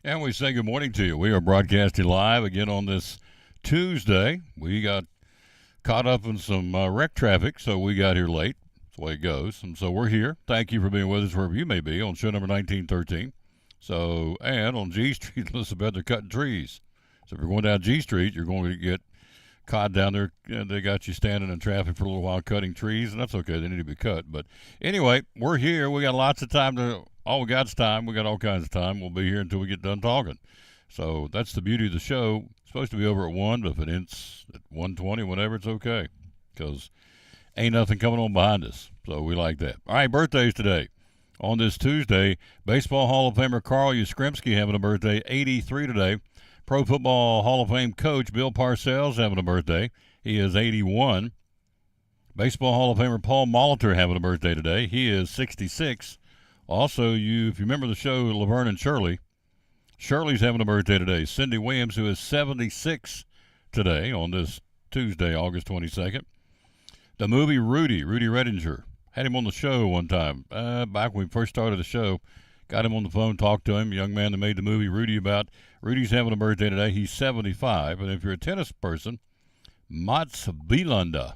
And we say good morning to you. We are broadcasting live again on this Tuesday. We got caught up in some wreck traffic, so we got here late. That's the way it goes. And so we're here. Thank you for being with us wherever you may be on show number 1913. So, and on G Street, Elizabeth, they're cutting trees. So if you're going down G Street, you're going to get caught down there. And they got you standing in traffic for a little while cutting trees, and that's okay. They need to be cut. But anyway, we're here. We got lots of time to. All we got's time. We got all kinds of time. We'll be here until we get done talking. So that's the beauty of the show. It's supposed to be over at 1, but if it ends at 1:20, whatever, it's okay. Because ain't nothing coming on behind us. So we like that. All right, birthdays today. On this Tuesday, Baseball Hall of Famer Carl Yastrzemski having a birthday, 83 today. Pro Football Hall of Fame coach Bill Parcells having a birthday. He is 81. Baseball Hall of Famer Paul Molitor having a birthday today. He is 66. Also, if you remember the show Laverne and Shirley, Shirley's having a birthday today. Cindy Williams, who is 76 today on this Tuesday, August 22nd. The movie Rudy Redinger. Had him on the show one time back when we first started the show. Got him on the phone, talked to him. Young man that made the movie Rudy about. Rudy's having a birthday today. He's 75. And if you're a tennis person, Mats Wilander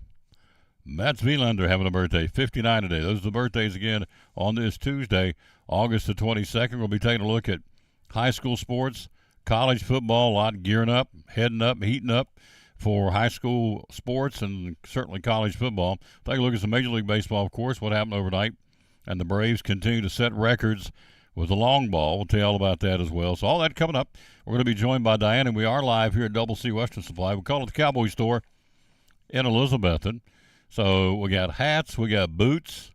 having a birthday, 59 today. Those are the birthdays again on this Tuesday, August the 22nd. We'll be taking a look at high school sports, college football, a lot gearing up, heading up, heating up for high school sports and certainly college football. Take a look at some Major League Baseball, of course, what happened overnight. And the Braves continue to set records with the long ball. We'll tell you all about that as well. So all that coming up. We're going to be joined by Diane, and we are live here at Double C Western Supply. We call it the Cowboy Store in Elizabethton. So we got hats, we got boots,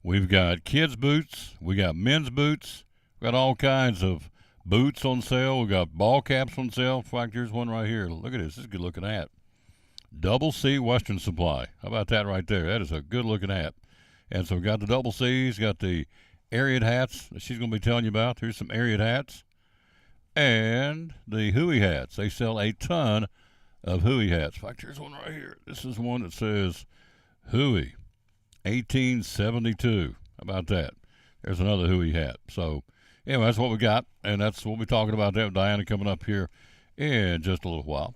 we've got kids' boots, we got men's boots, we got all kinds of boots on sale. We got ball caps on sale. In fact, here's one right here. Look at this. This is a good looking hat. Double C Western Supply. How about that right there? That is a good looking hat. And so we got the double C's, got the Ariat hats that she's going to be telling you about. Here's some Ariat hats. And the Huey hats. They sell a ton of Huey hats. In fact, here's one right here. This is one that says Huey, 1872. How about that? There's another Huey hat. So, anyway, that's what we got, and that's what we'll be talking about there with Diana coming up here in just a little while.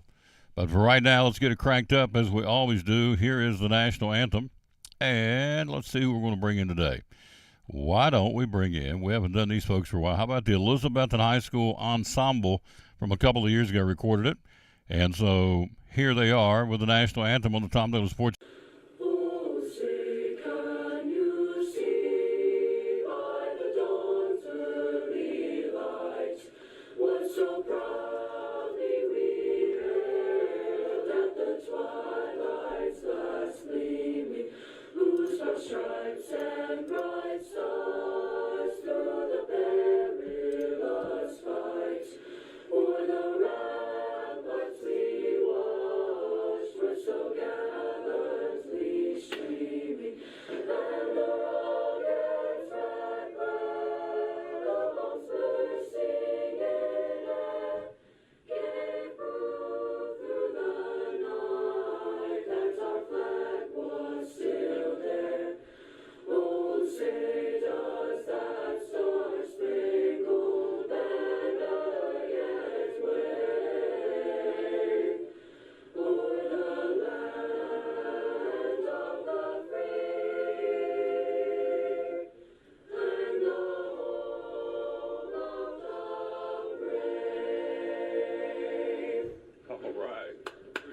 But for right now, let's get it cranked up as we always do. Here is the national anthem, and let's see who we're going to bring in today. Why don't we bring in, we haven't done these folks for a while, how about the Elizabethton High School Ensemble from a couple of years ago, recorded it. And so here they are with the national anthem on the Tom Dillon Sports.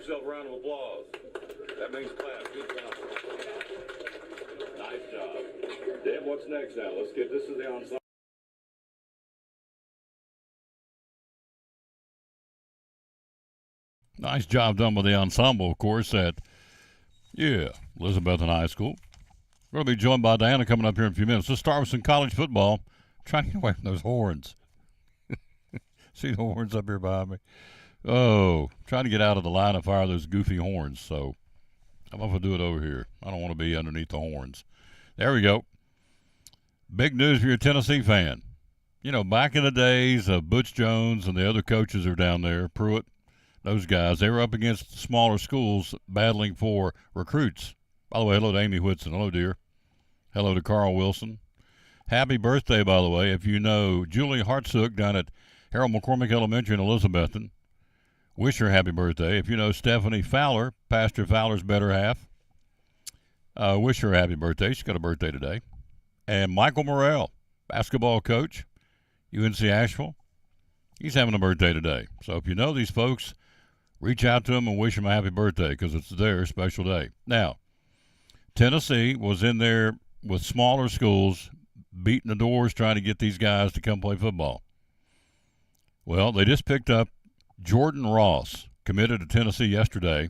Yourself a round of applause. That means clap. Good job. Nice job. Deb, what's next now? Let's get this to the ensemble. Nice job done by the ensemble, of course, at, Elizabethton High School. We're going to be joined by Diana coming up here in a few minutes. Let's start with some college football. Trying to get away from those horns. See the horns up here behind me? Oh, trying to get out of the line of fire of those goofy horns. So I'm going to do it over here. I don't want to be underneath the horns. There we go. Big news for your Tennessee fan. You know, back in the days of Butch Jones and the other coaches are down there, Pruitt, those guys, they were up against smaller schools battling for recruits. By the way, hello to Amy Whitson. Hello, dear. Hello to Carl Wilson. Happy birthday, by the way. If you know Julie Hartsook down at Harold McCormick Elementary in Elizabethton. Wish her happy birthday. If you know Stephanie Fowler, Pastor Fowler's better half, wish her happy birthday. She's got a birthday today. And Michael Morrell, basketball coach, UNC Asheville, he's having a birthday today. So if you know these folks, reach out to them and wish them a happy birthday because it's their special day. Now, Tennessee was in there with smaller schools, beating the doors trying to get these guys to come play football. Well, they just picked up Jordan Ross, committed to Tennessee yesterday,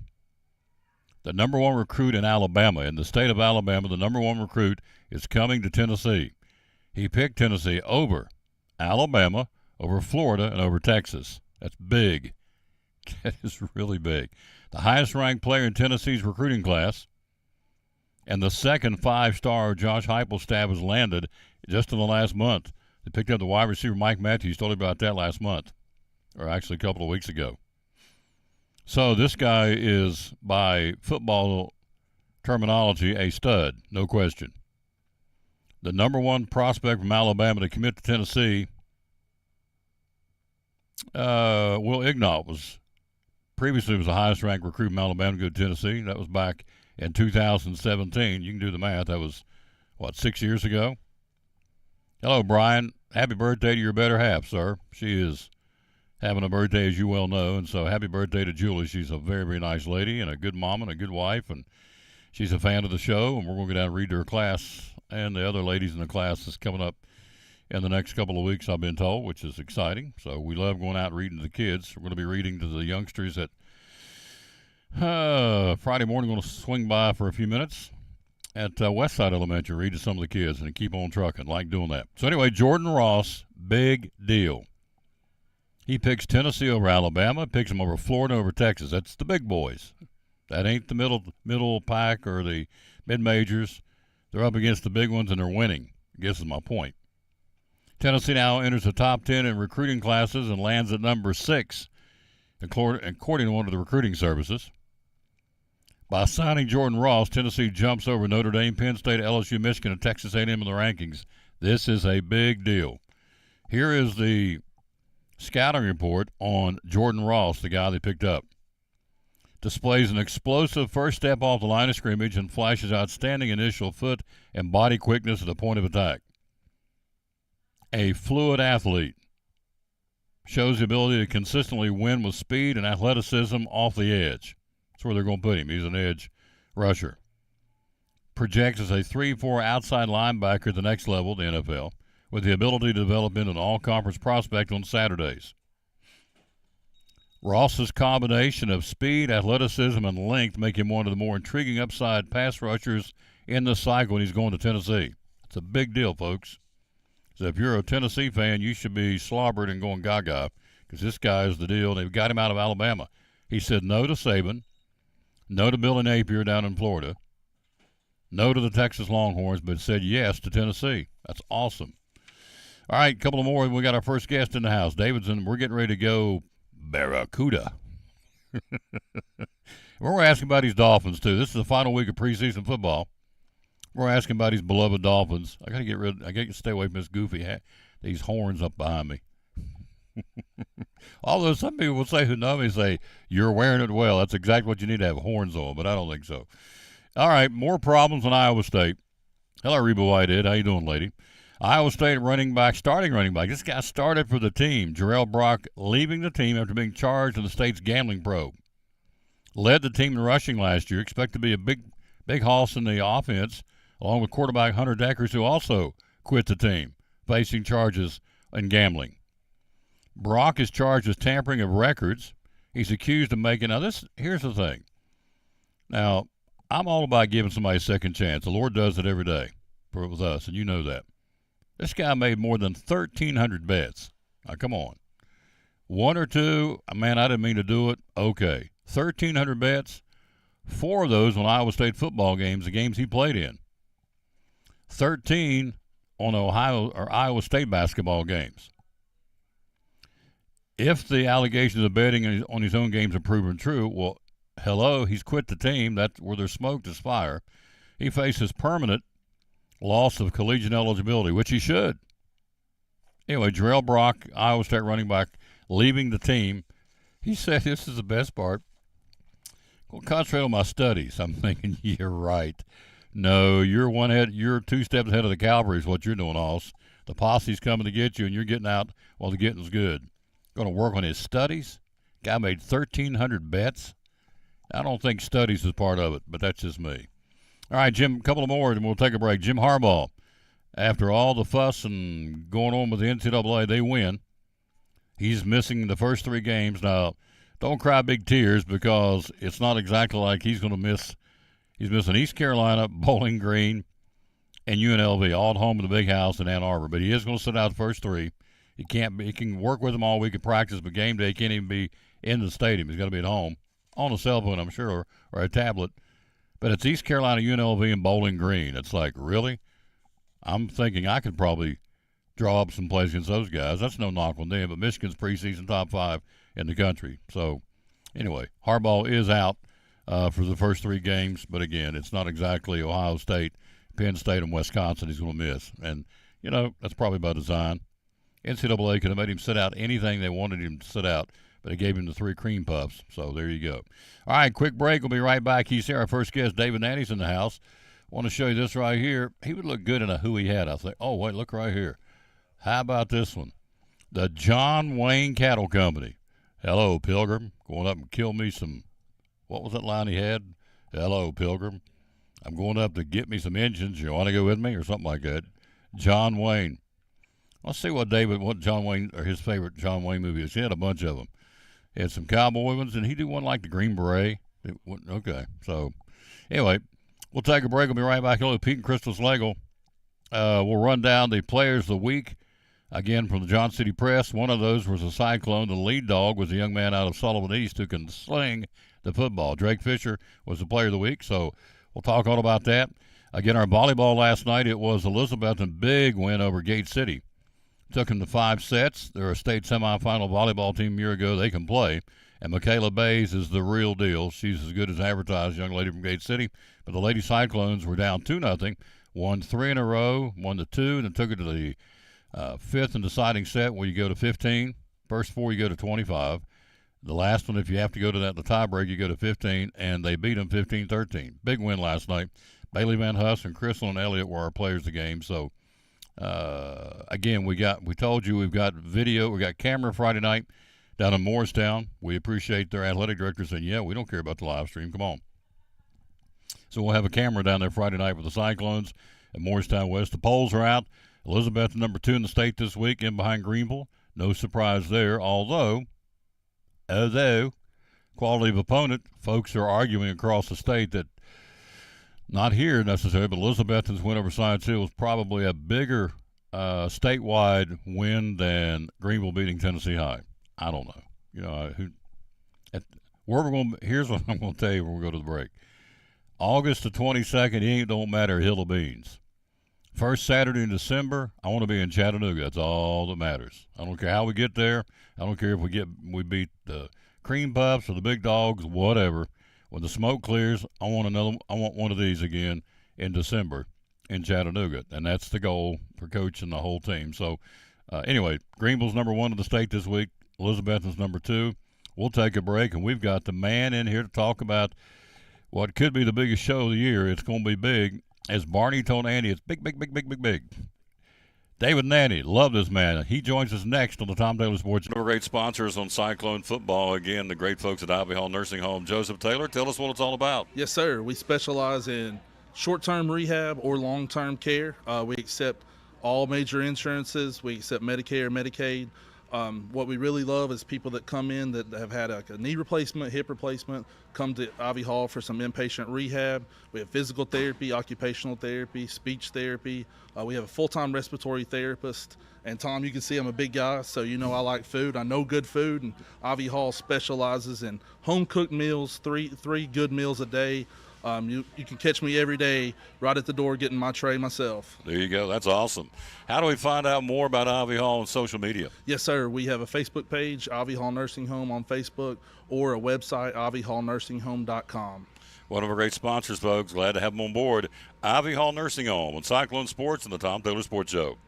the number one recruit in Alabama. In the state of Alabama, the number one recruit is coming to Tennessee. He picked Tennessee over Alabama, over Florida, and over Texas. That's big. That is really big. The highest-ranked player in Tennessee's recruiting class, and the second five-star Josh Heupel staff has landed just in the last month. They picked up the wide receiver Mike Matthews. Told you about that last month, or actually a couple of weeks ago. So this guy is, by football terminology, a stud, no question. The number one prospect from Alabama to commit to Tennessee, Will Ignalt, was previously the highest-ranked recruit from Alabama to go to Tennessee. That was back in 2017. You can do the math. That was, 6 years ago? Hello, Brian. Happy birthday to your better half, sir. She is having a birthday, as you well know, and so happy birthday to Julie. She's a very, very nice lady and a good mom and a good wife, and she's a fan of the show, and we're going to go down and read to her class, and the other ladies in the class is coming up in the next couple of weeks, I've been told, which is exciting. So we love going out and reading to the kids. We're going to be reading to the youngsters at Friday morning. We're going to swing by for a few minutes at Westside Elementary, read to some of the kids, and keep on trucking. Like doing that. So anyway, Jordan Ross, big deal. He picks Tennessee over Alabama, picks them over Florida, over Texas. That's the big boys. That ain't the middle pack or the mid-majors. They're up against the big ones, and they're winning, I guess is my point. Tennessee now enters the top 10 in recruiting classes and lands at number 6, according to one of the recruiting services. By signing Jordan Ross, Tennessee jumps over Notre Dame, Penn State, LSU, Michigan, and Texas A&M in the rankings. This is a big deal. Here is the scouting report on Jordan Ross, the guy they picked up. Displays an explosive first step off the line of scrimmage and flashes outstanding initial foot and body quickness at the point of attack. A fluid athlete. Shows the ability to consistently win with speed and athleticism off the edge. That's where they're going to put him. He's an edge rusher. Projects as a 3-4 outside linebacker at the next level, the NFL, with the ability to develop into an all-conference prospect on Saturdays. Ross's combination of speed, athleticism, and length make him one of the more intriguing upside pass rushers in the cycle when he's going to Tennessee. It's a big deal, folks. So if you're a Tennessee fan, you should be slobbered and going gaga because this guy is the deal. They've got him out of Alabama. He said no to Saban, no to Billy Napier down in Florida, no to the Texas Longhorns, but said yes to Tennessee. That's awesome. All right, a couple of more. We got our first guest in the house, Davidson. We're getting ready to go Barracuda. We're asking about these Dolphins, too. This is the final week of preseason football. We're asking about these beloved Dolphins. I got to stay away from this goofy these horns up behind me. Although some people will say who know me say, you're wearing it well. That's exactly what you need to have horns on, but I don't think so. All right, more problems in Iowa State. Hello, Reba Whitehead. How you doing, lady? Iowa State starting running back. This guy started for the team. Jarrell Brock leaving the team after being charged in the state's gambling probe. Led the team in rushing last year. Expect to be a big hoss in the offense, along with quarterback Hunter Deckers, who also quit the team, facing charges in gambling. Brock is charged with tampering of records. He's accused of making – here's the thing. Now, I'm all about giving somebody a second chance. The Lord does it every day with us, and you know that. This guy made more than 1,300 bets. Now, come on. One or two, man, I didn't mean to do it. Okay. 1,300 bets. 4 of those on Iowa State football games, the games he played in. 13 on Iowa State basketball games. If the allegations of betting on his own games are proven true, well, hello, he's quit the team. That's where there's smoke, there's fire. He faces permanent loss of collegiate eligibility, which he should. Anyway, Jarrell Brock, Iowa State running back, leaving the team. He said, "This is the best part. I'll concentrate on my studies." I'm thinking, you're right. No, you're 2 steps ahead of the cavalry is what you're doing, Oz. The posse's coming to get you, and you're getting out while the getting's good. Going to work on his studies. Guy made 1,300 bets. I don't think studies is part of it, but that's just me. All right, Jim, a couple of more, and we'll take a break. Jim Harbaugh, after all the fuss and going on with the NCAA, they win. He's missing the first 3 games. Now, don't cry big tears because it's not exactly like he's going to miss. He's missing East Carolina, Bowling Green, and UNLV, all at home in the big house in Ann Arbor. But he is going to sit out the first 3. He can work with them all week at practice, but game day he can't even be in the stadium. He's got to be at home on a cell phone, I'm sure, or a tablet. But it's East Carolina, UNLV, and Bowling Green. It's like, really? I'm thinking I could probably draw up some plays against those guys. That's no knock on them, but Michigan's preseason top 5 in the country. So, anyway, Harbaugh is out for the first 3 games. But, again, it's not exactly Ohio State, Penn State, and Wisconsin he's going to miss. And, that's probably by design. NCAA could have made him sit out anything they wanted him to sit out, but it gave him the 3 cream puffs. So there you go. All right, quick break. We'll be right back. He's here. Our first guest, David Nanny's in the house. Want to show you this right here. He would look good in a Huey hat, I think. Oh, wait, look right here. How about this one? The John Wayne Cattle Company. Hello, Pilgrim. Going up and kill me some, what was that line he had? Hello, Pilgrim. I'm going up to get me some engines. You want to go with me or something like that? John Wayne. Let's see what John Wayne, or his favorite John Wayne movie is. He had a bunch of them. He had some cowboy ones, and he did one like the Green Beret. Okay, so anyway, we'll take a break. We'll be right back. Hello, Pete and Crystal's Lego. We'll run down the players of the week, again, from the Johnson City Press. One of those was a Cyclone. The lead dog was a young man out of Sullivan East who can sling the football. Drake Fisher was the player of the week, so we'll talk all about that. Again, our volleyball last night, it was Elizabethton, big win over Gate City. Took them to 5 sets. They're a state semifinal volleyball team a year ago. They can play. And Michaela Bays is the real deal. She's as good as advertised, young lady from Gate City. But the Lady Cyclones were down 2-0, won 3 in a row, won the 2, and then took it to the 5th and deciding set where you go to 15. First 4, you go to 25. The last one, if you have to go to that, the tiebreak, you go to 15, and they beat them 15-13. Big win last night. Bailey Van Huss and Crystal and Elliott were our players of the game. So, again, we told you we've got video, we got camera Friday night down in Morristown. We appreciate their athletic director saying, yeah, we don't care about the live stream. Come on. So we'll have a camera down there Friday night with the Cyclones at Morristown West. The polls are out. Elizabeth, number 2 in the state this week, in behind Greenville. No surprise there, although quality of opponent, folks are arguing across the state that not here necessarily, but Elizabethton's win over Science Hill was probably a bigger statewide win than Greenville beating Tennessee High. I don't know. Here's what I'm going to tell you when we go to the break. August the 22nd, it don't matter, Hill of Beans. First Saturday in December, I want to be in Chattanooga. That's all that matters. I don't care how we get there. I don't care if we beat the Cream Puffs or the Big Dogs, whatever. When the smoke clears, I want one of these again in December in Chattanooga, and that's the goal for Coach and the whole team. So, anyway, Greenville's number 1 in the state this week. Elizabethton's number 2. We'll take a break, and we've got the man in here to talk about what could be the biggest show of the year. It's going to be big. As Barney told Andy, it's big, big, big, big, big, big. David Nanny, love this man. He joins us next on the Tom Taylor Sports. One of our great sponsors on Cyclone Football. Again, the great folks at Ivy Hall Nursing Home. Joseph Taylor, tell us what it's all about. Yes, sir. We specialize in short-term rehab or long-term care. We accept all major insurances. We accept Medicare, Medicaid. What we really love is people that come in that have had a knee replacement, hip replacement, come to Ivy Hall for some inpatient rehab. We have physical therapy, occupational therapy, speech therapy. We have a full-time respiratory therapist. And Tom, you can see I'm a big guy, so you know I like food. I know good food, and Ivy Hall specializes in home-cooked meals, three good meals a day. You can catch me every day right at the door getting my tray myself. There you go. That's awesome. How do we find out more about Ivy Hall on social media? Yes, sir. We have a Facebook page, Ivy Hall Nursing Home on Facebook, or a website, ivyhallnursinghome.com. One of our great sponsors, folks. Glad to have them on board. Ivy Hall Nursing Home on Cyclone Sports and the Tom Taylor Sports Show.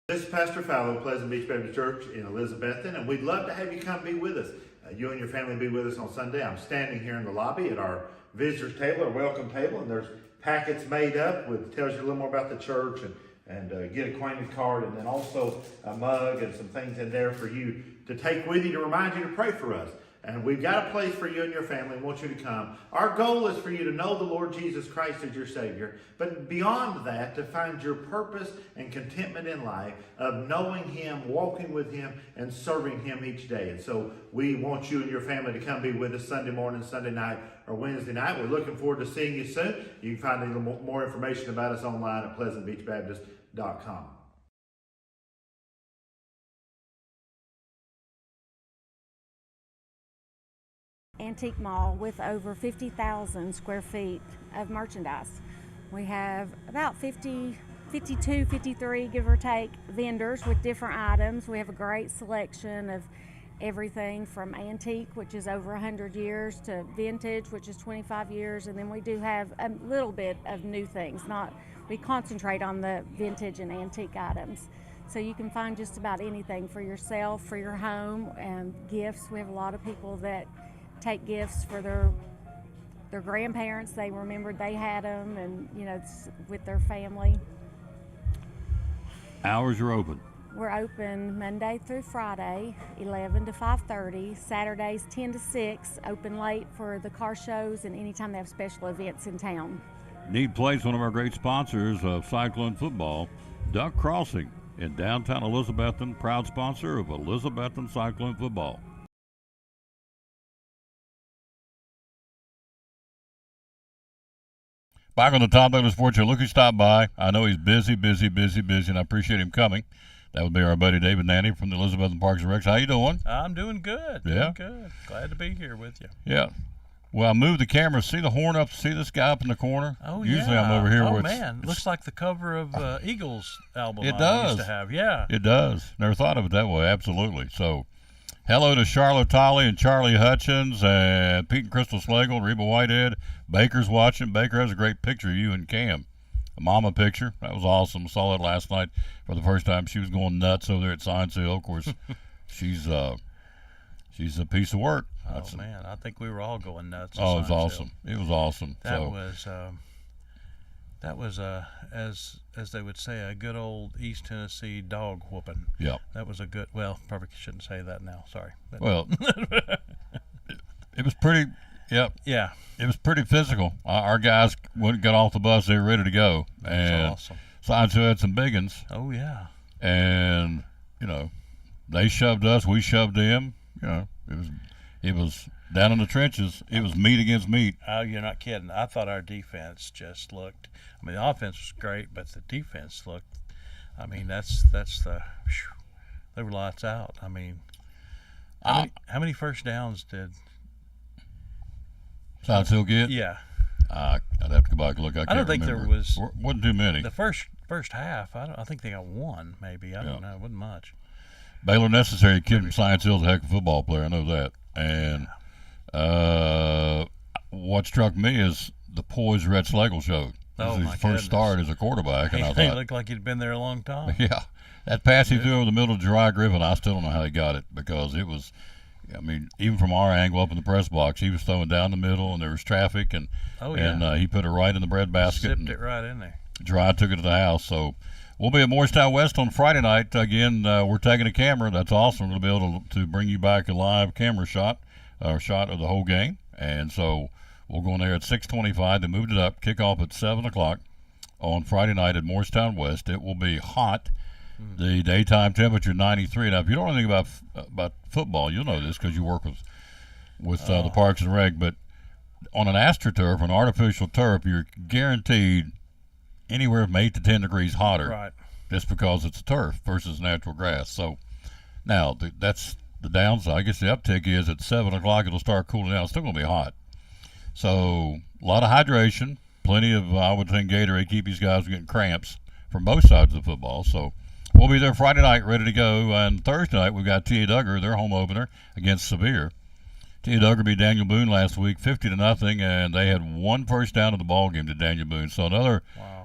This is Pastor Fallow, Pleasant Beach Baptist Church in Elizabethton, and we'd love to have you come be with us. You and your family be with us on Sunday. I'm standing here in the lobby at our visitors table, our welcome table, and there's packets made up with tells you a little more about the church and get acquainted card, and then also a mug and some things in there for you to take with you to remind you to pray for us. And we've got a place for you and your family. We want you to come. Our goal is for you to know the Lord Jesus Christ as your Savior. But beyond that, to find your purpose and contentment in life of knowing Him, walking with Him, and serving Him each day. And so we want you and your family to come be with us Sunday morning, Sunday night, or Wednesday night. We're looking forward to seeing you soon. You can find a little more information about us online at pleasantbeachbaptist.com. Antique mall with over 50,000 square feet of merchandise. We have about 52, 53, give or take, vendors with different items. We have a great selection of everything from antique, which is over 100 years, to vintage, which is 25 years, and then we do have a little bit of new things. We concentrate on the vintage and antique items. So you can find just about anything for yourself, for your home, and gifts. We have a lot of people that take gifts for their grandparents. They remembered they had them, and it's with their family. Hours are open. We're open Monday through Friday, 11 to 5:30. Saturdays 10 to 6. Open late for the car shows and anytime they have special events in town. Need Place, one of our great sponsors of Cyclone football, Duck Crossing in downtown Elizabethton, proud sponsor of Elizabethton Cyclone football. Back on the Tom Douglas Sports Show. Look who stopped by. I know he's busy, and I appreciate him coming. That would be our buddy David Nanny from the Elizabethton Parks and Recs. How you doing? I'm doing good. Yeah? Doing good. Glad to be here with you. Yeah. Well, I moved the camera. See the horn up? See this guy up in the corner? Oh, Usually yeah. I'm over here. Oh, where man. Looks like the cover of Eagles album It I does. used to have. Yeah. It does. Never thought of it that way. Absolutely. So, hello to Charlotte Tolley and Charlie Hutchins and Pete and Crystal Slagle, Reba Whitehead. Baker's watching. Baker has a great picture of you and Cam. A mama picture. That was awesome. Saw it last night for the first time. She was going nuts over there at Science Hill. Of course, she's a piece of work. Oh, man. I think we were all going nuts. Oh, it was awesome. It was awesome. That was as they would say, a good old East Tennessee dog whooping. Yeah. That was a good. Well, probably shouldn't say that now. Sorry. But, Well, it was pretty. Yep. Yeah. It was pretty physical. Our guys got off the bus. They were ready to go. And awesome. Science Hill had some big ones. Oh, yeah. And they shoved us. We shoved them. It was down in the trenches. It was meat against meat. Oh, you're not kidding. I thought our defense just looked. I mean, the offense was great, but the defense looked. I mean, that's the. Whew, they were lights out. I mean, how many first downs did Science Hill get? Yeah. I'd have to go back and look. I don't think remember. there was. Wasn't too many. The first half. I think they got one. Maybe I don't know. It wasn't much. Baylor Necessary, kid from Science Hill's a heck of a football player. I know that. And what struck me is the poise Rhett Slagle showed. This was his first start as a quarterback, and I He thought, looked like he'd been there a long time. yeah, that pass he threw over the middle of Jeriah Griffin, I still don't know how he got it, because it was, I mean, even from our angle up in the press box, he was throwing down the middle, and there was traffic, and he put it right in the bread basket. Zipped it right in there. Jeriah took it to the house. So we'll be at Morristown West on Friday night. Again, we're taking a camera. That's awesome. We're going to be able to bring you back a live camera shot of the whole game. And so we'll go in there at 6:25. They moved it up. Kick off at 7 o'clock on Friday night at Morristown West. It will be hot. The daytime temperature 93. Now, if you don't know anything about football, you'll know this because you work with the Parks and Rec. But on an AstroTurf, an artificial turf, you're guaranteed anywhere from 8 to 10 degrees hotter, Right. just because it's a turf versus natural grass. So now that's the downside. I guess the uptick is at 7 o'clock it'll start cooling down. It's still going to be hot. So a lot of hydration, plenty of, I would think, Gatorade, keep these guys from getting cramps from both sides of the football. So we'll be there Friday night, ready to go. And Thursday night, we've got T.A. Duggar, their home opener against Sevier. T.A. Duggar beat Daniel Boone last week, 50-0, and they had one first down of the ball game to Daniel Boone. So another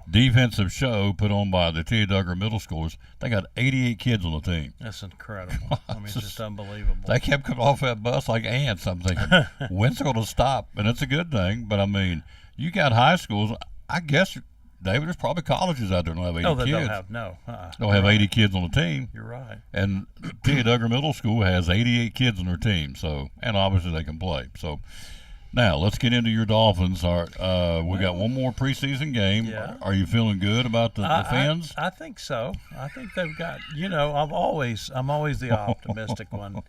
defensive show put on by the T. Duggar middle schoolers. They got 88 kids on the team. That's incredible. I mean, it's just unbelievable. They kept coming off that bus like ants. I'm thinking, when's it going to stop? And it's a good thing. But, I mean, you got high schools. I guess, David, there's probably colleges out there that don't have 80 No, they kids. don't have, no. Don't have 80 kids on the team. You're right. And T. Duggar Middle School has 88 kids on their team. So, and obviously they can play. So, now let's get into your Dolphins. We got one more preseason game. Yeah. Are you feeling good about the Fins? I think so. I think they've got, I'm always the optimistic one.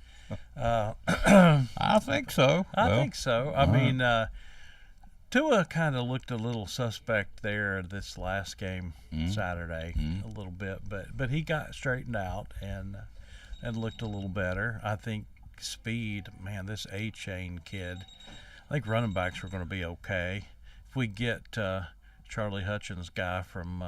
I think so. I think so. I mean, Tua kind of looked a little suspect there this last game Saturday, a little bit, but he got straightened out and looked a little better. I think speed, man, this A-Chain kid, I think running backs are going to be okay. If we get Charlie Hutchins guy from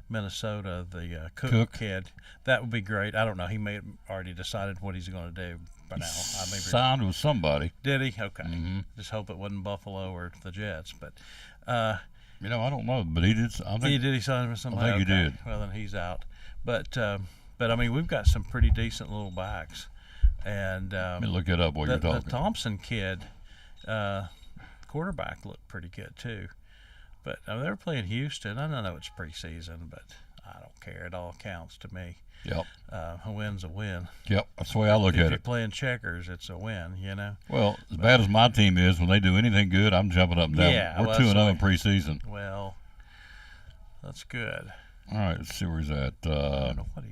Minnesota, the Cook kid, that would be great. I don't know. He may have already decided what he's going to do by now. Signed with somebody. Did he? Okay. Just hope it wasn't Buffalo or the Jets. But I don't know. But he did. He sign with somebody. I think he did. Well, then he's out. But I mean, we've got some pretty decent little backs. And let me look it up while you're talking. The Thompson kid, quarterback, looked pretty good too. But they were playing Houston. I know it's preseason, but I don't care. It all counts to me. Yep. A win's a win. Yep. That's the way I look at If it. you're playing checkers, it's a win, Well, as bad as my team is, when they do anything good, I'm jumping up and down. Yeah, We're 2-0 in preseason. Well, that's good. All right, let's see where he's at. I don't know what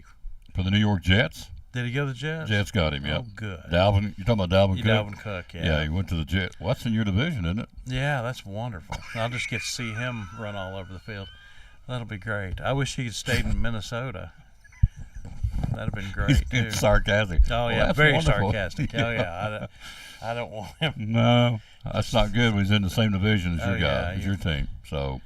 For the New York Jets? did he go to the Jets? Jets got him, yep. Oh, good. You're talking about Dalvin Cook? Dalvin Cook, yeah. Yeah, he went to the Jets. Well, that's in your division, isn't it? Yeah, that's wonderful. I'll just get to see him run all over the field. That'll be great. I wish he had stayed in Minnesota. That'd have been great, too. It's sarcastic. Oh, yeah, that's very wonderful. sarcastic. Oh, yeah. I don't want him. No, that's not good when he's in the same division as your guy, yeah, as your team. So,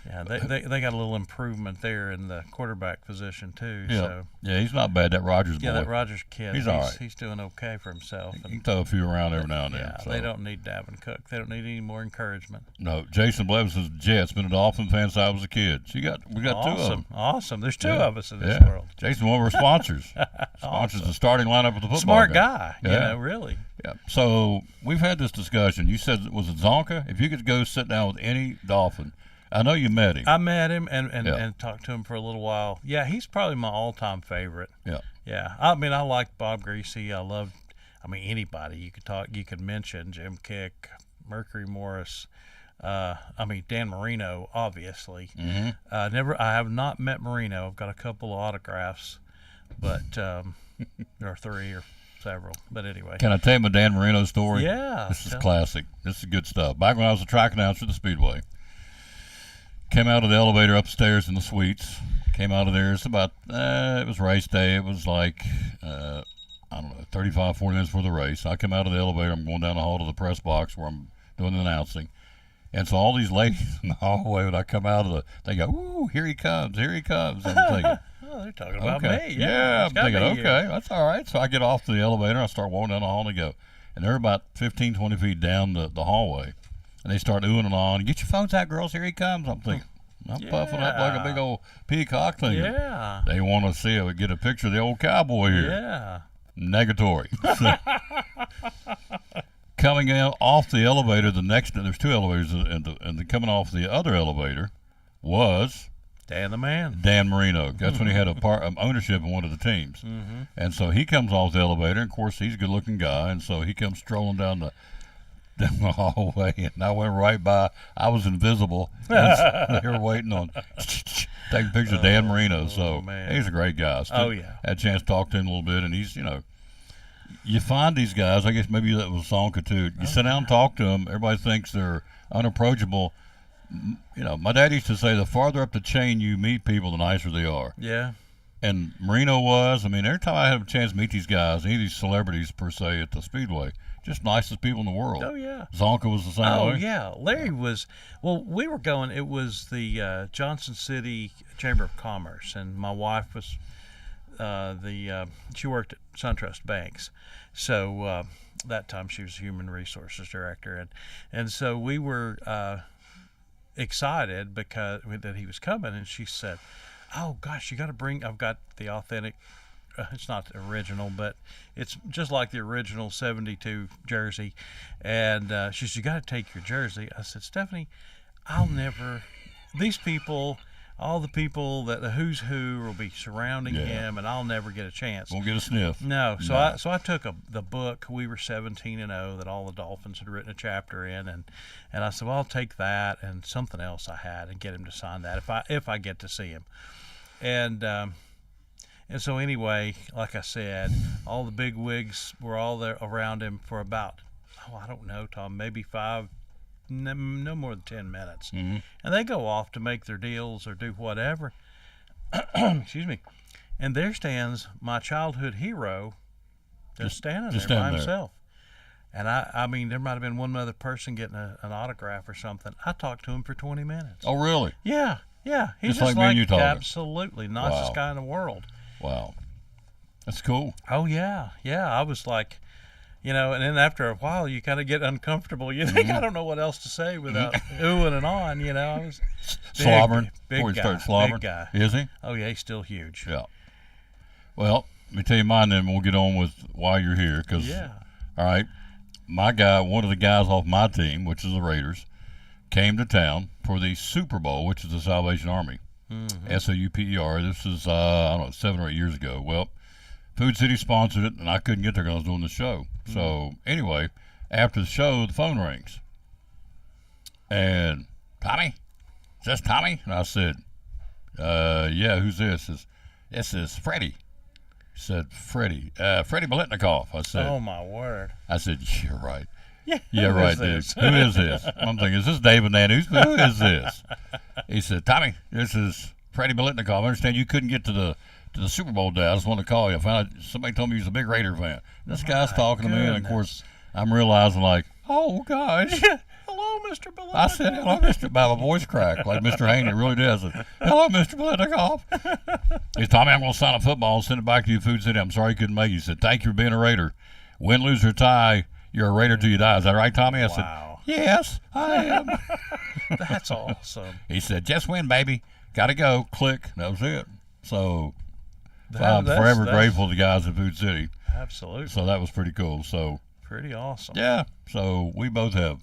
yeah, they got a little improvement there in the quarterback position, too. yeah, So. yeah, he's not bad. That Rogers boy. Yeah, that Rogers kid. He's all right. He's doing okay for himself. He can throw a few around every now and then. Yeah, so. they don't need Dalvin Cook. They don't need any more encouragement. No, Jason Blevins says Jets. Been a Dolphin fan since I was a kid. So we got two of them. Awesome. There's two of us in this Yeah. world. Jason, one of our sponsors. Sponsors the starting lineup of the football Smart game. guy. Yeah. Really. Yeah. So we've had this discussion. You said, was it Zonka? If you could go sit down with any Dolphin, I know you met him. I met him and talked to him for a little while. Yeah, he's probably my all-time favorite. Yeah. Yeah. I mean, I like Bob Greasy. Anybody you could mention, Jim Kick, Mercury Morris. Dan Marino, obviously. Mm-hmm. I have not met Marino. I've got a couple of autographs, but there are three or several. But anyway. Can I tell you my Dan Marino story? Yeah. This is classic. This is good stuff. Back when I was a track announcer at the Speedway, came out of the elevator upstairs in the suites. Came out of there. It's about, it was race day. It was like, 35, 40 minutes before the race. I come out of the elevator. I'm going down the hall to the press box where I'm doing the announcing. And so all these ladies in the hallway, when I come out they go, "Ooh, here he comes, here he comes." And I'm thinking, oh, they're talking about okay. me. Yeah, I'm thinking, okay, that's all right. So I get off the elevator, and I start walking down the hall, and they go. And they're about 15, 20 feet down the hallway. And they start oohing and on. Get your phones out, girls, here he comes. I'm thinking, I'm puffing up like a big old peacock thinking. Yeah. They want to see it, get a picture of the old cowboy here. Yeah. Negatory. Coming out off the elevator, there's two elevators, and coming off the other elevator was Dan the man. Dan Marino. That's when he had ownership in one of the teams. Mm-hmm. And so he comes off the elevator, and of course he's a good-looking guy, and so he comes strolling down the hallway, and I went right by. I was invisible. They were waiting on taking pictures of Dan Marino. So man. He's a great guy. Oh, yeah. Had a chance to talk to him a little bit, and he's, you find these guys, I guess maybe that was Zonka too. You sit down and talk to them, everybody thinks they're unapproachable. My dad used to say the farther up the chain you meet people, the nicer they are. Yeah. And Marino was, every time I have a chance to meet these guys, any of these celebrities per se at the Speedway, just nicest people in the world. Oh, yeah. Zonka was the same way. Oh, yeah. Larry was, we were going, it was the Johnson City Chamber of Commerce, and my wife was she worked at SunTrust Banks. So that time she was human resources director. And so we were excited because that he was coming, and she said, "Oh gosh, you got to bring. I've got the authentic. It's not the original, but it's just like the original '72 jersey." And she said, "You got to take your jersey." I said, "Stephanie, I'll never. These people." All the people that the who's who will be surrounding him, and I'll never get a chance. Won't get a sniff. No, so I took the book. We were 17-0 that all the Dolphins had written a chapter in, and I said, well, I'll take that and something else I had and get him to sign that if I get to see him, and so anyway, like I said, all the big wigs were all there around him for about I don't know, Tom, maybe no more than 10 minutes. And they go off to make their deals or do whatever. Excuse me. And there stands my childhood hero just standing there by himself. And I mean, there might have been one other person getting an autograph or something. I talked to him for 20 minutes. Oh, really? Yeah. He's Just like me and you talking. Absolutely. Nicest guy in the world. Wow. That's cool. Oh, yeah. I was like, and then after a while, you kind of get uncomfortable. You think, I don't know what else to say without oohing and on. I was Slobbering big before he guy, starts slobbering. big guy. Is he? Oh yeah, he's still huge. Yeah. Well, let me tell you mine then. We'll get on with why you're here. All right, my guy, one of the guys off my team, which is the Raiders, came to town for the Super Bowl, which is the Salvation Army. SOUPER. This is I don't know, 7 or 8 years ago. Well, Food City sponsored it, and I couldn't get there because I was doing the show. So anyway, after the show, the phone rings. And, Tommy? Is this Tommy? And I said, yeah, who's this? This is Freddie. He said, Freddie. Freddie Biletnikoff. I said, oh, my word. I said, you're right. Yeah, Yeah, right, dude. Who is this? I'm thinking, is this David Nanusz? Who is this? He said, Tommy, this is Freddie Biletnikoff. I understand you couldn't get to the Super Bowl day. I just wanted to call you. I found out somebody told me he was a big Raider fan. This guy's talking to me, and of course, I'm realizing like, oh gosh. Hello, Mr. Biletnikoff. I said, hello, Mr. My voice cracked like Mr. Haney really does. Hello, Mr. Biletnikoff. He said, Tommy, I'm going to sign a football and send it back to you, Food City. I'm sorry you couldn't make it. He said, thank you for being a Raider. Win, lose, or tie, you're a Raider till you die. Is that right, Tommy? I said, yes, I am. That's awesome. He said, just win, baby. Got to go. Click. That was it. So I'm forever grateful to the guys at Food City. Absolutely. So that was pretty cool. So pretty awesome. yeah. So we both have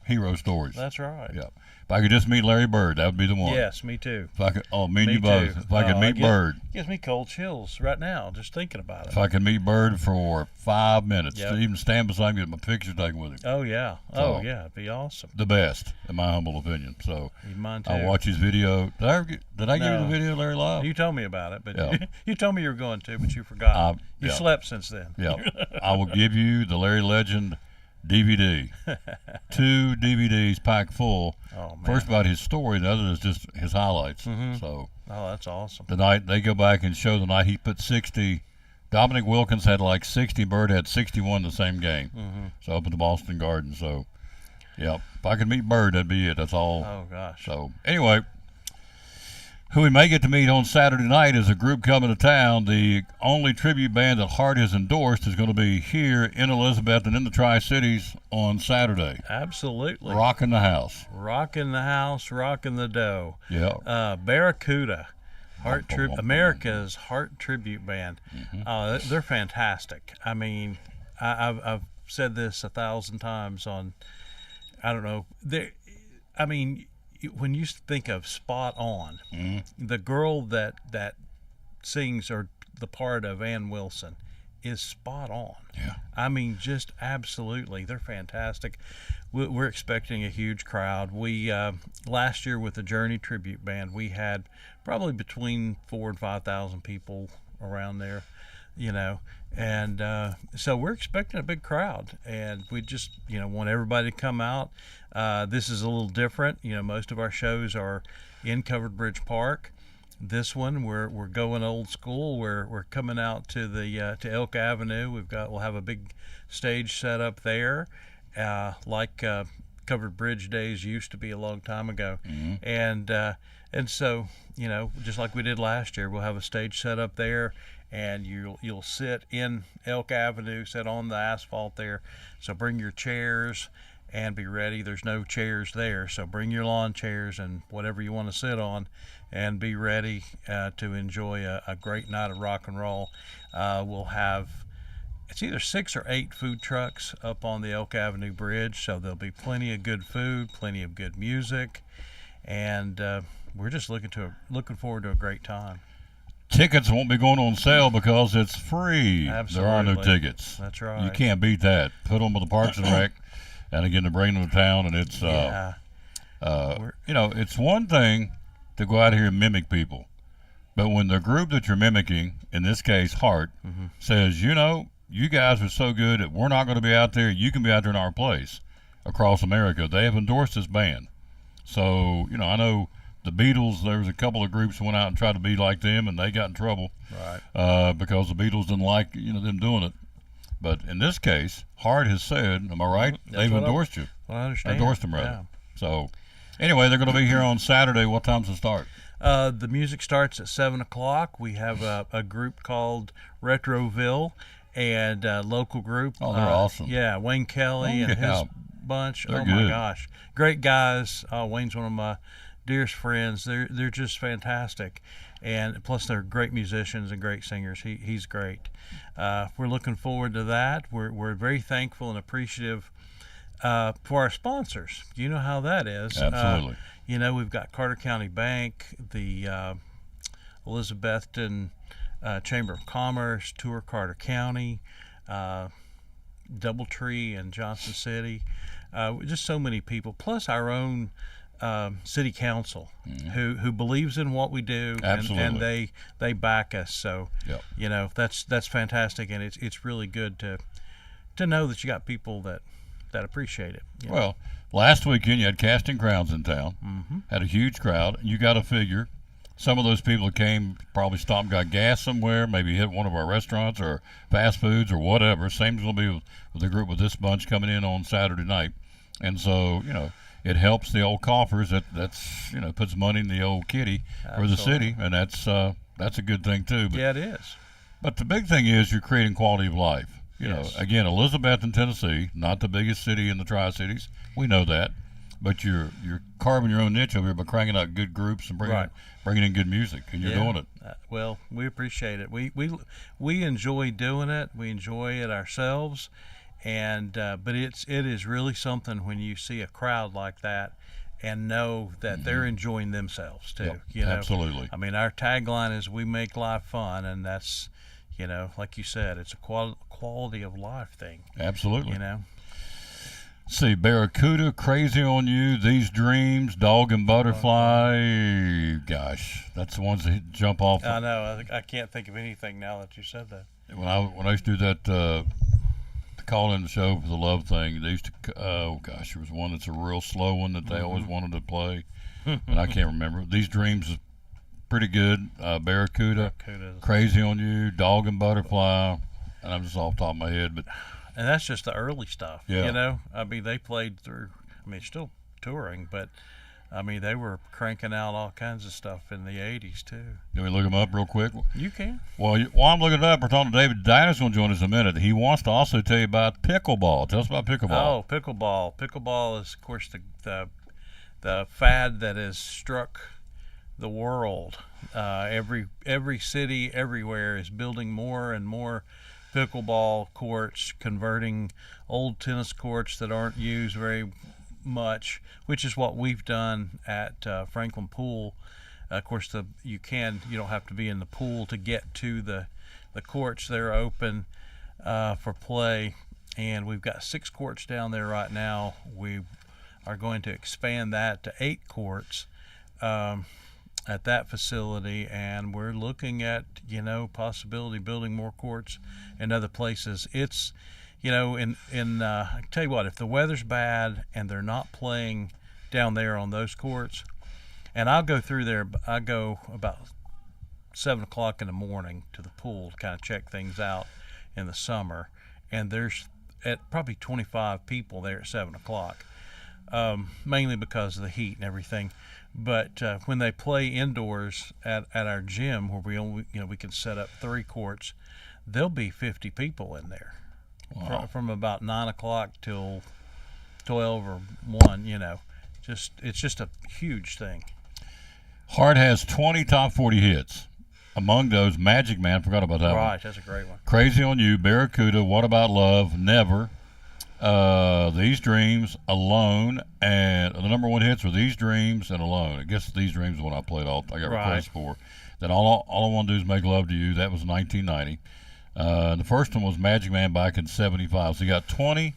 hero stories. That's right. Yeah. If I could just meet Larry Bird, that would be the one. Yes, me too. If I could, me and you Me both. too. If I could meet Bird. Gives me cold chills right now just thinking about it. If I could meet Bird for 5 minutes, Yep. to even stand beside him, get my picture taken with him. Oh yeah. So- It'd be awesome. The best, in my humble opinion. So Mine too. I watch his video. Did I give you No. the video, Larry Live? You told me about it, but Yeah. you told me you were going to, but you forgot. You yeah. slept since then. Yeah. I will give you the Larry Legend DVD. 2 DVDs packed full. Oh man. First about his story, the other is just his highlights. So Oh, that's awesome. the night they go back and show the night he put 60. Dominic Wilkins had like 60. Bird had 61 the same game. So up at the Boston Garden. So, yeah, if I could meet Bird, that'd be it. That's all. Oh gosh. So anyway, who we may get to meet on Saturday night is a group coming to town. The only tribute band that Hart has endorsed is going to be here in Elizabeth and in the Tri-Cities on Saturday. Absolutely. Rocking the house. Rocking the house, rocking the dough. Yeah. Barracuda, America's Heart Tribute Band. They're fantastic. I mean, I've said this 1,000 times on, I don't know. I mean, when you think of Spot On, the girl that sings or the part of Ann Wilson is spot on. Yeah. I mean, just absolutely. They're fantastic. We're expecting a huge crowd. We last year with the Journey Tribute Band, we had probably between 4,000 and 5,000 people around there, and so we're expecting a big crowd, and we just want everybody to come out. This is a little different. Most of our shows are in Covered Bridge Park. This one we're going old school. We're coming out to the to Elk Avenue. We'll have a big stage set up there, like Covered Bridge days used to be a long time ago, and so just like we did last year, we'll have a stage set up there, and you'll sit in Elk Avenue, sit on the asphalt there. So bring your chairs and be ready. There's no chairs there, so bring your lawn chairs and whatever you want to sit on, and be ready to enjoy a great night of rock and roll. We'll have, it's either 6 or 8 food trucks up on the Elk Avenue Bridge, so there'll be plenty of good food, plenty of good music, and we're just looking forward to a great time. Tickets won't be going on sale because it's free. Absolutely. There are no tickets. That's right. You can't beat that. Put them with the Parks and Rec, and again, to bring them to town, and it's it's one thing to go out here and mimic people, but when the group that you're mimicking, in this case Heart, says, you guys are so good that we're not going to be out there, you can be out there in our place across America, they have endorsed this band. So I know the Beatles, there was a couple of groups that went out and tried to be like them, and they got in trouble, Right. because the Beatles didn't like them doing it. But in this case, Heart has said, am I right? They've endorsed you. Well, I understand. Endorsed them, rather. So anyway, they're going to be here on Saturday. What time's it start? The music starts at 7 o'clock. We have a group called Retroville, and a local group. Oh, they're awesome. Yeah, Wayne Kelly and his bunch. They're my good. gosh, great guys. Wayne's one of my dearest friends. They're just fantastic, and plus they're great musicians and great singers. He's great. We're looking forward to that. We're very thankful and appreciative for our sponsors. You know how that is. Absolutely. We've got Carter County Bank, the Elizabethton Chamber of Commerce, Tour Carter County, Doubletree and Johnson City. Just so many people, plus our own city council who believes in what we do, and they back us. So that's fantastic, and it's really good to know that you got people that appreciate it. Well, last weekend you had Casting Crowns in town, had a huge crowd. You got to figure some of those people that came probably stopped, got gas somewhere, maybe hit one of our restaurants or fast foods or whatever. Same as will be with the group with this bunch coming in on Saturday night, and so it helps the old coffers. That's puts money in the old kitty for the city, and that's a good thing too. But, it is. But the big thing is you're creating quality of life. Again, Elizabethton, Tennessee, not the biggest city in the Tri-Cities. We know that, but you're carving your own niche over here by cranking out good groups and bringing in good music, and you're doing it. Well, we appreciate it. We enjoy doing it. We enjoy it ourselves. And but it is really something when you see a crowd like that and know that they're enjoying themselves too. Absolutely. I mean, our tagline is "We make life fun," and that's like you said, it's a quality of life thing. Absolutely. See, Barracuda, Crazy on You, These Dreams, Dog and Butterfly. Gosh, that's the ones that jump off. I know. I can't think of anything now that you said that. When I used to do that. Call in the show for the love thing. They used to, there was one that's a real slow one that they always wanted to play, and I can't remember. These Dreams is pretty good. Barracuda, Crazy on You, Dog and Butterfly, and I'm just off the top of my head, but and that's just the early stuff. Yeah. I mean, they played through. I mean, still touring, but I mean, they were cranking out all kinds of stuff in the '80s too. Can we look them up real quick? You can. Well, while I'm looking it up, we're talking to David. Dinah's going to join us in a minute. He wants to also tell you about pickleball. Tell us about pickleball. Oh, pickleball. Pickleball is, of course, the fad that has struck the world. Every city, everywhere is building more and more pickleball courts, converting old tennis courts that aren't used very much, which is what we've done at Franklin Pool. Of course, you don't have to be in the pool to get to the courts. They're open for play, and we've got 6 courts down there right now. We are going to expand that to 8 courts at that facility, and we're looking at possibility building more courts in other places. It's I can tell you what, if the weather's bad and they're not playing down there on those courts, and I'll go through there, I go about 7 o'clock in the morning to the pool to kind of check things out in the summer, and there's probably 25 people there at 7 o'clock, mainly because of the heat and everything. But when they play indoors at our gym, where we only we can set up 3 courts, there'll be 50 people in there. Wow. From about 9 o'clock till 12 or 1. It's just a huge thing. Hart has 20 top 40 hits. Among those, Magic Man, forgot about that one. Right, that's a great one. Crazy on You, Barracuda, What About Love, Never, These Dreams, Alone, and the number one hits were These Dreams and Alone. I guess These Dreams is what I played all. I got Right. requests for. Then all I Want to Do Is Make Love to You. That was 1990. The first one was Magic Man back in 75. So you got 20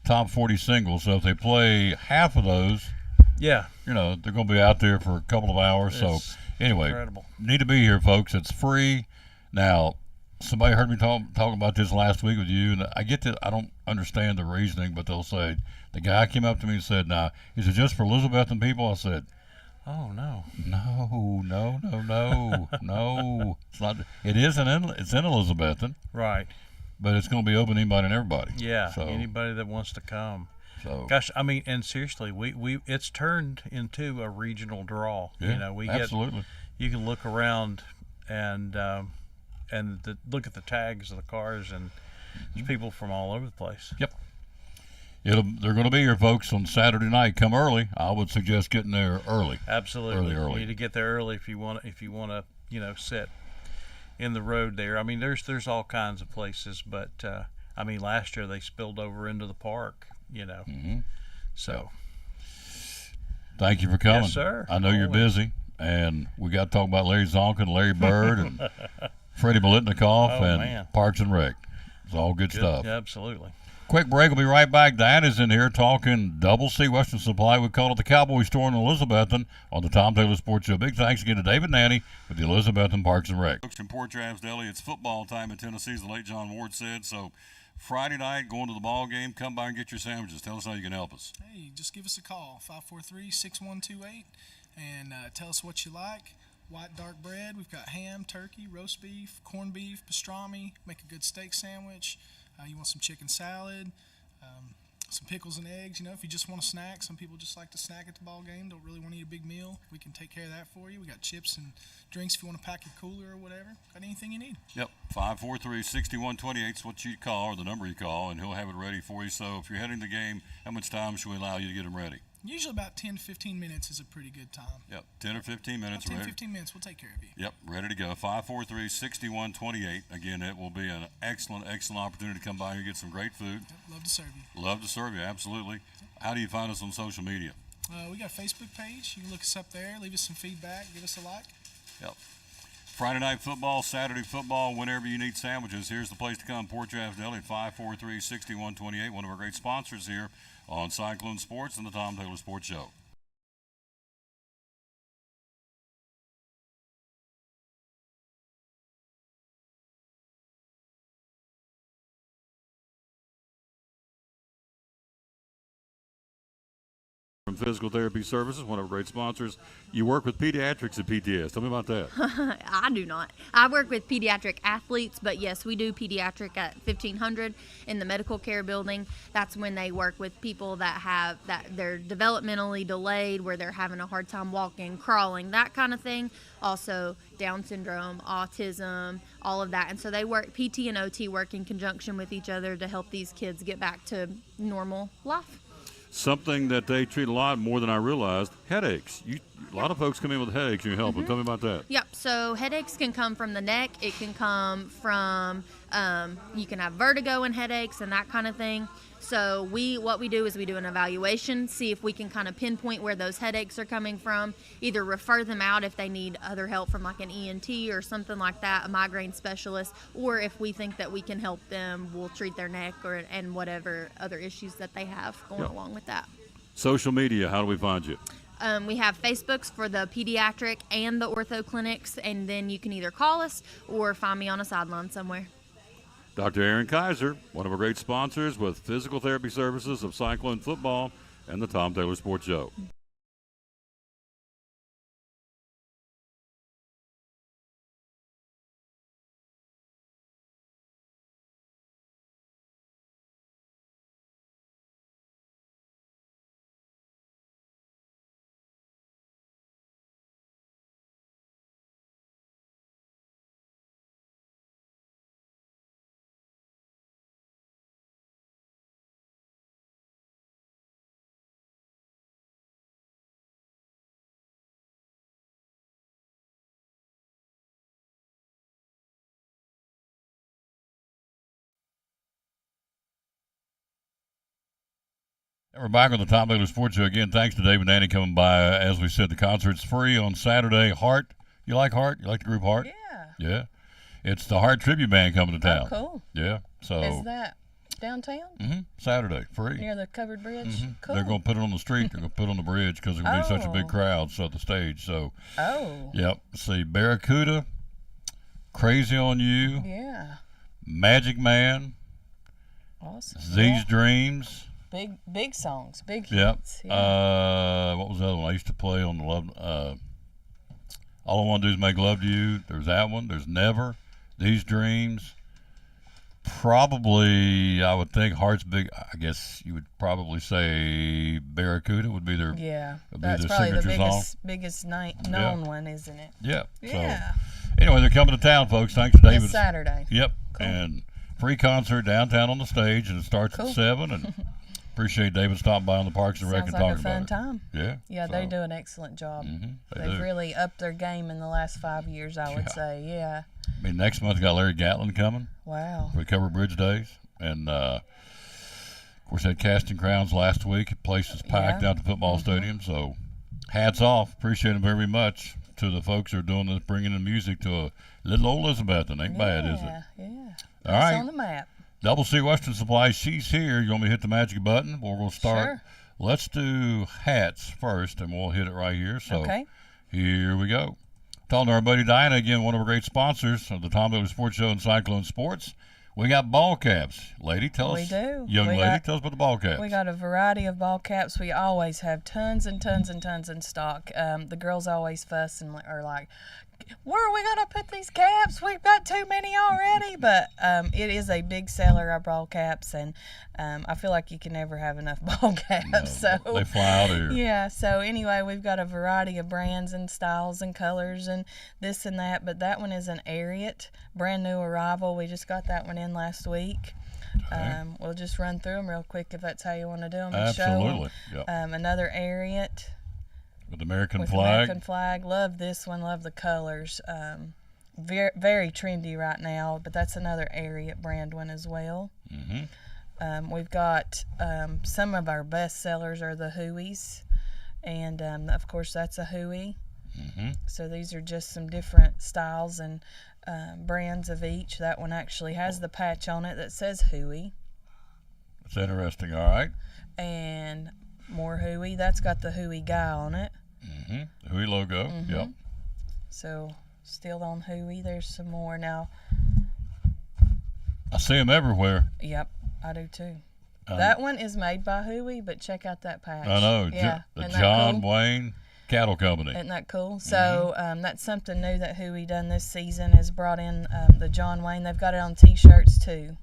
top 40 singles. So if they play half of those, Yeah. they're going to be out there for a couple of hours. It's So anyway, incredible. need to be here, folks. It's free. Now, somebody heard me talk about this last week with you, and I get that I don't understand the reasoning, but they'll say, the guy came up to me and said, "Now, is it just for Elizabethan people?" I said, Oh, no. no. No. It's not. It's in Elizabethan, Right. but it's going to be open to anybody and everybody. Yeah. So, Anybody that wants to come. so Gosh, I mean, and seriously, we it's turned into a regional draw. yeah, We absolutely. you can look around and look at the tags of the cars, and there's people from all over the place. Yep. They're going to be here, folks, on Saturday night. Come early. I would suggest getting there early. Absolutely, Early. You need to get there early if you want to sit in the road there. I mean, there's all kinds of places, but I mean, last year they spilled over into the park. Mm-hmm. So Thank you for coming. Yes, sir. I know you're Always. busy, and we got to talk about Larry Zonkin, Larry Bird, and Freddie Bolitnikoff, Oh, and man. Parks and Rec. It's all good stuff. Yeah, absolutely. Quick break. We'll be right back. Diana's in here talking Double C Western Supply. We call it the Cowboy Store in Elizabethton on the Tom Taylor Sports Show. Big thanks again to David Nanny with the Elizabethton Parks and Rec. Folks in Port Travis Deli, it's football time in Tennessee, as the late John Ward said. So Friday night, going to the ball game, come by and get your sandwiches. Tell us how you can help us. Hey, just give us a call, 543-6128, and tell us what you like. White dark bread, we've got ham, turkey, roast beef, corned beef, pastrami, make a good steak sandwich. You want some chicken salad, some pickles and eggs. If you just want a snack, some people just like to snack at the ball game, don't really want to eat a big meal. We can take care of that for you. We got chips and drinks if you want to pack your cooler or whatever. Got anything you need. Yep, 543-6128 is what you call, or the number you call, and he'll have it ready for you. So if you're heading to the game, how much time should we allow you to get them ready? Usually about 10 to 15 minutes is a pretty good time. Yep, 10 or 15 minutes. About 10 ready. 15 minutes, we'll take care of you. Yep, ready to go. 543-6128. Again, it will be an excellent opportunity to come by and get some great food. Yep, love to serve you. Love to serve you, absolutely. How do you find us on social media? We got a Facebook page. You can look us up there, leave us some feedback, give us a like. Yep. Friday night football, Saturday football, whenever you need sandwiches, here's the place to come. Port Travis Deli at 543-6128. One of our great sponsors here on Cyclone Sports and the Tom Taylor Sports Show. From Physical Therapy Services, one of our great sponsors. You work with pediatrics at PTS. Tell me about that. I do not. I work with pediatric athletes, but yes, we do pediatric at 1500 in the medical care building. That's when they work with people that they're developmentally delayed, where they're having a hard time walking, crawling, that kind of thing. Also, Down syndrome, autism, all of that. And so they work, PT and OT work in conjunction with each other to help these kids get back to normal life. Something that they treat a lot more than I realized, headaches. A lot of folks come in with headaches and you help them. Tell me about that. Yep. So headaches can come from the neck. It can come from, you can have vertigo and headaches and that kind of thing. So what we do is we do an evaluation, see if we can kind of pinpoint where those headaches are coming from, either refer them out if they need other help from like an ENT or something like that, a migraine specialist, or if we think that we can help them, we'll treat their neck and whatever other issues that they have going along with that. Social media, how do we find you? We have Facebooks for the pediatric and the ortho clinics, and then you can either call us or find me on a sideline somewhere. Dr. Aaron Kaiser, one of our great sponsors with Physical Therapy Services of Cyclone Football and the Tom Taylor Sports Show. We're back on the Tom Baylor Sports Show again. Thanks to Dave and Danny coming by. As we said, the concert's free on Saturday. Heart, you like Heart? You like the group Heart? Yeah. Yeah. It's the Heart Tribute Band coming to town. Oh, cool. Yeah. So. Is that downtown? Saturday, free. Near the covered bridge? Cool. They're going to put it on the street. They're going to put it on the bridge because there's going to be such a big Oh. crowd at the stage. So. Oh. Yep. See, Barracuda, Crazy on You, Yeah. Magic Man, Awesome. These Dreams. Big songs, big Yep. hits. Yeah. What was the other one? I used to play on the Love. All I Want to Do Is Make Love to You. There's that one. There's Never. These Dreams. Probably, I would think Heart's Big. I guess you would probably say Barracuda would be their. Yeah. Would be That's their probably the signature biggest known one, isn't it? Yeah. Yeah. So, anyway, they're coming to town, folks. Thanks to David. This Saturday. Yep. Cool. And free concert downtown on the stage, and it starts Cool. at 7. And appreciate David stopping by on the Parks and Rec Sounds and like a talking fun about time. it. Yeah. Yeah, so, they do an excellent job. They They've do. really upped their game in the last 5 years, I would Yeah. say. Yeah. I mean, next month we got Larry Gatlin coming Wow. for the Cover Bridge Days, and of course had Casting Crowns last week. The place is packed Yeah. out the football stadium. So, hats off. Appreciate them very much to the folks who are doing this, bringing the music to a little old Elizabethton. Ain't bad, is it? Yeah. All It's right. on the map. Double C Western Supply, she's here. You want me to hit the magic button? Well, we'll start. Sure. Let's do hats first, and we'll hit it right here. So Okay. here we go. Talking to our buddy Diana again, one of our great sponsors of the Tom Baylor Sports Show and Cyclone Sports. We got ball caps. Lady, tell We us. do. Young We lady, got- tell us about the ball caps. We got a variety of ball caps. We always have tons and tons and tons in stock. The girls always fuss and are like, where are we going to put these caps? We've got too many already. But it is a big seller, our ball caps, and I feel like you can never have enough ball caps. No, so they fly out of here. yeah, so anyway, we've got a variety of brands and styles and colors and this and that, but that one is an Ariat, brand new arrival. We just got that one in last week. We'll just run through them real quick if that's how you want to do them. And Absolutely. Show 'em. Yep. Another Ariat With the American with flag. American flag. Love this one. Love the colors. Very, very trendy right now, but that's another Ariat brand one as well. We've got some of our best sellers are the Hueys, and of course that's a Huey. So these are just some different styles and brands of each. That one actually has the patch on it that says Huey, It's interesting. All right. and more Huey. That's got the Huey guy on it. The Huey logo. Yep. So still on Huey. There's some more now. I see them everywhere. Yep, I do too. That one is made by Huey, but check out that patch. I know. Yeah, The isn't that John cool? Wayne Cattle Company. Isn't that cool? So that's something new that Huey done this season is brought in the John Wayne. They've got it on T-shirts too.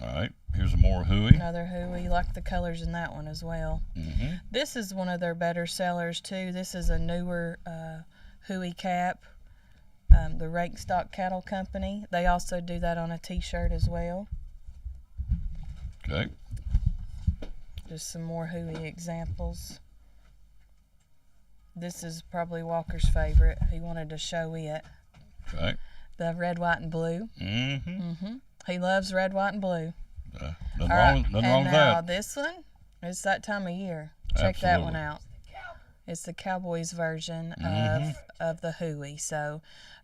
All right. Here's some more Huey. Another Huey. Like the colors in that one as well. This is one of their better sellers too. This is a newer Huey cap. The Rake Stock Cattle Company. They also do that on a T-shirt as well. Okay. Just some more Huey examples. This is probably Walker's favorite. He wanted to show it. Okay. The red, white, and blue. Mm-hmm. He loves red, white, and blue. Nothing All wrong, right, nothing and wrong with now that. this one, it's that time of year. Check that one Absolutely. out. It's the Cowboys version Mm-hmm. of the Huey. So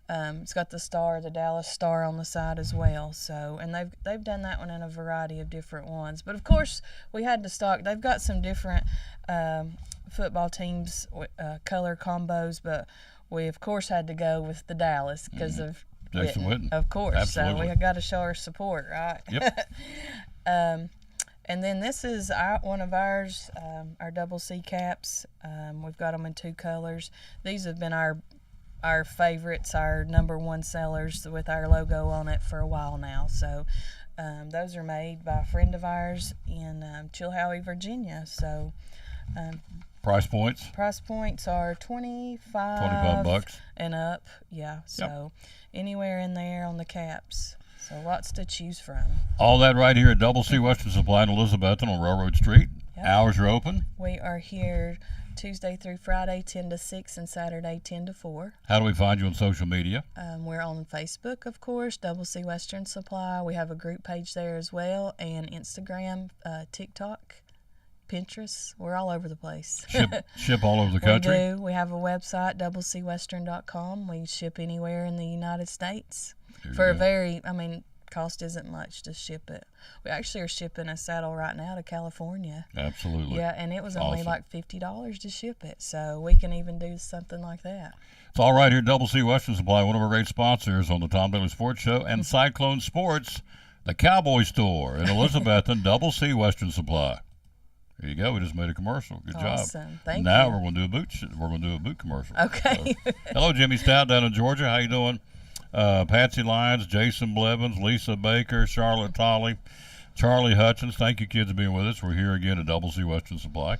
it's got the star, the Dallas Star on the side as well. So and they've done that one in a variety of different ones. But of course, we had to stock. They've got some different football teams color combos, but we of course had to go with the Dallas because of Jason Witten. Of course. Absolutely. So we got to show our support, right? Yep. And then this is one of ours, our double C caps. We've got them in two colors. These have been our favorites, our number one sellers with our logo on it for a while now. So those are made by a friend of ours in Chilhowie, Virginia. So Price points. price points are $25 $25 and up. Yeah, so anywhere in there on the caps. So lots to choose from. All that right here at Double C Western Supply in Elizabethton on Railroad Street. Yep. Hours are open. We are here Tuesday through Friday, 10 to 6, and Saturday, 10 to 4. How do we find you on social media? We're on Facebook, of course, Double C Western Supply. We have a group page there as well, and Instagram, TikTok, Pinterest. We're all over the place. Ship all over the country. We do. We have a website, doublecwestern.com. We ship anywhere in the United States for a very, cost isn't much to ship it. We actually are shipping a saddle right now to California. Absolutely. Yeah, and it was only Awesome. like $50 to ship it. So we can even do something like that. It's all right here, Double C Western Supply, one of our great sponsors on the Tom Daly Sports Show, and Cyclone Sports, the Cowboy Store in Elizabethton, Double C Western Supply. There you go. We just made a commercial. Good job. Awesome. Thank now you. we're going to do a boot commercial. Okay. So, hello, Jimmy Stout down in Georgia. How you doing? Patsy Lyons, Jason Blevins, Lisa Baker, Charlotte Tolley, Charlie Hutchins. Thank you, kids, for being with us. We're here again at Double C Western Supply.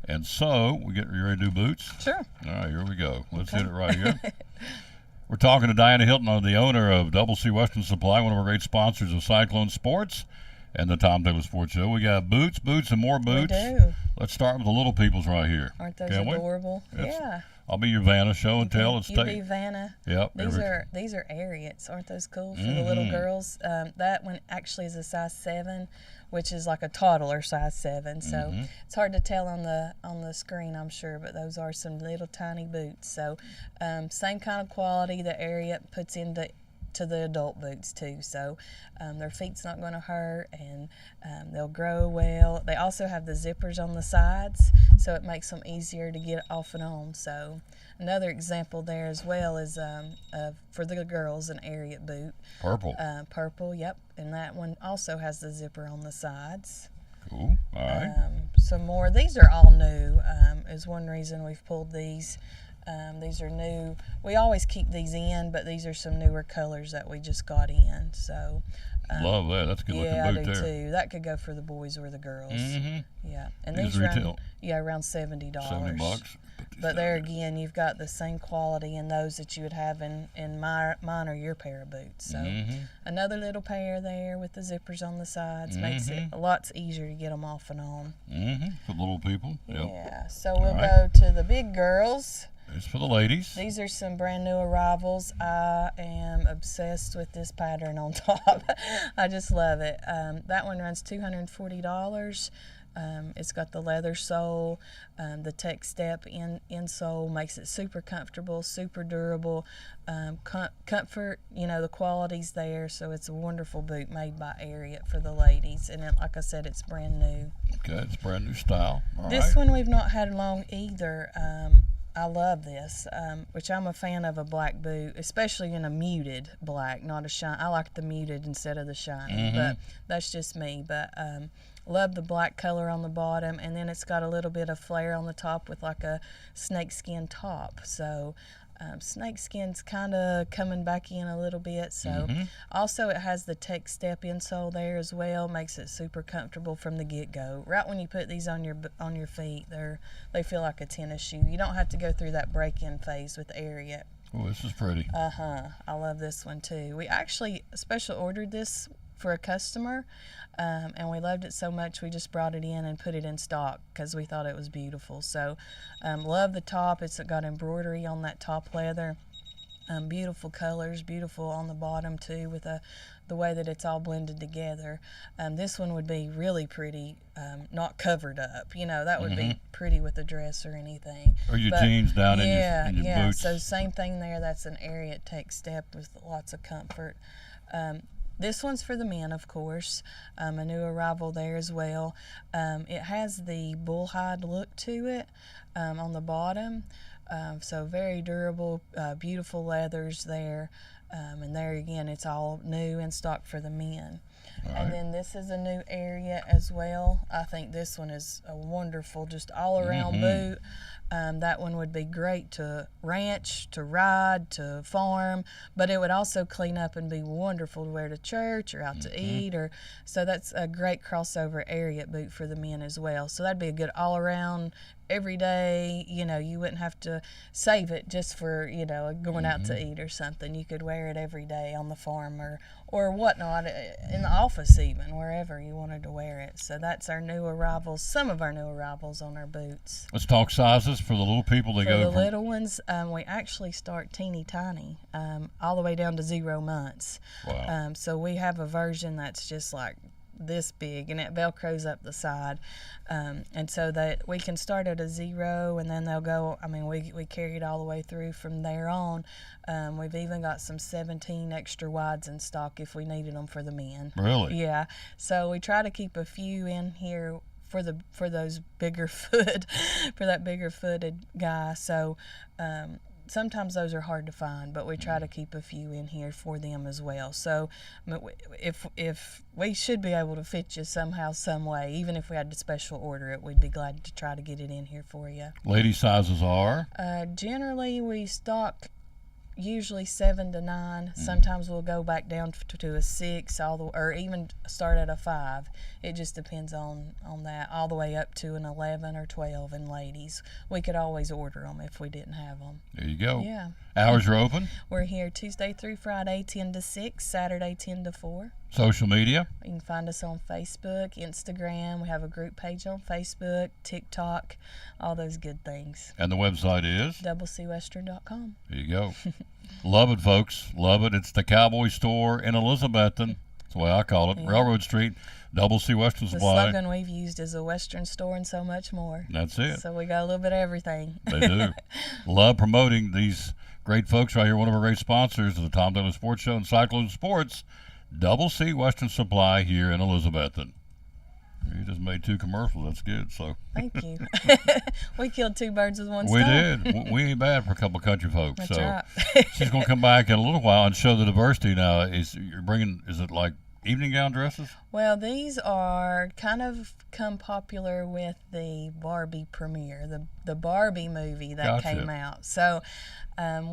And so, you ready to do boots? Sure. All right, here we go. Let's hit it right here. We're talking to Diana Hilton, the owner of Double C Western Supply, one of our great sponsors of Cyclone Sports and the Tom Daly Sports Show. We got boots, and more boots. We do. Let's start with the little peoples right here. Aren't those Can we? adorable? Yeah. I'll be your Vanna. Show and tell. Let's You take. be Vanna. Yep. These are Ariats. Aren't those cool for the little girls? That one actually is a size 7, which is like a toddler size 7. So it's hard to tell on the screen, I'm sure, but those are some little tiny boots. So same kind of quality that Ariat puts into the adult boots too. So their feet's not going to hurt, and they'll grow well. They also have the zippers on the sides, so it makes them easier to get off and on. So another example there as well is for the girls, an Ariat boot. Purple. Purple, yep. And that one also has the zipper on the sides. Cool. All right. Some more. These are all new. Is one reason we've pulled these. These are new. We always keep these in, but these are some newer colors that we just got in. So Love that. That's a good yeah, looking boot I do there. too. That could go for the boys or the girls. Yeah, and These these retail? around $70. $70. Put these But down there here. again, you've got the same quality in those that you would have in mine or your pair of boots. So another little pair there with the zippers on the sides makes it a lot easier to get them off and on. For little people. Yep. Yeah. So we'll right. go to the big girls. It's for the ladies. These are some brand new arrivals. I am obsessed with this pattern on top. I just love it. That one runs $240. It's got the leather sole, the Tech Step insole makes it super comfortable, super durable. Comfort, the quality's there, so it's a wonderful boot made by Ariat for the ladies. And like I said, it's brand new. Okay, it's brand new style. All This right. one we've not had long either. I love this, which I'm a fan of a black boot, especially in a muted black, not a shine. I like the muted instead of the shiny, but that's just me. But love the black color on the bottom, and then it's got a little bit of flare on the top with like a snakeskin top. So snakeskin's kind of coming back in a little bit. So also it has the Tech Step insole there as well, makes it super comfortable from the get-go. Right when you put these on your feet, they feel like a tennis shoe. You don't have to go through that break-in phase with Ariat. Oh, this is pretty. I love this one too. We actually special ordered this for a customer, and we loved it so much we just brought it in and put it in stock because we thought it was beautiful. So love the top. It's got embroidery on that top leather. Beautiful colors, beautiful on the bottom too, with the way that it's all blended together. This one would be really pretty, not covered up. That would be pretty with a dress or anything. Or your jeans down in your yeah. boots. So same thing there. That's an Ariat Tech Step with lots of comfort. This one's for the men, of course. A new arrival there as well. It has the bullhide look to it on the bottom. So very durable, beautiful leathers there. And there again, it's all new in stock for the men. And then this is a new area as well. I think this one is a wonderful, just all-around boot. That one would be great to ranch, to ride, to farm, but it would also clean up and be wonderful to wear to church or out to eat. So that's a great crossover Ariat boot for the men as well. So that'd be a good all-around, every day. You wouldn't have to save it just for going out to eat or something. You could wear it every day on the farm or whatnot, in the office even, wherever you wanted to wear it. So that's our new arrivals, some of our new arrivals on our boots. Let's talk sizes for the little people. They For go the from little ones, we actually start teeny tiny, all the way down to 0 months. Wow. So we have a version that's just like this big, and it velcros up the side, and so that we can start at a 0, and then they'll go. I mean, we carry it all the way through from there on. We've even got some 17 extra wides in stock if we needed them for the men. Really? Yeah. So we try to keep a few in here for those bigger foot, for that bigger footed guy. So sometimes those are hard to find, but we try to keep a few in here for them as well. So if we should be able to fit you somehow, some way, even if we had to special order it, we'd be glad to try to get it in here for you. Lady sizes are? Generally, we stock usually 7 to 9. Sometimes we'll go back down to a 6, or even start at a 5. It just depends on that, all the way up to an 11 or 12 in ladies. We could always order them if we didn't have them. There you go. Yeah. Hours are open? We're here Tuesday through Friday, 10 to 6, Saturday, 10 to 4. Social media? You can find us on Facebook, Instagram. We have a group page on Facebook, TikTok, all those good things. And the website is? doublecwestern.com. There you go. Love it, folks. Love it. It's the Cowboy Store in Elizabethton. That's the way I call it. Yeah. Railroad Street, Double C Western The Supply. slogan we've used is a Western store and so much more. That's it. So we got a little bit of everything. They do. Love promoting these great folks right here. One of our great sponsors of the Tom Taylor Sports Show and Cyclone Sports, Double C Western Supply here in Elizabethton. You just made 2 commercials. That's good. So Thank you. We killed 2 birds with one we stone. did. We ain't bad for a couple of country folks. That's so right. she's going to come back in a little while and show the diversity. Now, is it like evening gown dresses? Well, these are kind of come popular with the Barbie premiere, the Barbie movie that Gotcha. came out. So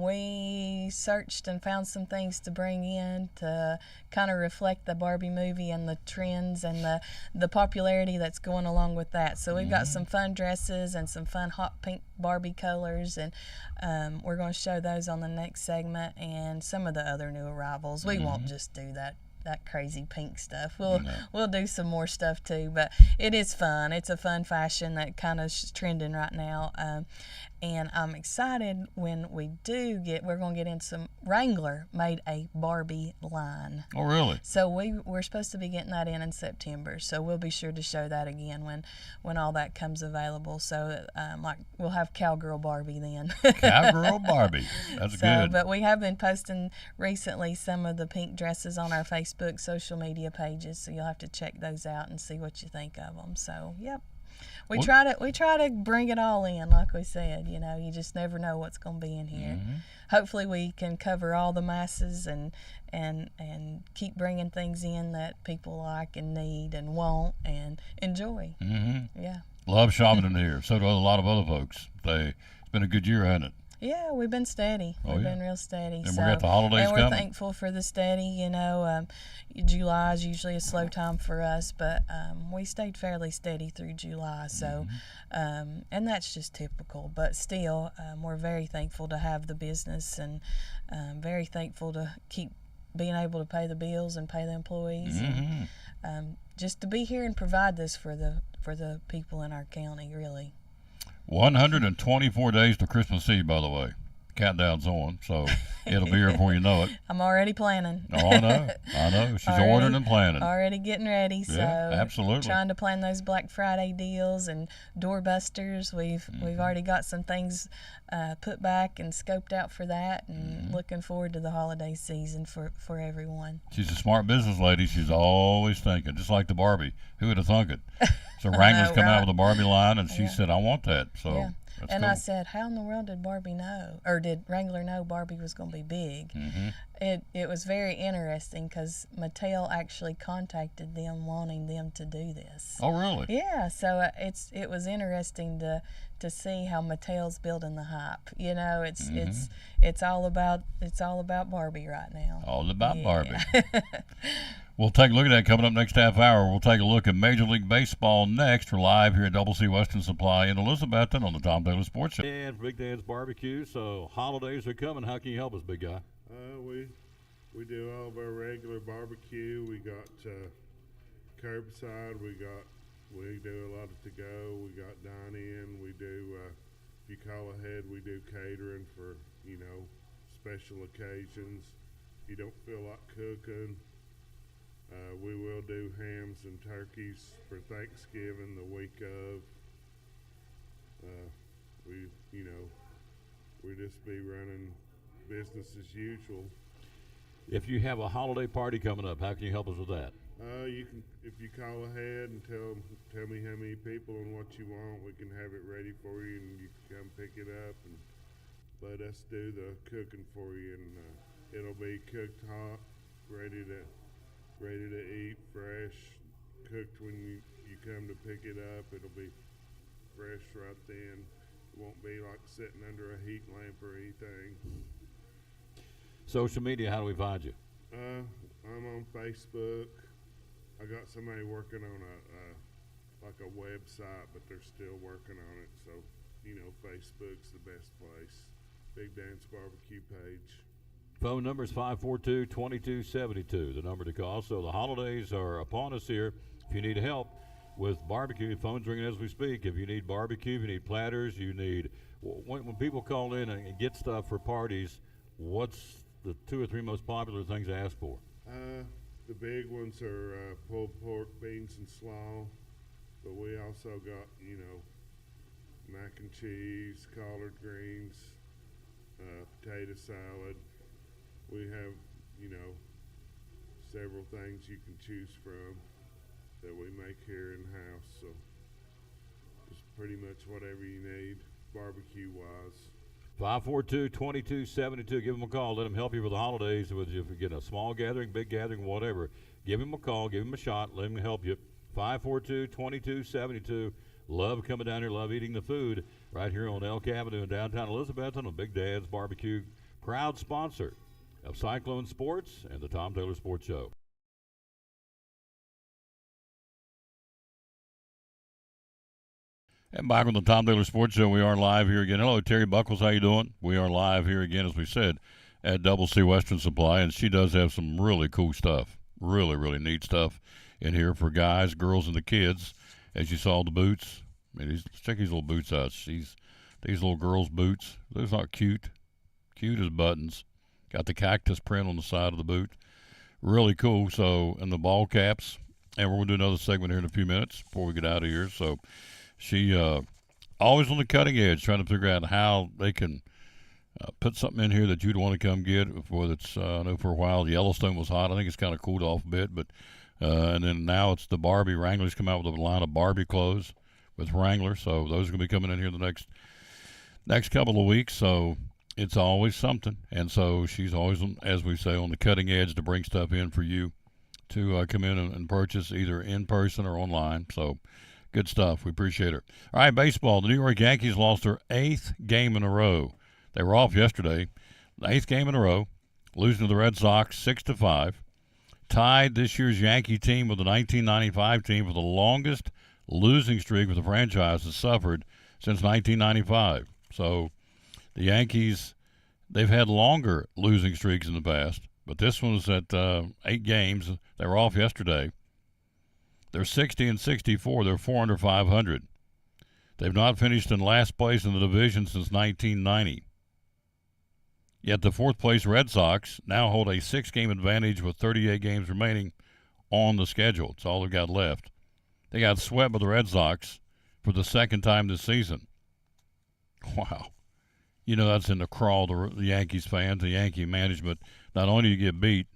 we searched and found some things to bring in to kind of reflect the Barbie movie and the trends and the popularity that's going along with that. So we've got some fun dresses and some fun hot pink Barbie colors, and we're going to show those on the next segment, and some of the other new arrivals. We won't just do that crazy pink stuff. We'll do some more stuff too, but it is fun. It's a fun fashion that kind of is trending right now, and I'm excited when we're going to get in some. Wrangler made a Barbie line. Oh, really? So we're supposed to be getting that in September. So we'll be sure to show that again when all that comes available. So like we'll have Cowgirl Barbie then. Cowgirl Barbie. That's good. But we have been posting recently some of the pink dresses on our Facebook social media pages. So you'll have to check those out and see what you think of them. So yep. We try to bring it all in, like we said. You know, you just never know what's going to be in here. Hopefully, we can cover all the masses and keep bringing things in that people like and need and want and enjoy. Yeah. Love shopping in here. So do a lot of other folks. It's been a good year, hasn't it? Yeah, we've been steady. Oh, We've yeah. been real steady. And we got the holidays and we're coming. thankful for the steady. You know, July is usually a slow time for us, but we stayed fairly steady through July. So, and that's just typical. But still, we're very thankful to have the business, and very thankful to keep being able to pay the bills and pay the employees, and just to be here and provide this for the people in our county. Really. 124 days to Christmas Eve, by the way. Countdown's on, so it'll be here before you know it. I'm already planning. Oh, I know. She's ordering and planning. Already getting ready. So absolutely. Trying to plan those Black Friday deals and doorbusters. We've already got some things put back and scoped out for that, and looking forward to the holiday season for everyone. She's a smart business lady. She's always thinking, just like the Barbie. Who would have thunk it? So Wrangler's come out with a Barbie line, and she said, I want that. So yeah. that's And cool. I said, how in the world did Barbie know, or did Wrangler know Barbie was going to be big? It was very interesting because Mattel actually contacted them wanting them to do this. Oh, really? Yeah, so it was interesting to see how Mattel's building the hype. You know, it's all about Barbie right now. All about Barbie. We'll take a look at that coming up next half hour. We'll take a look at Major League Baseball next. We're live here at Double C Western Supply in Elizabethton on the Tom Taylor Sports Show. And Big Dan's Barbecue. So holidays are coming. How can you help us, big guy? We do all of our regular barbecue. We got curbside. We do a lot of to-go. We got dine-in. We do, if you call ahead, we do catering for, special occasions. If you don't feel like cooking, We will do hams and turkeys for Thanksgiving the week of. We just be running business as usual. If you have a holiday party coming up, how can you help us with that? You can, if you call ahead and tell me how many people and what you want, we can have it ready for you, and you can come pick it up and let us do the cooking for you. And it'll be cooked hot, ready to eat, fresh, cooked when you come to pick it up. It'll be fresh right then. It won't be like sitting under a heat lamp or anything. Social media, how do we find you? I'm on Facebook. I got somebody working on a website, but they're still working on it. So, Facebook's the best place. Big Dan's Barbecue page. Phone number is 542-2272, the number to call. So the holidays are upon us here. If you need help with barbecue, phone's ringing as we speak. If you need barbecue, if you need platters, you need, when people call in and get stuff for parties, what's the 2 or 3 most popular things to ask for? The big ones are pulled pork, beans, and slaw. But we also got, mac and cheese, collard greens, potato salad. We have, several things you can choose from that we make here in-house. So just pretty much whatever you need barbecue-wise. 542-2272. Give them a call. Let them help you with the holidays. If you get a small gathering, big gathering, whatever, give them a call. Give them a shot. Let them help you. 542-2272. Love coming down here. Love eating the food right here on Elk Avenue in downtown Elizabethton on Big Dad's Barbecue. Proud sponsor of Cyclone Sports and the Tom Taylor Sports Show. And back on the Tom Taylor Sports Show, we are live here again. Hello, Terry Buckles. How you doing? We are live here again, as we said, at Double C Western Supply, and she does have some really cool stuff, really, really neat stuff in here for guys, girls, and the kids. As you saw, the boots. I mean, check these little boots out. These little girls' boots. Those are cute. Cute as buttons. Got the cactus print on the side of the boot. Really cool. So, and the ball caps. And we're going to do another segment here in a few minutes before we get out of here. So, she always on the cutting edge, trying to figure out how they can put something in here that you'd want to come get. Whether it's, I know for a while Yellowstone was hot. I think it's kind of cooled off a bit. But and then now it's the Barbie. Wrangler's come out with a line of Barbie clothes with Wrangler. So those are going to be coming in here the next couple of weeks. So it's always something. And so she's always, as we say, on the cutting edge to bring stuff in for you to come in and purchase either in person or online. So good stuff. We appreciate her. All right, baseball. The New York Yankees lost their 8th game in a row. They were off yesterday. The 8th game in a row, losing to the Red Sox 6-5. Tied this year's Yankee team with the 1995 team for the longest losing streak with the franchise has suffered since 1995. So the Yankees, they've had longer losing streaks in the past, but this one was at 8 games. They were off yesterday. They're 60-64. They're 4 under 500. They've not finished in last place in the division since 1990. Yet the 4th place Red Sox now hold a 6-game advantage with 38 games remaining on the schedule. It's all they've got left. They got swept by the Red Sox for the 2nd time this season. Wow. That's in the crawl, the Yankees fans, the Yankee management. Not only do you get beat,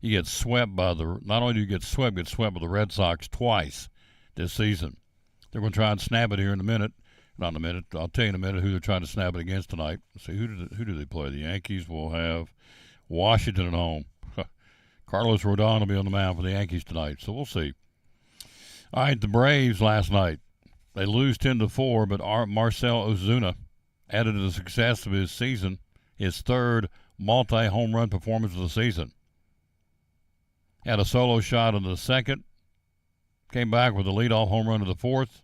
you get swept by not only do you get swept by the Red Sox twice this season. They're going to try and snap it here in a minute. Not in a minute. I'll tell you in a minute who they're trying to snap it against tonight. Let's see, who do they play? The Yankees will have Washington at home. Carlos Rodon will be on the mound for the Yankees tonight, so we'll see. All right, the Braves last night. They lose 10-4, but Marcell Ozuna added to the success of his season, his 3rd multi-home run performance of the season. Had a solo shot in the 2nd, came back with a leadoff home run in the 4th,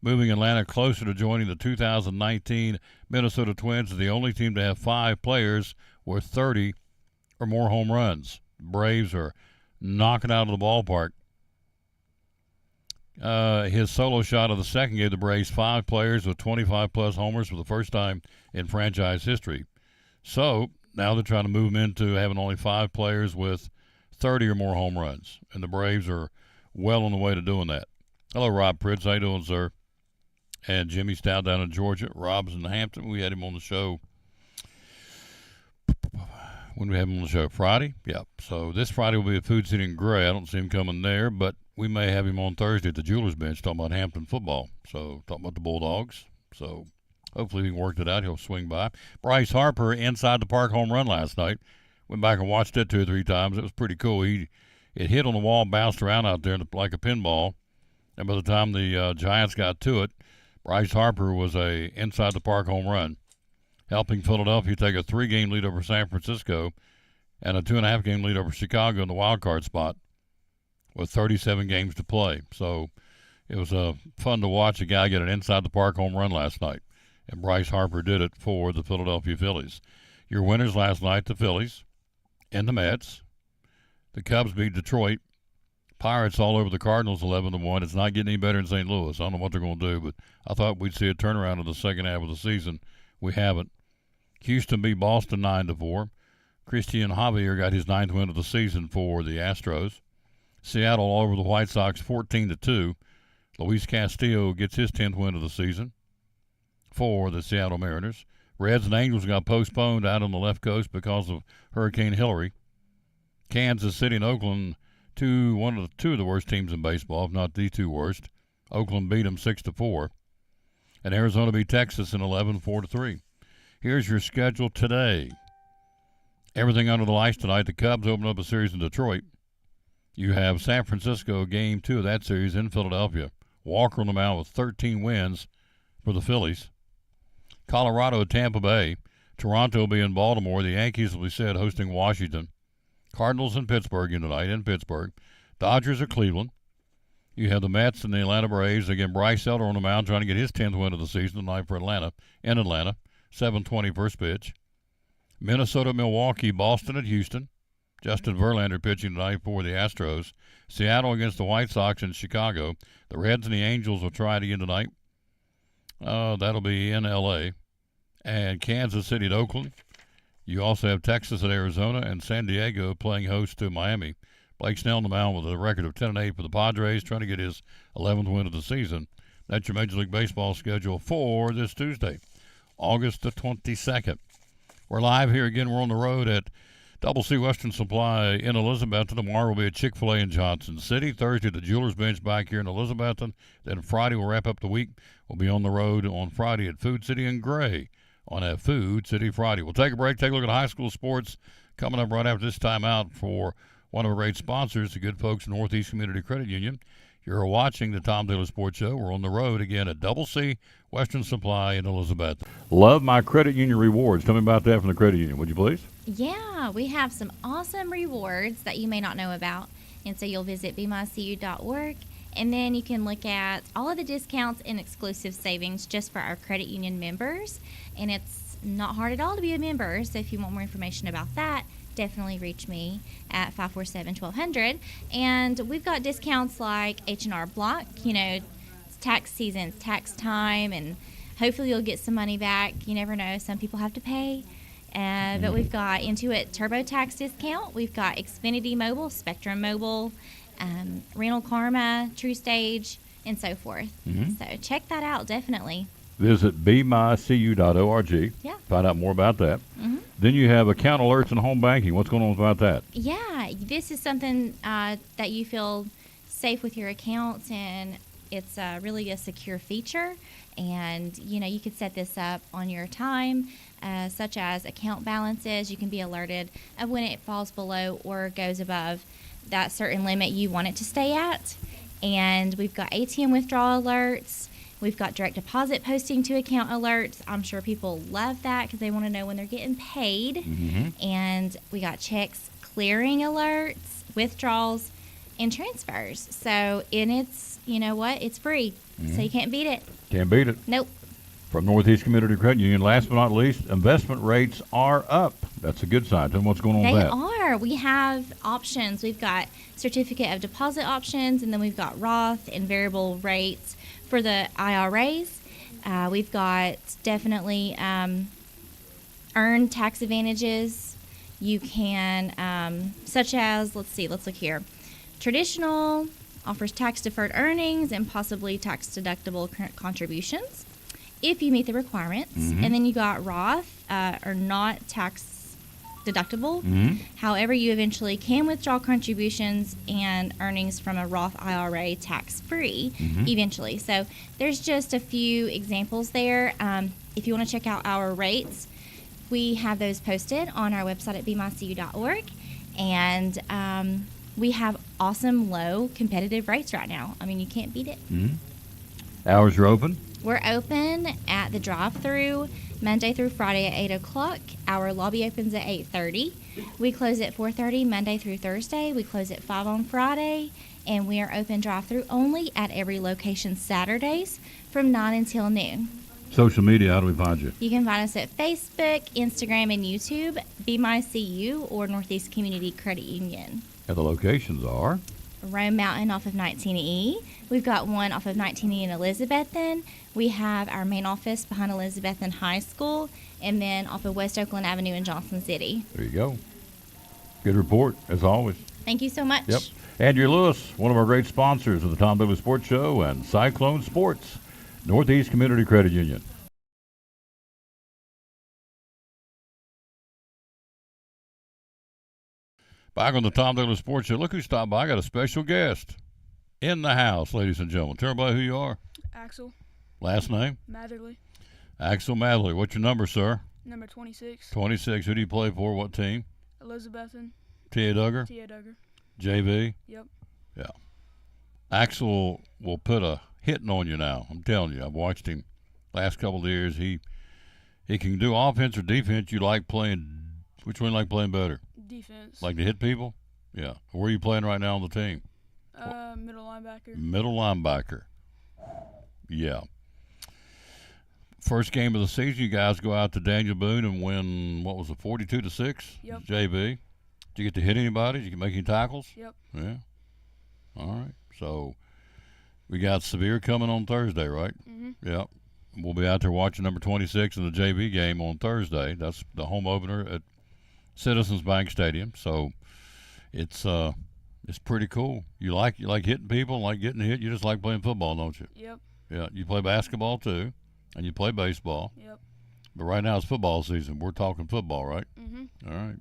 moving Atlanta closer to joining the 2019 Minnesota Twins as the only team to have 5 players with 30 or more home runs. The Braves are knocking out of the ballpark. His solo shot of the 2nd gave the Braves 5 players with 25-plus homers for the first time in franchise history. So now they're trying to move him into having only 5 players with 30 or more home runs, and the Braves are well on the way to doing that. Hello, Rob Pritz. How you doing, sir? And Jimmy Stout down in Georgia. Rob's in Hampton. We had him on the show. When we have him on the show? Friday? Yeah. So this Friday will be at Food City in Gray. I don't see him coming there, but we may have him on Thursday at the Jewelers Bench talking about Hampton football. So talking about the Bulldogs. So hopefully we can work that out. He'll swing by. Bryce Harper inside the park home run last night. Went back and watched it 2 or 3 times. It was pretty cool. It hit on the wall, bounced around out there like a pinball. And by the time the Giants got to it, Bryce Harper was a inside the park home run, helping Philadelphia take a 3-game lead over San Francisco and a 2.5-game lead over Chicago in the wild card spot with 37 games to play. So it was fun to watch a guy get an inside the park home run last night, and Bryce Harper did it for the Philadelphia Phillies. Your winners last night, the Phillies and the Mets. The Cubs beat Detroit. Pirates all over the Cardinals 11-1. It's not getting any better in St. Louis. I don't know what they're going to do, but I thought we'd see a turnaround in the second half of the season. We haven't. Houston beat Boston 9-4. Christian Javier got his 9th win of the season for the Astros. Seattle all over the White Sox 14-2. Luis Castillo gets his 10th win of the season for the Seattle Mariners. Reds and Angels got postponed out on the left coast because of Hurricane Hillary. Kansas City and Oakland, two of the worst teams in baseball, if not the 2 worst. Oakland beat them 6-4. And Arizona beat Texas in 11, 4-3. Here's your schedule today. Everything under the lights tonight. The Cubs open up a series in Detroit. You have San Francisco, game 2 of that series in Philadelphia. Walker on the mound with 13 wins for the Phillies. Colorado, Tampa Bay. Toronto will be in Baltimore. The Yankees will be said hosting Washington. Cardinals in Pittsburgh tonight in Pittsburgh. Dodgers at Cleveland. You have the Mets and the Atlanta Braves. Again, Bryce Elder on the mound trying to get his 10th win of the season tonight for Atlanta. In Atlanta, 7:20 first pitch. Minnesota, Milwaukee, Boston at Houston. Justin Verlander pitching tonight for the Astros. Seattle against the White Sox in Chicago. The Reds and the Angels will try it again tonight. That'll be in L.A. And Kansas City at Oakland. You also have Texas at Arizona and San Diego playing host to Miami. Blake Snell on the mound with a record of 10-8 for the Padres, trying to get his 11th win of the season. That's your Major League Baseball schedule for this Tuesday, August the 22nd. We're live here again. We're on the road at Double C Western Supply in Elizabethton. Tomorrow will be at Chick-fil-A in Johnson City. Thursday, the Jewelers Bench back here in Elizabethton. Then Friday, we'll wrap up the week. We'll be on the road on Friday at Food City in Gray on a Food City Friday. We'll take a break, take a look at high school sports coming up right after this timeout for one of our great sponsors, the good folks in Northeast Community Credit Union. You're watching the Tom Taylor Sports Show. We're on the road again at Double C Western Supply in Elizabeth. Love my credit union rewards. Tell me about that from the credit union, would you please? Yeah, we have some awesome rewards that you may not know about. And so you'll visit bemycu.org, and then you can look at all of the discounts and exclusive savings just for our credit union members. And it's not hard at all to be a member. So if you want more information about that, definitely reach me at 547-1200. And we've got discounts like H&R Block. You know, it's tax season, it's tax time, and hopefully you'll get some money back. You never know. Some people have to pay. But we've got Intuit TurboTax discount. We've got Xfinity Mobile, Spectrum Mobile, Rental Karma, TrueStage, and so forth. So check that out, definitely. Visit bemycu.org. Yeah. Find out more about that. Then you have account alerts and home banking. What's going on about that? Yeah, this is something that you feel safe with your accounts, and it's really a secure feature. And, you know, you could set this up on your time, such as account balances. You can be alerted of when it falls below or goes above that certain limit you want it to stay at. And we've got ATM withdrawal alerts. We've got direct deposit posting to account alerts. I'm sure people love that because they want to know when they're getting paid. And we got checks clearing alerts, withdrawals, and transfers. So, and it's, you know what, it's free. So you can't beat it. Can't beat it. Nope. From Northeast Community Credit Union, last but not least, investment rates are up. That's a good sign. Tell me what's going on with that. They are. We have options. We've got certificate of deposit options, and then we've got Roth and variable rates for the IRAs. We've got definitely earned tax advantages You can, such as, let's look here. Traditional offers tax deferred earnings and possibly tax deductible contributions if you meet the requirements. And then you got Roth, or not tax deductible. However, you eventually can withdraw contributions and earnings from a Roth IRA tax-free eventually. So there's just a few examples there. If you want to check out our rates, we have those posted on our website at bmycu.org. And we have awesome, low, competitive rates right now. I mean, you can't beat it. Hours are open? We're open at the drive-thru Monday through Friday at 8 o'clock. Our lobby opens at 8:30. We close at 4:30 Monday through Thursday. We close at 5 on Friday. And we are open drive-thru only at every location Saturdays from 9 until noon. Social media, how do we find you? You can find us at Facebook, Instagram, and YouTube, BMyCU, or Northeast Community Credit Union. And the locations are? Rome Mountain off of 19E. We've got one off of 19E in Elizabethton. We have our main office behind Elizabethton High School, and then off of West Oakland Avenue in Johnson City. There you go. Good report, as always. Thank you so much. Yep. Andrew Lewis, one of our great sponsors of the Tom Bivens Sports Show and Cyclone Sports, Northeast Community Credit Union. Back on the Tom Douglas Sports Show. Look who stopped by. I got a special guest in the house, ladies and gentlemen. Tell everybody who you are. Axel Last name? Matherly, Axel Matherly. What's your number, sir? number 26. 26. Who do you play for? What team? Elizabethton, T.A. Duggar? T.A. Duggar. JV? Yep. Yeah. Axel will put a hitting on you now. I'm telling you. I've watched him last couple of years. He can do offense or defense. You like playing. Which one you like playing better? Defense. Like to hit people? Yeah. Where are you playing right now on the team? Middle linebacker. Middle linebacker. Yeah. First game of the season, you guys go out to Daniel Boone and win, what was it, 42-6? Yep. JB. Did you get to hit anybody? Did you make any tackles? Yep. Yeah. All right. So we got Sevier coming on Thursday, right? Yep. We'll be out there watching number 26 in the JV game on Thursday. That's the home opener at Citizens Bank Stadium. So it's pretty cool. You like hitting people, like getting hit. You just like playing football, don't you? Yep. Yeah. You play basketball too, and you play baseball. Yep. But right now it's football season. We're talking football, right? Mm-hmm. All right.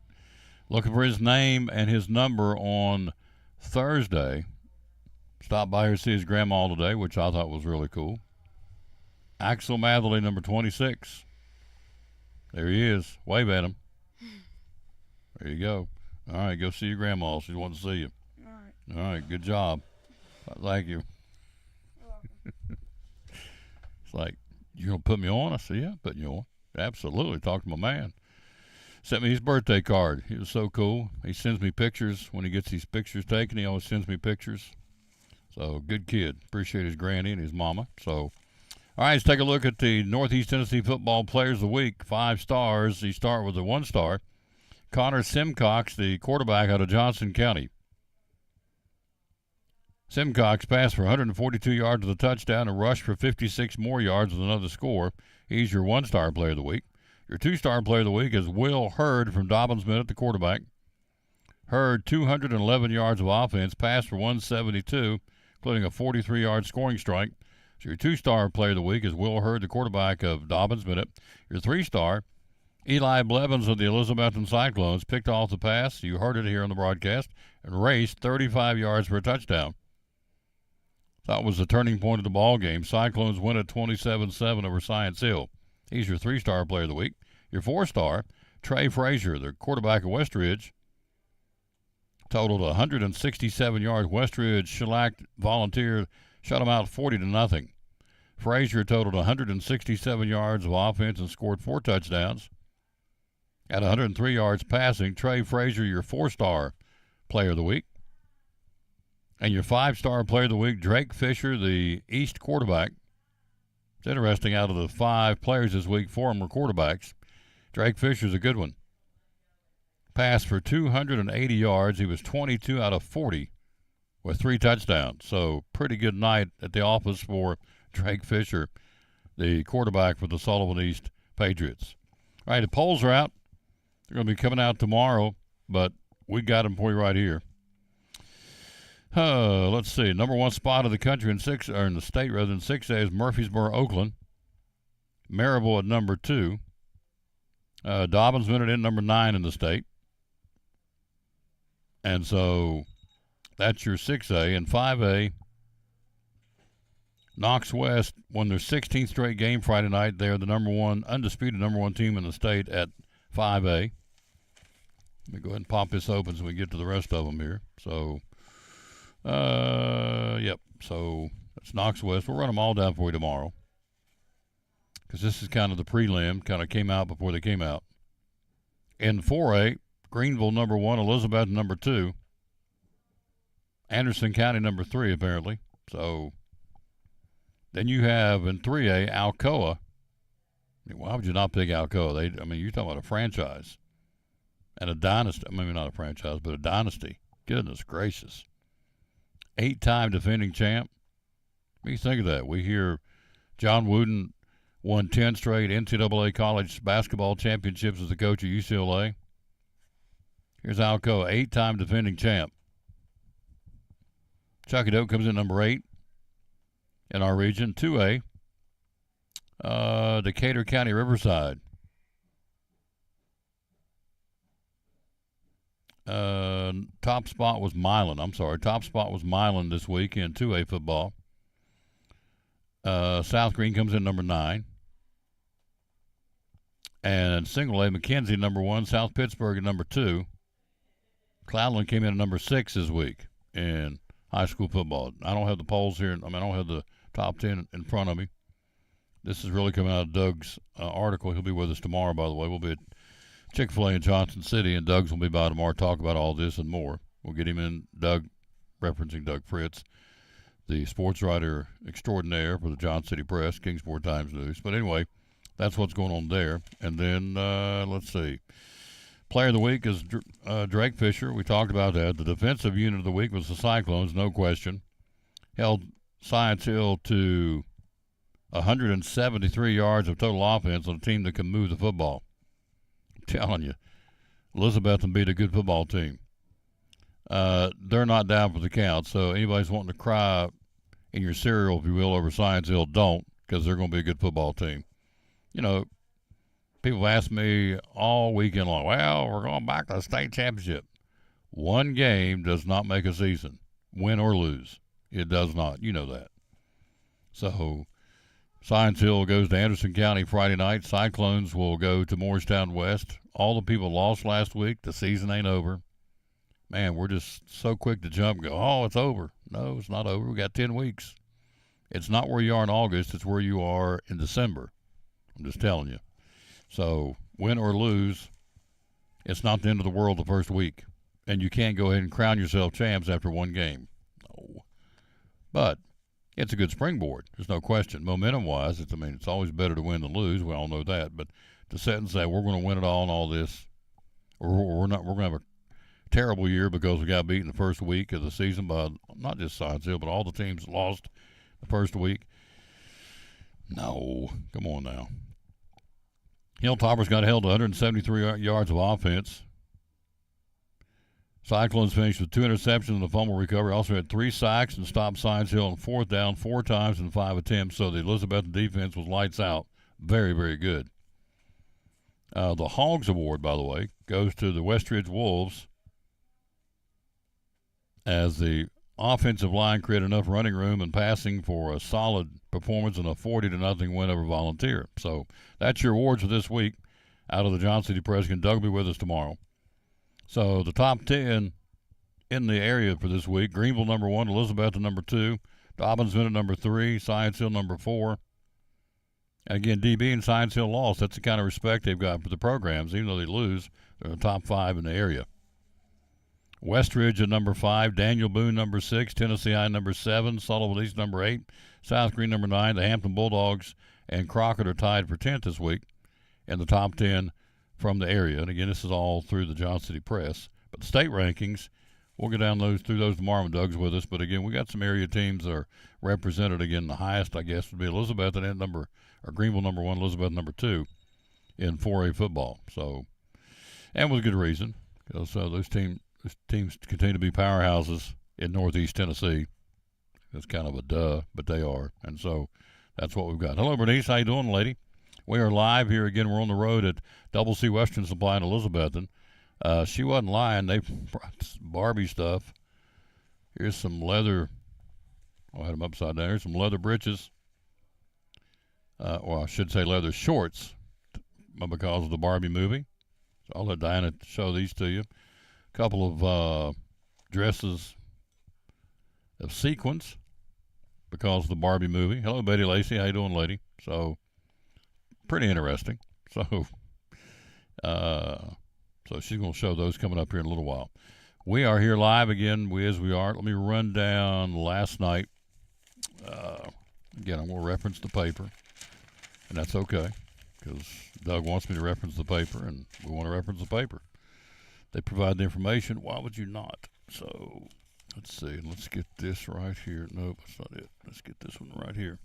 Looking for his name and his number on Thursday. Stopped by here to see his grandma today, which I thought was really cool. Axel Matherly, number 26. There he is. Wave at him. There you go. All right, go see your grandma. She wants to see you. All right. All right, good job. Thank you. It's like, you going to put me on? I said, yeah, putting you on. Absolutely. Talk to my man. Sent me his birthday card. He was so cool. He sends me pictures. When he gets these pictures taken, he always sends me pictures. So, good kid. Appreciate his granny and his mama. So, all right, let's take a look at the Northeast Tennessee Football Players of the Week. 5 stars. You start with the 1 star. Connor Simcox, the quarterback out of Johnson County. Simcox passed for 142 yards with a touchdown and rushed for 56 more yards with another score. He's your 1-star player of the week. Your 2-star player of the week is Will Hurd from Dobbins Minute, the quarterback. Hurd, 211 yards of offense, passed for 172, including a 43-yard scoring strike. So your 2-star player of the week is Will Hurd, the quarterback of Dobbins Minute. Your 3-star, Eli Blevins of the Elizabethton Cyclones, picked off the pass, you heard it here on the broadcast, and raced 35 yards for a touchdown. That was the turning point of the ball game. Cyclones win at 27-7 over Science Hill. He's your 3-star player of the week. Your 4-star, Trey Frazier, the quarterback of Westridge, totaled 167 yards. Westridge shellacked Volunteer, shut them out 40-0. Frazier totaled 167 yards of offense and scored 4 touchdowns. At 103 yards passing, Trey Frazier, your 4-star player of the week. And your 5-star player of the week, Drake Fisher, the East quarterback. It's interesting, out of the 5 players this week, 4 of them were quarterbacks. Drake Fisher's a good one. Passed for 280 yards. He was 22 out of 40 with 3 touchdowns. So pretty good night at the office for Drake Fisher, the quarterback for the Sullivan East Patriots. All right, the polls are out. They're going to be coming out tomorrow, but we got them for you right here. Let's see. Number one spot of the country in the state rather than 6A is Murfreesboro, Oakland. Marable at number 2. Dobbins went it in number 9 in the state. And so that's your 6A. And 5A, Knox West won their 16th straight game Friday night. They're the undisputed number one team in the state at 5A. Let me go ahead and pop this open so we get to the rest of them here. So, yep. So that's Knox West. We'll run them all down for you tomorrow, because this is kind of the prelim, kind of came out before they came out. In 4A, Greenville number 1, Elizabeth number 2, Anderson County number 3 apparently. So then you have in 3A Alcoa. I mean, why would you not pick Alcoa? You're talking about a franchise and a dynasty. Maybe not a franchise, but a dynasty. Goodness gracious. 8-time defending champ. What do you think of that? We hear John Wooden won 10 straight NCAA college basketball championships as the coach at UCLA. Here's Alcoa, 8-time defending champ. Chucky Doak comes in number 8 in our region. 2A, Decatur County Riverside. Top spot was Milan. Top spot was Milan this week in 2A football. South Green comes in number 9. And single A, McKenzie number 1, South Pittsburgh at number 2. Cloudland came in at number 6 this week in high school football. I don't have the polls here. I don't have the top 10 in front of me. This is really coming out of Doug's article. He'll be with us tomorrow, by the way. We'll be at Chick-fil-A in Johnson City, and Doug's will be by tomorrow to talk about all this and more. We'll get him in, Doug, referencing Doug Fritz, the sports writer extraordinaire for the Johnson City Press, Kingsport Times News. But anyway, that's what's going on there. And then, let's see. Player of the week is Drake Fisher. We talked about that. The defensive unit of the week was the Cyclones, no question. Held Science Hill to 173 yards of total offense on a team that can move the football. I'm telling you, Elizabethton beat a good football team. They're not down for the count, so anybody's wanting to cry in your cereal, if you will, over Science Hill, don't, because they're going to be a good football team. You know, people ask me all weekend long, well, we're going back to the state championship. One game does not make a season, win or lose. It does not. You know that. So Science Hill goes to Anderson County Friday night. Cyclones will go to Morristown West. All the people lost last week. The season ain't over. Man, we're just so quick to jump and go, oh, it's over. No, it's not over. We got 10 weeks. It's not where you are in August. It's where you are in December. I'm just telling you. So win or lose, it's not the end of the world the first week. And you can't go ahead and crown yourself champs after one game. No. But it's a good springboard. There's no question. Momentum-wise, it's always better to win than lose. We all know that. But to sit and say, we're going to win it all and all this, or we're going to have a terrible year because we got beaten the first week of the season by not just Science Hill, but all the teams lost the first week. No. Come on now. Hilltoppers got held to 173 yards of offense. Cyclones finished with 2 interceptions and a fumble recovery. Also had 3 sacks and stopped Science Hill on 4th down 4 times in 5 attempts. So the Elizabethton defense was lights out. Very, very good. The Hogs Award, by the way, goes to the Westridge Wolves as the offensive line created enough running room and passing for a solid performance and a 40-0 win over Volunteer. So that's your awards for this week out of the Johnson City Press. And Doug will be with us tomorrow. So the top 10 in the area for this week: Greenville number 1, Elizabethton number 2, Dobbinsville number 3, Science Hill number 4. And again, DB and Science Hill lost. That's the kind of respect they've got for the programs. Even though they lose, they're in the top 5 in the area. Westridge at number 5, Daniel Boone number 6, Tennessee I number 7, Sullivan East number 8, South Green number 9. The Hampton Bulldogs and Crockett are tied for 10th this week in the top 10 from the area. And again, this is all through the Johnson City Press. But the state rankings, we'll get down through those tomorrow when Doug's with us. But again, we got some area teams that are represented. Again, the highest, I guess, would be Elizabethton or Greenville number 1, Elizabeth number 2 in 4A football. So and with good reason, because those teams continue to be powerhouses in Northeast Tennessee. It's kind of a duh, but they are, and so that's what we've got. Hello, Bernice. How you doing, lady? We are live here again. We're on the road at Double C Western Supply in Elizabethton. She wasn't lying. They brought Barbie stuff. Here's some leather. I had them upside down. Here's some leather breeches. Well, I should say leather shorts because of the Barbie movie. So I'll let Diana show these to you. A couple of dresses of sequins because of the Barbie movie. Hello, Betty Lacey. How you doing, lady? So, pretty interesting. So she's going to show those coming up here in a little while. We are here live again, as we are. Let me run down last night. Again, I'm going to reference the paper, and that's okay, because Doug wants me to reference the paper, and we want to reference the paper. They provide the information. Why would you not? So, let's see. Let's get this right here. Nope, that's not it. Let's get this one right here.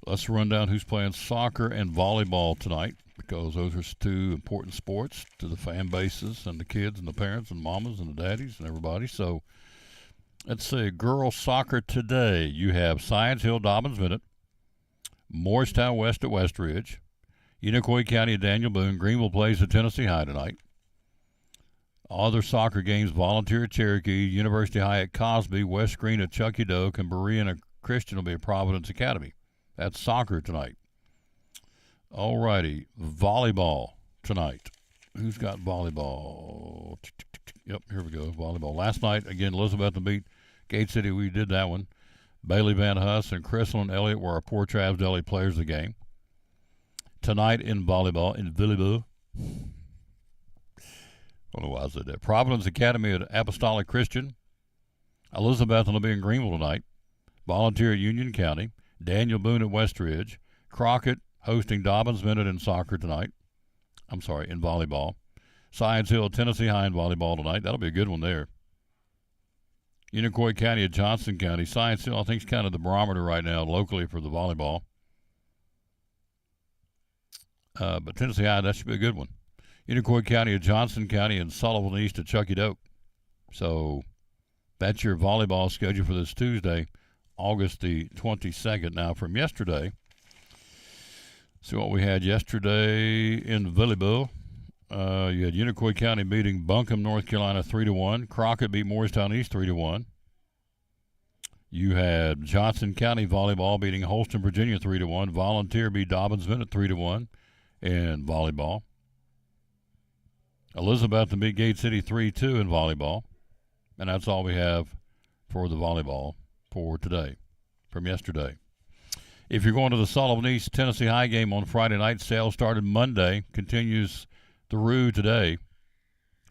Let's run down who's playing soccer and volleyball tonight, because those are two important sports to the fan bases and the kids and the parents and mamas and the daddies and everybody. So, let's see. Girls soccer today. You have Science Hill, Dobbins Bennett, Morristown West at Westridge, Unicoi County at Daniel Boone. Greenville plays at Tennessee High tonight. Other soccer games: Volunteer at Cherokee, University High at Cosby, West Green at Chucky Doak, and Berean Christian will be at Providence Academy. That's soccer tonight. All righty. Volleyball tonight. Who's got volleyball? Yep, here we go. Volleyball. Last night, again, Elizabethton beat Gate City. We did that one. Bailey Van Huss and Crystal and Elliott were our poor Travis Deli players of the game. Tonight in volleyball, I don't know why I said that. Providence Academy at Apostolic Christian. Elizabethton will be in Greenville tonight. Volunteer at Union County. Daniel Boone at Westridge. Crockett hosting Dobbins Bennett in soccer tonight. I'm sorry, in volleyball. Science Hill, Tennessee High in volleyball tonight. That'll be a good one there. Unicoi County at Johnson County. Science Hill, I think, is kind of the barometer right now locally for the volleyball. But Tennessee High, that should be a good one. Unicoi County at Johnson County and Sullivan East at Chucky Doak. So that's your volleyball schedule for this Tuesday, August the 22nd. Now, from yesterday, see what we had yesterday in volleyball. You had Unicoi County beating Buncombe, North Carolina 3-1. Crockett beat Morristown East 3-1. You had Johnson County volleyball beating Holston, Virginia 3-1. Volunteer beat Dobbins Bennett 3-1 in volleyball. Elizabethton beat Gate City 3-2 in volleyball. And that's all we have for the volleyball for today, from yesterday. If you're going to the Sullivan East Tennessee High game on Friday night, sales started Monday, continues through today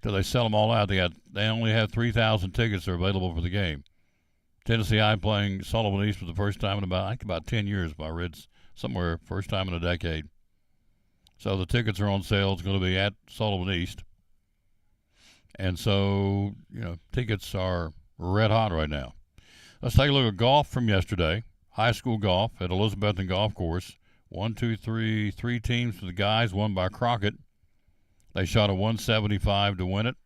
till they sell them all out. They only have 3,000 tickets that are available for the game. Tennessee High playing Sullivan East for the first time in about 10 years. I read somewhere, first time in a decade. So the tickets are on sale. It's going to be at Sullivan East. And so, tickets are red hot right now. Let's take a look at golf from yesterday. High school golf at Elizabethton Golf Course. 3 teams for the guys, won by Crockett. They shot a 175 to win it.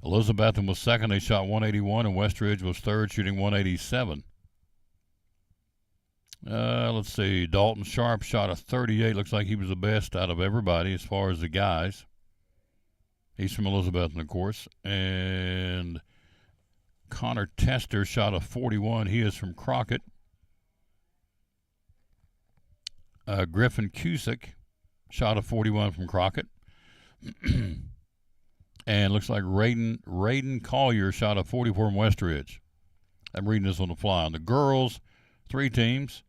Elizabethton was second. They shot 181, and Westridge was third, shooting 187. Let's see. Dalton Sharp shot a 38. Looks like he was the best out of everybody as far as the guys. He's from Elizabethton, of course. And Connor Tester shot a 41. He is from Crockett. Griffin Cusick shot a 41 from Crockett. And looks like Raiden Collier shot a 44 from Westridge. I'm reading this on the fly. On the girls, 3 teams.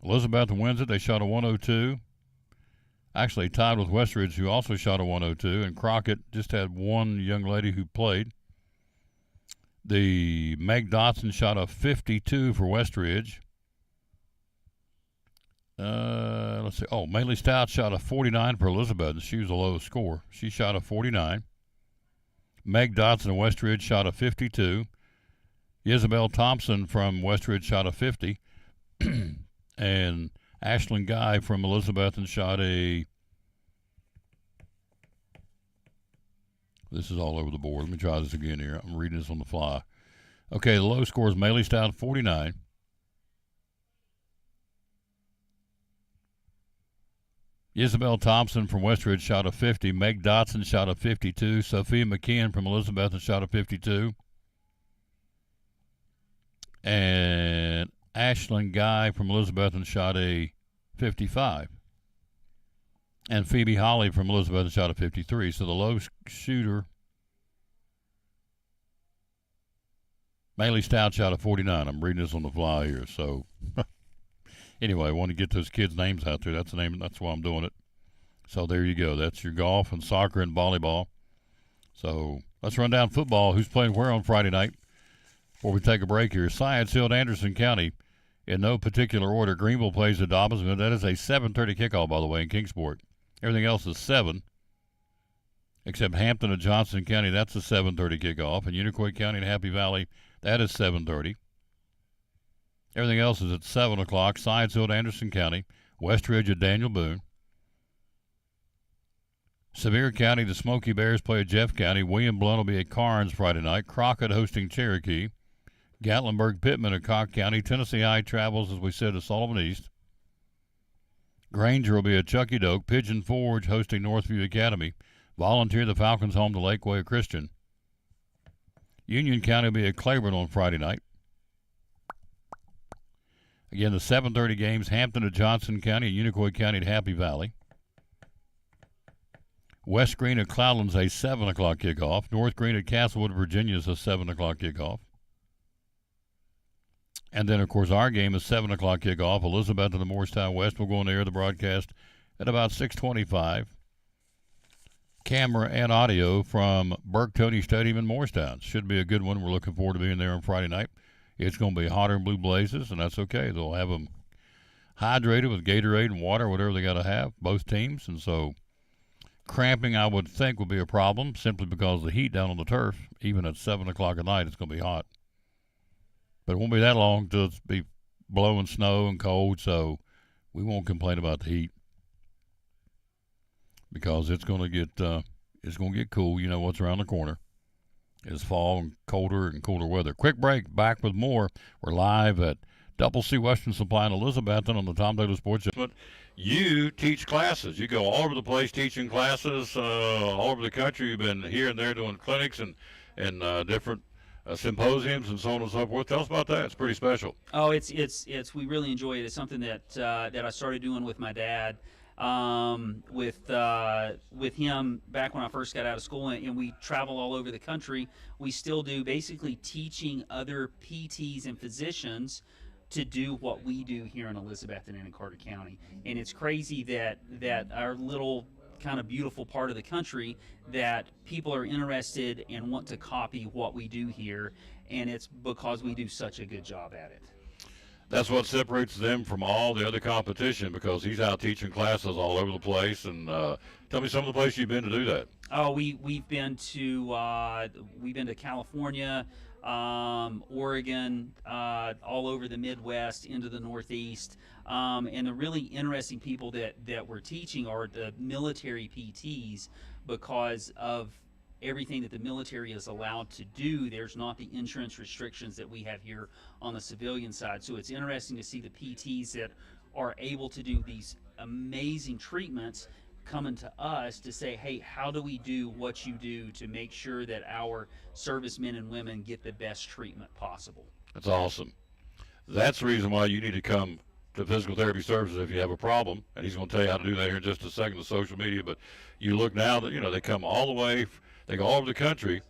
Elizabethton wins it. They shot a 102. Actually tied with Westridge, who also shot a 102. And Crockett just had one young lady who played. The Meg Dotson shot a 52 for Westridge. Let's see. Oh, Maylee Stout shot a 49 for Elizabeth. She was the lowest score. She shot a 49. Meg Dotson of Westridge shot a 52. Isabel Thompson from Westridge shot a 50. And Ashlyn Guy from Elizabethton shot a This is all over the board. Let me try this again here. I'm reading this on the fly. Okay, the low score is Maley Stout 49. Isabel Thompson from Westridge shot a 50. Meg Dotson shot a 52. Sophia McKeon from Elizabethton shot a 52. And Ashlyn Guy from Elizabethton shot a 55. And Phoebe Holly from Elizabethton shot a 53. So the low shooter, Maley Stout, shot a 49. I'm reading this on the fly here. So anyway, I want to get those kids' names out there. That's the name. That's why I'm doing it. So there you go. That's your golf and soccer and volleyball. So let's run down football. Who's playing where on Friday night? Before we take a break here, Science Hill, Anderson County, in no particular order. Greenville plays at Dobbsville. That is a 7:30 kickoff, by the way, in Kingsport. Everything else is 7, except Hampton and Johnson County. That's a 7:30 kickoff. And Unicoi County and Happy Valley, that is 7:30. Everything else is at 7 o'clock. Science Hill, Anderson County. Westridge at Daniel Boone. Sevier County, the Smoky Bears play at Jeff County. William Blount will be at Carnes Friday night. Crockett hosting Cherokee. Gatlinburg Pittman at Cock County. Tennessee High travels, as we said, to Sullivan East. Granger will be at Chucky Doak. Pigeon Forge hosting Northview Academy. Volunteer, the Falcons home to Lakeway Christian. Union County will be at Claiborne on Friday night. Again, the 7:30 games, Hampton at Johnson County and Unicoi County at Happy Valley. West Green at Cloudland's a 7 o'clock kickoff. North Green at Castlewood, Virginia is a 7 o'clock kickoff. And then, of course, our game is 7 o'clock kickoff. Elizabeth and the Morristown West will go on the air the broadcast at about 6:25. Camera and audio from Burke Tony Stadium in Morristown. Should be a good one. We're looking forward to being there on Friday night. It's going to be hotter than blue blazes, and that's okay. They'll have them hydrated with Gatorade and water, whatever they got to have, both teams. And so cramping, I would think, would be a problem simply because the heat down on the turf, even at 7 o'clock at night, it's going to be hot. But it won't be that long till it's be blowing snow and cold, so we won't complain about the heat because it's going to get cool. You know what's around the corner. It's fall and cooler weather. Quick break. Back with more. We're live at Double C Western Supply in Elizabethton on the Tom Douglas Sports Show. But you teach classes. You go all over the place teaching classes, all over the country. You've been here and there doing clinics and different symposiums and so on and so forth. Tell us about that. It's pretty special. Oh, it's we really enjoy it. It's something that I started doing with my dad, with him back when I first got out of school, and we travel all over the country. We still do, basically teaching other PTs and physicians to do what we do here in Elizabethton and in Carter County. And it's crazy that our little kind of beautiful part of the country, that people are interested and want to copy what we do here, and it's because we do such a good job at it. That's what separates them from all the other competition, because he's out teaching classes all over the place. And tell me some of the places you've been to do that. Oh, we've been to California, Oregon, all over the Midwest, into the Northeast. And the really interesting people that we're teaching are the military PTs, because of everything that the military is allowed to do. There's not the insurance restrictions that we have here on the civilian side. So it's interesting to see the PTs that are able to do these amazing treatments coming to us to say, hey, how do we do what you do to make sure that our servicemen and women get the best treatment possible? That's awesome. That's the reason why you need to come to Physical Therapy Services if you have a problem, and he's going to tell you how to do that here in just a second, the social media. But you look now that, they come all the way, they go all over the country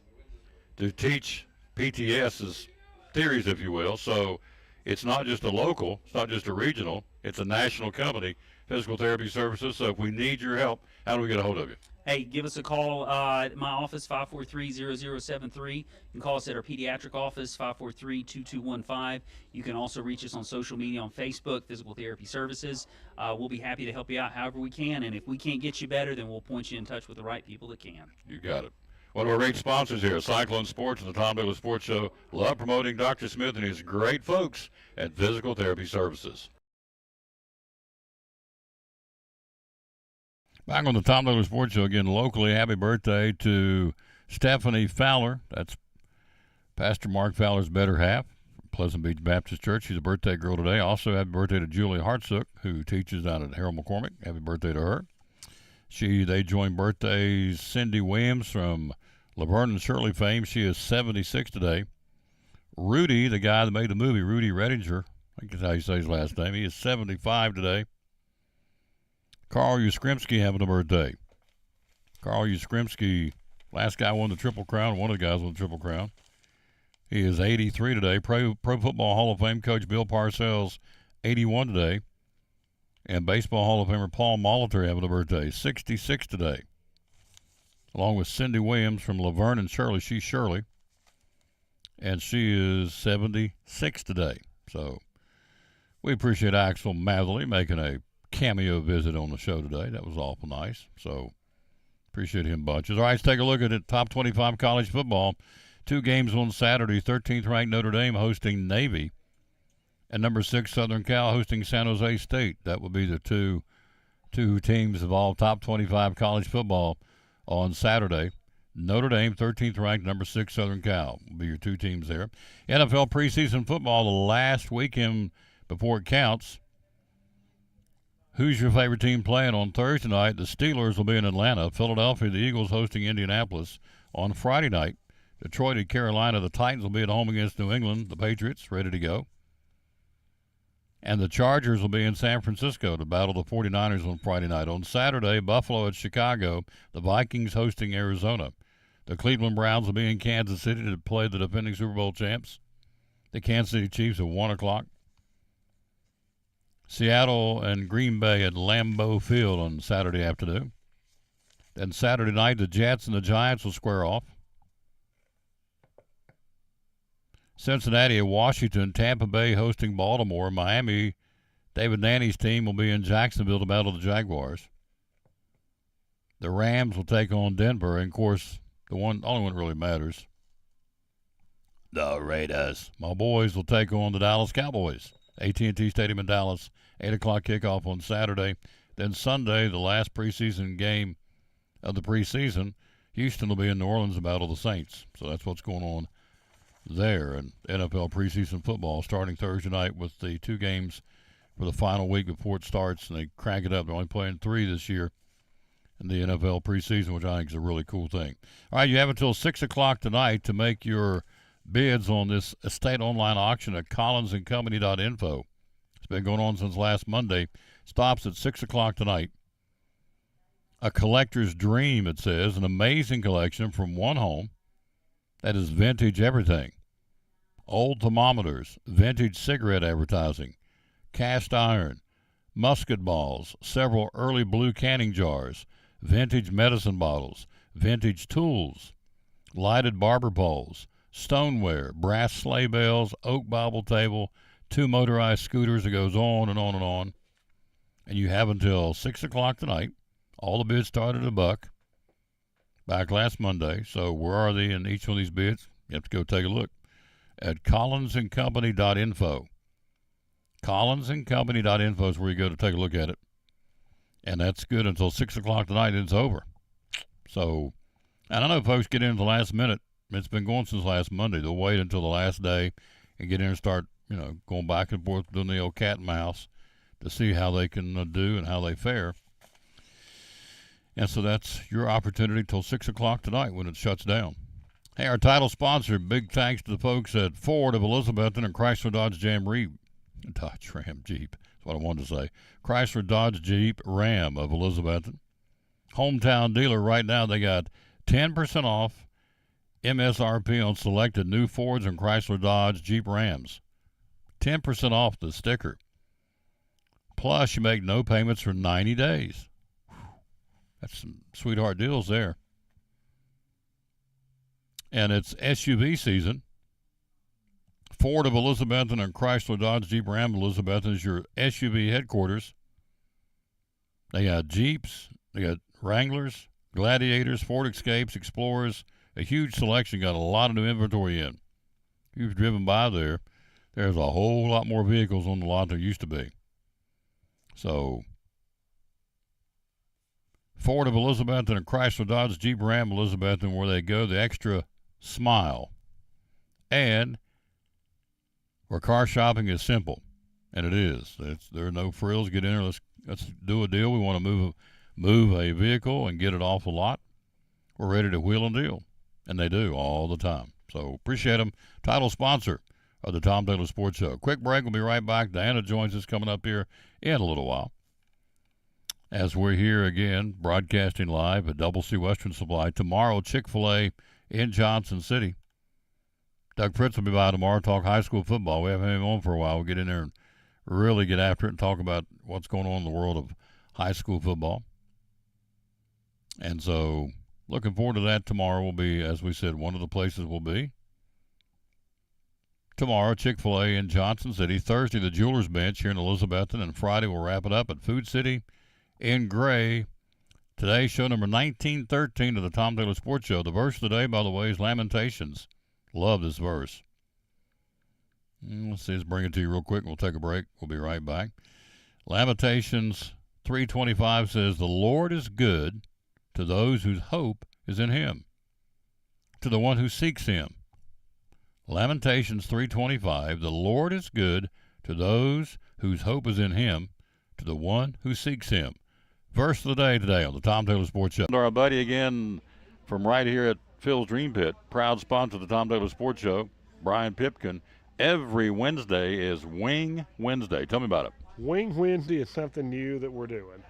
to teach PTS's theories, if you will. So it's not just a local, it's not just a regional, it's a national company, Physical Therapy Services. So if we need your help, how do we get a hold of you? Hey, give us a call at my office, 543-0073. You can call us at our pediatric office, 543-2215. You can also reach us on social media on Facebook, Physical Therapy Services. We'll be happy to help you out however we can, and if we can't get you better, then we'll point you in touch with the right people that can. You got it. One of our great sponsors here, Cyclone Sports and the Tom Douglas Sports Show, love promoting Dr. Smith and his great folks at Physical Therapy Services. Back on the Tom Douglas Sports Show again locally. Happy birthday to Stephanie Fowler, that's Pastor Mark Fowler's better half, Pleasant Beach Baptist Church. She's a birthday girl today. Also, happy birthday to Julie Hartsook, who teaches out at Harold McCormick. Happy birthday to her. They join birthdays. Cindy Williams from Laverne and Shirley fame. She is 76 today. Rudy, the guy that made the movie, Rudy Redinger, I think that's how you say his last name. He is 75 today. Carl Uskrimsky having a birthday. Carl Uskrimsky, last guy won the Triple Crown. One of the guys won the Triple Crown. He is 83 today. Pro Football Hall of Fame coach Bill Parcells, 81 today. And Baseball Hall of Famer Paul Molitor having a birthday, 66 today. Along with Cindy Williams from Laverne and Shirley. She's Shirley. And she is 76 today. So we appreciate Axel Matherly making a cameo visit on the show today. That was awful nice. So appreciate him bunches. All right, let's take a look at it. Top 25 college football. 2 games on Saturday. 13th ranked Notre Dame hosting Navy. And number 6 Southern Cal hosting San Jose State. That will be the two teams of all top 25 college football on Saturday. Notre Dame, 13th ranked, number 6 Southern Cal will be your 2 teams there. NFL preseason football, the last weekend before it counts. Who's your favorite team playing on Thursday night? The Steelers will be in Atlanta. Philadelphia, the Eagles hosting Indianapolis. On Friday night, Detroit at Carolina. The Titans will be at home against New England. The Patriots ready to go. And the Chargers will be in San Francisco to battle the 49ers on Friday night. On Saturday, Buffalo at Chicago. The Vikings hosting Arizona. The Cleveland Browns will be in Kansas City to play the defending Super Bowl champs. The Kansas City Chiefs at 1 o'clock. Seattle and Green Bay at Lambeau Field on Saturday afternoon. Then Saturday night, the Jets and the Giants will square off. Cincinnati at Washington, Tampa Bay hosting Baltimore. Miami, David Nanny's team will be in Jacksonville to battle the Jaguars. The Rams will take on Denver, and of course, the only one that really matters, the Raiders. My boys will take on the Dallas Cowboys. AT&T Stadium in Dallas, 8 o'clock kickoff on Saturday. Then Sunday, the last preseason game of the preseason, Houston will be in New Orleans to battle the Saints. So that's what's going on there in NFL preseason football, starting Thursday night with the 2 games for the final week before it starts, and they crank it up. They're only playing 3 this year in the NFL preseason, which I think is a really cool thing. All right, you have until 6 o'clock tonight to make your bids on this estate online auction at collinsandcompany.info. It's been going on since last Monday. Stops at 6 o'clock tonight. A collector's dream, it says, an amazing collection from one home that is vintage everything. Old thermometers, vintage cigarette advertising, cast iron, musket balls, several early blue canning jars, vintage medicine bottles, vintage tools, lighted barber poles, stoneware, brass sleigh bells, oak Bible table, 2 motorized scooters. It goes on and on and on. And you have until 6 o'clock tonight. All the bids started at $1 back last Monday. So where are they in each one of these bids? You have to go take a look at collinsandcompany.info. collinsandcompany.info is where you go to take a look at it. And that's good until 6 o'clock tonight, and it's over. So, and I know folks get in at the last minute. It's been going since last Monday. They'll wait until the last day and get in and start, going back and forth doing the old cat and mouse to see how they can do and how they fare. And so that's your opportunity till 6 o'clock tonight when it shuts down. Hey, our title sponsor, big thanks to the folks at Ford of Elizabethton and Chrysler Dodge Ram Jeep. That's what I wanted to say. Chrysler Dodge Jeep Ram of Elizabethton. Hometown dealer right now, they got 10% off MSRP on selected new Fords and Chrysler Dodge Jeep Rams. 10% off the sticker. Plus, you make no payments for 90 days. That's some sweetheart deals there. And it's SUV season. Ford of Elizabethton and Chrysler Dodge Jeep Ram Elizabethton is your SUV headquarters. They got Jeeps, they got Wranglers, Gladiators, Ford Escapes, Explorers, a huge selection, got a lot of new inventory in. If you've driven by there, there's a whole lot more vehicles on the lot than there used to be. So, Ford of Elizabethton and Chrysler Dodge Jeep Ram Elizabethton, where they go the extra smile. And where car shopping is simple, and it is. There are no frills. Get in there. Let's do a deal. We want to move a vehicle and get it off the lot. We're ready to wheel and deal, and they do all the time. So appreciate them. Title sponsor of the Tom Taylor Sports Show. Quick break. We'll be right back. Diana joins us coming up here in a little while. As we're here again, broadcasting live at Double C Western Supply. Tomorrow, Chick-fil-A in Johnson City. Doug Fritz will be by tomorrow, talk high school football. We haven't had him on for a while. We'll get in there and really get after it and talk about what's going on in the world of high school football. And so looking forward to that. Tomorrow will be, as we said, one of the places will be. Tomorrow, Chick-fil-A in Johnson City. Thursday, the Jewelers Bench here in Elizabethton. And Friday, we'll wrap it up at Food City in Gray. Today, show number 1913 of the Tom Taylor Sports Show. The verse of the day, by the way, is Lamentations. Love this verse. Let's see, let's bring it to you real quick. We'll take a break. We'll be right back. Lamentations 3:25 says, "The Lord is good to those whose hope is in him, to the one who seeks him." Lamentations 3:25, "The Lord is good to those whose hope is in him, to the one who seeks him." Verse of the day today on the Tom Taylor Sports Show. Our buddy again from right here at Phil's Dream Pit, proud sponsor of the Tom Taylor Sports Show, Brian Pipkin. Every Wednesday is Wing Wednesday. Tell me about it. Wing Wednesday is something new that we're doing.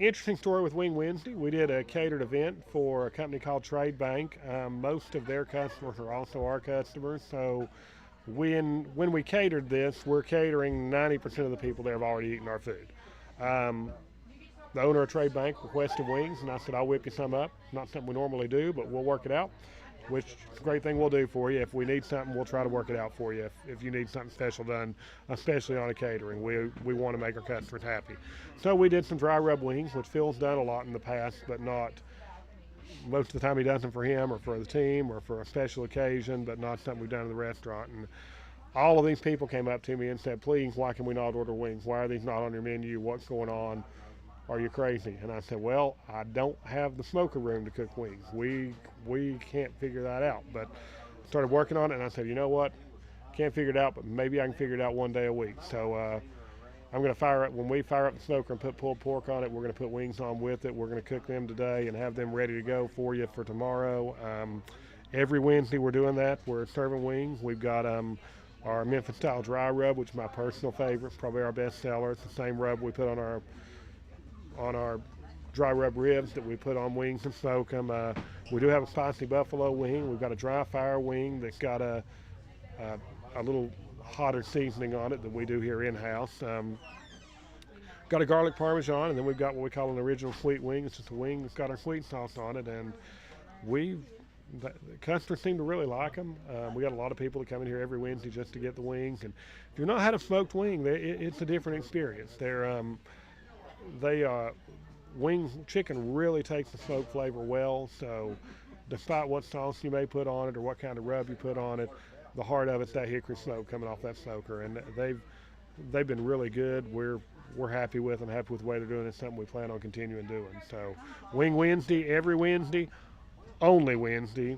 Interesting story with Wing Wednesday. We did a catered event for a company called Trade Bank. Most of their customers are also our customers. So when we catered this, we're catering 90% of the people there have already eaten our food. The owner of Trade Bank requested wings, and I said, I'll whip you some up. Not something we normally do, but we'll work it out, which is a great thing we'll do for you. If we need something, we'll try to work it out for you. If you need something special done, especially on a catering, we want to make our customers happy. So we did some dry rub wings, which Phil's done a lot in the past, but not most of the time he does them for him or for the team or for a special occasion, but not something we've done in the restaurant. And all of these people came up to me and said, please, why can we not order wings? Why are these not on your menu? What's going on? Are you crazy? And I said, well, I don't have the smoker room to cook wings. We can't figure that out. But started working on it, and I said, you know what? Can't figure it out, but maybe I can figure it out one day a week. So I'm going to fire up, when we fire up the smoker and put pulled pork on it, we're going to put wings on with it. We're going to cook them today and have them ready to go for you for tomorrow. Every Wednesday we're doing that. We're serving wings. We've got our Memphis style dry rub, which is my personal favorite, probably our best seller. It's the same rub we put on our dry rub ribs that we put on wings and smoke them. We do have a spicy buffalo wing. We've got a dry fire wing that's got a little hotter seasoning on it that we do here in-house. Got a garlic parmesan, and then we've got what we call an original sweet wing. It's just a wing that's got our sweet sauce on it, and the customers seem to really like them. We got a lot of people that come in here every Wednesday just to get the wings, and if you've not had a smoked wing, it's a different experience. Chicken really takes the smoke flavor well, so despite what sauce you may put on it or what kind of rub you put on it, the heart of it's that hickory smoke coming off that smoker, and they've been really good. We're happy with them, happy with the way they're doing it. It's something we plan on continuing doing. So Wing Wednesday, every Wednesday, only Wednesday,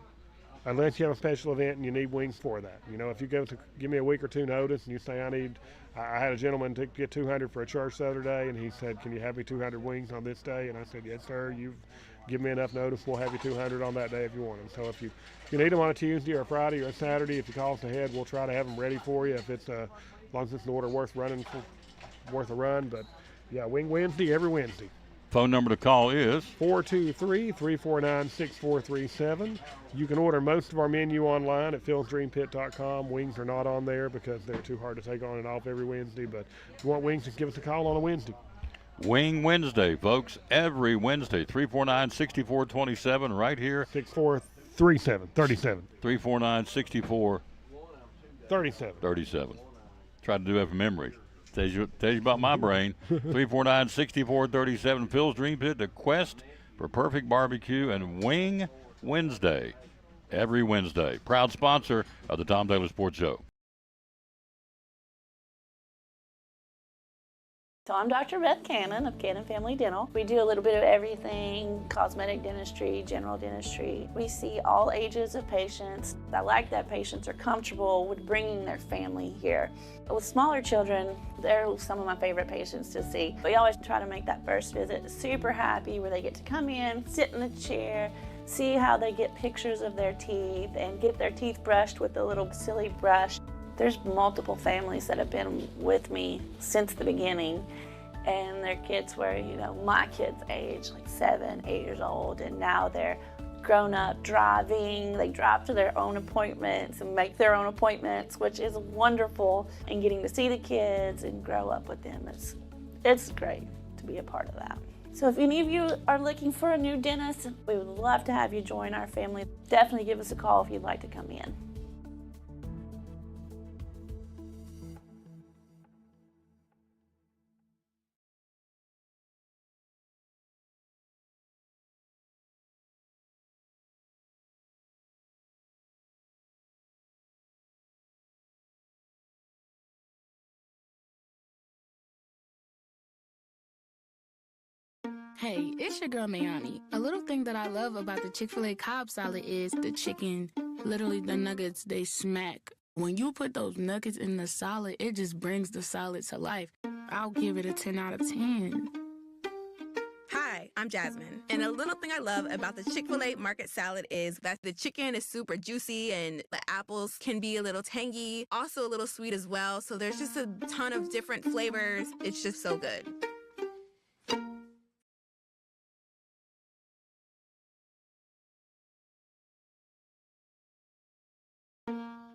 unless you have a special event and you need wings for that. You know, if you go to give me a week or two notice and you say I had a gentleman to get 200 for a church the other day, and he said, can you have me 200 wings on this day? And I said, yes, sir. You've given me enough notice. We'll have you 200 on that day if you want them. So if you need them on a Tuesday or a Friday or a Saturday, if you call us ahead, we'll try to have them ready for you if it's as long as it's an order worth a run. But yeah, Wing Wednesday, every Wednesday. Phone number to call is 423-349-6437. You can order most of our menu online at philsdreampit.com. Wings are not on there because they're too hard to take on and off every Wednesday. But if you want wings, just give us a call on a Wednesday. Wing Wednesday, folks, every Wednesday, 349-6427 right here. 37. 349-6437. Try to do that from memory. Tells you about my brain. 349-6437. Phil's Dream Pit, the quest for perfect barbecue, and Wing Wednesday, every Wednesday. Proud sponsor of the Tom Taylor Sports Show. So I'm Dr. Beth Cannon of Cannon Family Dental. We do a little bit of everything, cosmetic dentistry, general dentistry. We see all ages of patients. I like that patients are comfortable with bringing their family here. With smaller children, they're some of my favorite patients to see. We always try to make that first visit super happy where they get to come in, sit in the chair, see how they get pictures of their teeth and get their teeth brushed with a little silly brush. There's multiple families that have been with me since the beginning, and their kids were, my kids' age, like 7, 8 years old, and now they're grown up driving. They drive to their own appointments and make their own appointments, which is wonderful, and getting to see the kids and grow up with them. It's great to be a part of that. So if any of you are looking for a new dentist, we would love to have you join our family. Definitely give us a call if you'd like to come in. Hey, it's your girl Mayani. A little thing that I love about the Chick-fil-A Cobb salad is the chicken. Literally, the nuggets, they smack. When you put those nuggets in the salad, it just brings the salad to life. I'll give it a 10 out of 10. Hi, I'm Jasmine. And a little thing I love about the Chick-fil-A market salad is that the chicken is super juicy and the apples can be a little tangy, also a little sweet as well. So there's just a ton of different flavors. It's just so good.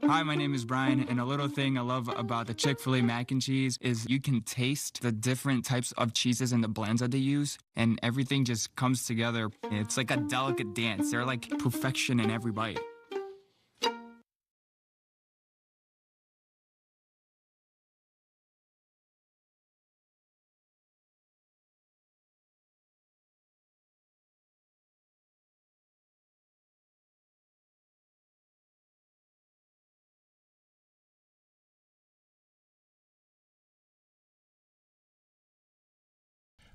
Hi, my name is Brian, and a little thing I love about the Chick-fil-A mac and cheese is you can taste the different types of cheeses and the blends that they use, and everything just comes together. It's like a delicate dance. They're like perfection in every bite.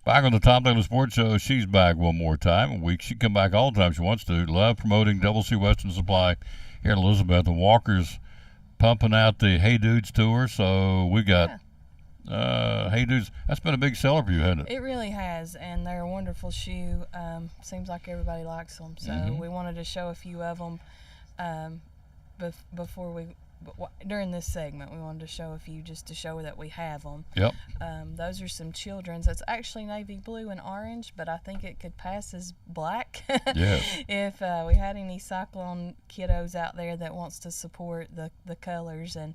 Back on the Tom Taylor Sports Show, she's back one more time a week. She can come back all the time she wants to. Love promoting Double C Western Supply here in Elizabeth. The Walkers pumping out the Hey Dudes tour. So we got Hey Dudes. That's been a big seller for you, hasn't it? It really has, and they're a wonderful shoe. Seems like everybody likes them. So we wanted to show a few of them during this segment. We wanted to show a few just to show that we have them. Yep. Those are some children's. It's actually navy blue and orange, but I think it could pass as black. Yeah. If we had any Cyclone kiddos out there that wants to support the colors, and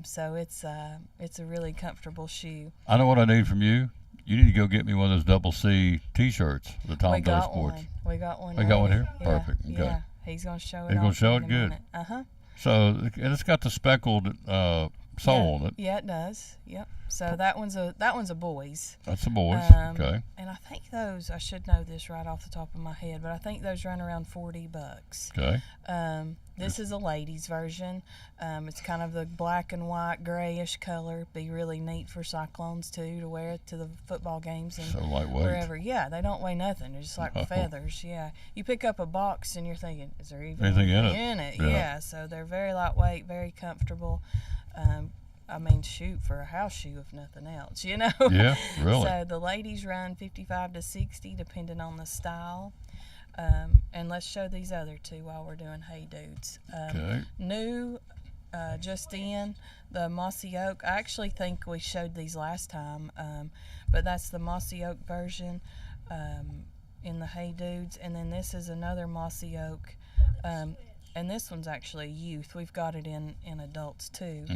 so it's a really comfortable shoe. I know what I need from you. You need to go get me one of those Double C T-shirts, the Tom Taylor Sports. We got one. We got one here? Yeah, Perfect. Okay. Yeah. He's going to show it. He's going to show it good. Uh-huh. So, and it's got the speckled sole on it. Yeah, it does. Yep. So that one's a boy's. That's a boy's. Okay. And I think those, I should know this right off the top of my head, but I think those run around $40. Okay. This is a ladies version. It's kind of the black and white grayish color. Be really neat for Cyclones too, to wear it to the football games and so lightweight. wherever. Yeah, they don't weigh nothing. They're just like feathers. Yeah. You pick up a box and you're thinking, is there even anything in it? Yeah. So they're very lightweight, very comfortable. I mean, shoot, for a house shoe, if nothing else, you know? Yeah, really. So the ladies run 55 to 60, depending on the style. And let's show these other two while we're doing Hey Dudes. Okay. New, just in, the Mossy Oak. I actually think we showed these last time, but that's the Mossy Oak version in the Hey Dudes. And then this is another Mossy Oak. And this one's actually youth. We've got it in adults too,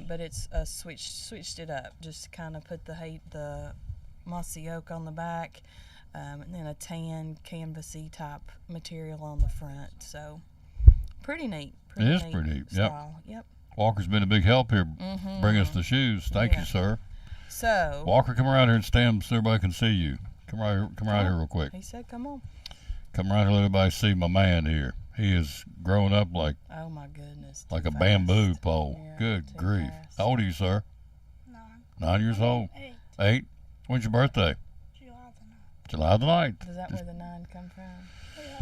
but it's switched it up, just to kind of put the Mossy Oak on the back, and then a tan canvasy type material on the front. So pretty neat. It is pretty neat. Style. Yep. Walker's been a big help here. Bring us the shoes. Thank you, sir. So Walker, come around here and stand so everybody can see you. Come around here real quick. He said, "Come on." Come around here, let everybody see my man here. He is growing up like, oh my goodness, like a bamboo pole. Yeah, Good grief. Fast. How old are you, sir? 9 years old. 8. When's your birthday? July the 9th. Is that where the 9 come from?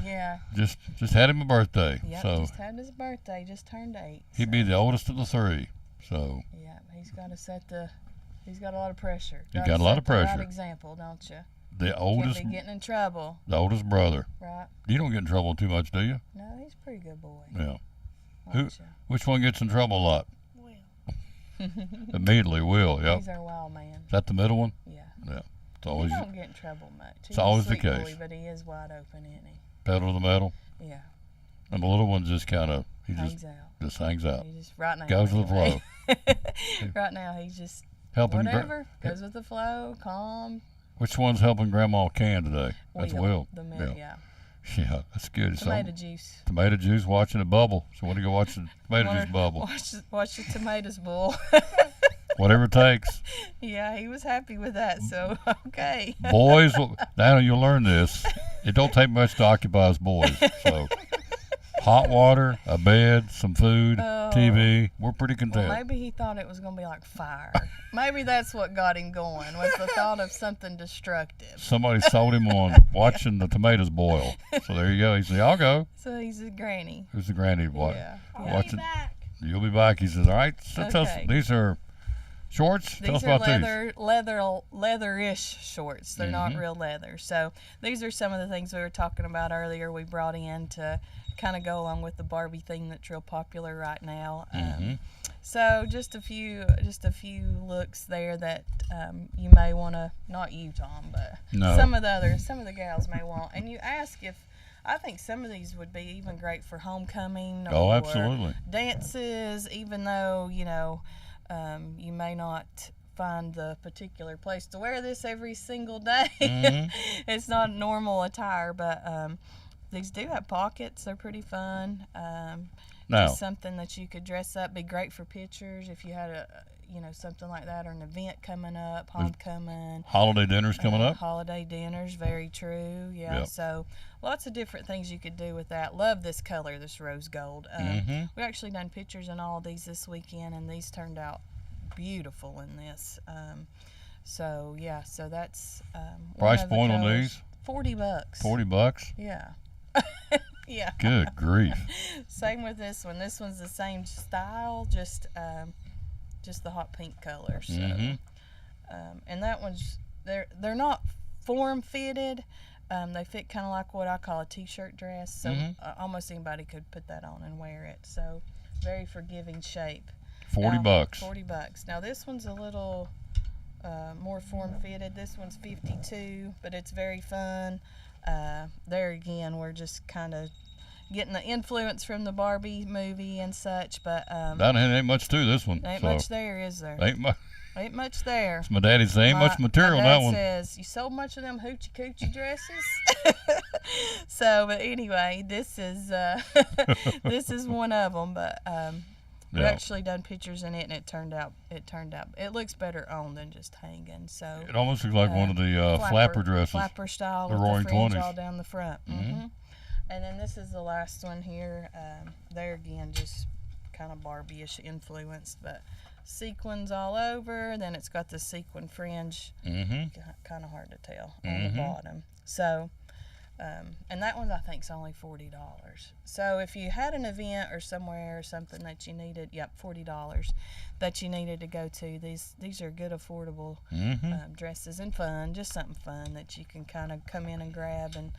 Yeah. Just had him a birthday. Yep, So just had his birthday. Just turned 8. he'd be the oldest of the 3. So Yeah, he's got a lot of pressure. He's Gotta got a lot set of the right pressure. example, don't you? the oldest, Can't be getting in trouble. the oldest brother. Right. You don't get in trouble too much, do you? No, he's a pretty good boy. Yeah. Watch ya. Which one gets in trouble a lot? Immediately, Will. Yep. He's our wild man. Is that the middle one? Yeah. Yeah. It's always He don't get in trouble much. He's it's always a the sweet case. boy, but he is wide open, isn't he? pedal to the metal. Yeah. And the little one just kind of Hangs out. just hangs out. He just right now Goes with the flow. flow. Right now he's just Helping whatever. Goes with the flow, calm. Which one's helping Grandma can today? That's Will. The middle, yeah. Yeah, that's good. Tomato juice. Tomato juice, watching it bubble. So when you go watch the tomato juice bubble. Watch the tomatoes boil. Whatever it takes. Yeah, he was happy with that, so okay. Boys, now you'll learn this. It don't take much to occupy us boys. So hot water, a bed, some food, TV. We're pretty content. Well, maybe he thought it was going to be like fire. Maybe that's what got him going, was the thought of something destructive. Somebody sold him on watching the tomatoes boil. So there you go. He said, I'll go. So he's a granny. Who's the granny? What? Yeah. Watching. You'll be back. He says, all right. So tell us, Okay. these are shorts. Tell us These are about leather-ish shorts. They're not real leather. So these are some of the things we were talking about earlier. We brought in to kind of go along with the Barbie theme that's real popular right now. So just a few looks there that you may want to, not you, Tom, but some of the gals may want. And you ask if. I think some of these would be even great for homecoming or absolutely. dances, even though, you know, you may not find the particular place to wear this every single day. It's not normal attire, but these do have pockets. They're pretty fun. Just something that you could dress up, be great for pictures if you had something like that, or an event coming up, homecoming. Holiday dinners coming up. Holiday dinners, very true. Yeah. Yep. So lots of different things you could do with that. Love this color, this rose gold. We actually done pictures in all of these this weekend, and these turned out beautiful in this. So yeah, so that's Price point on these? $40. $40. Yeah. Yeah. Good grief. Same with this one. This one's the same style, just the hot pink color. So, and that one's they're not form fitted. They fit kind of like what I call a t-shirt dress. So almost anybody could put that on and wear it. So very forgiving shape. $40. $40. Now this one's a little more form fitted. This one's $52, but it's very fun. There again, we're just kind of getting the influence from the Barbie movie and such, but that ain't much to this one. Ain't much there, is there? Ain't much there. It's my daddy say ain't much material my on dad that one. says you sold much of them hoochie coochie dresses. So, but anyway, this is this is one of them. But we actually done pictures in it, and it turned out it looks better on than just hanging. So It almost looks like one of the flapper dresses. Flapper style the with Roaring the fringe 20s. all down the front. And then this is the last one here. There again, just kind of Barbie-ish influenced, but sequins all over. Then it's got the sequin fringe. Kind of hard to tell on the bottom. So, and that one I think is only $40. So if you had an event or somewhere or something that you needed, $40 that you needed to go to. These are good, affordable dresses and fun. Just something fun that you can kind of come in and grab and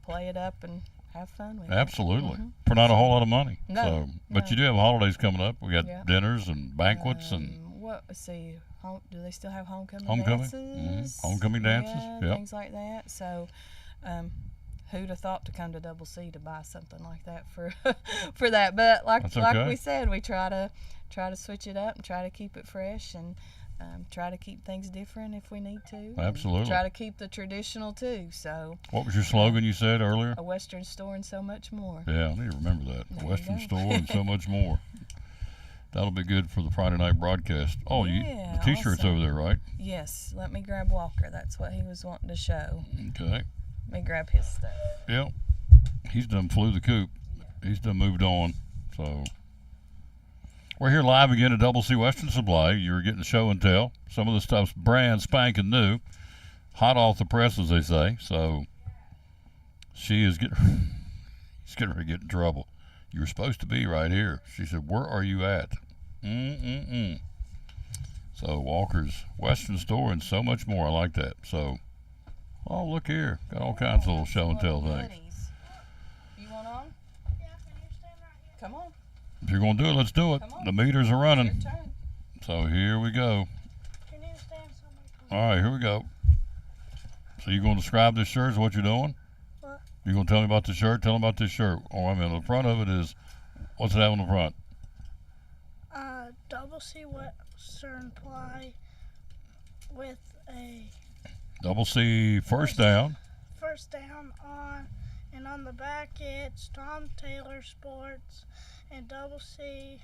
play it up and have fun with. Absolutely. For not a whole lot of money. No, but you do have holidays coming up. We got dinners and banquets and let's see, do they still have homecoming dances? Homecoming dances, yeah, things like that. So, who'd have thought to come to Double C to buy something like that for that? But like we said, we try to switch it up and try to keep it fresh and try to keep things different if we need to. Absolutely. Try to keep the traditional too. So. What was your slogan you said earlier? A Western store and so much more. Yeah, I need to remember that. A Western store and so much more. That'll be good for the Friday night broadcast. Oh, the T-shirt's awesome. over there, right? Yes. Let me grab Walker. That's what he was wanting to show. Okay. Let me grab his stuff. Yep. He's done flew the coop. He's done moved on. So. We're here live again at Double C Western Supply. You're getting show and tell. Some of the stuff's brand spanking new, hot off the press, as they say. So she's getting ready to get in trouble. You were supposed to be right here. She said, "Where are you at?" So Walker's Western Store and so much more. I like that. So, oh, look here. Got all kinds of little show and tell things. You want on? Yeah, can you stand right here? Come on. If you're going to do it, let's do it. The meters are running. So here we go. Can you stand somewhere? All right, here we go. So you going to describe this shirt is what you're doing? What? You going to tell me about the shirt? Tell me about this shirt. Oh, I mean, the front of it is, what's it have on the front? Double C Western ply with a Double C first down. First down on, and on the back it's Tom Taylor Sports and Double C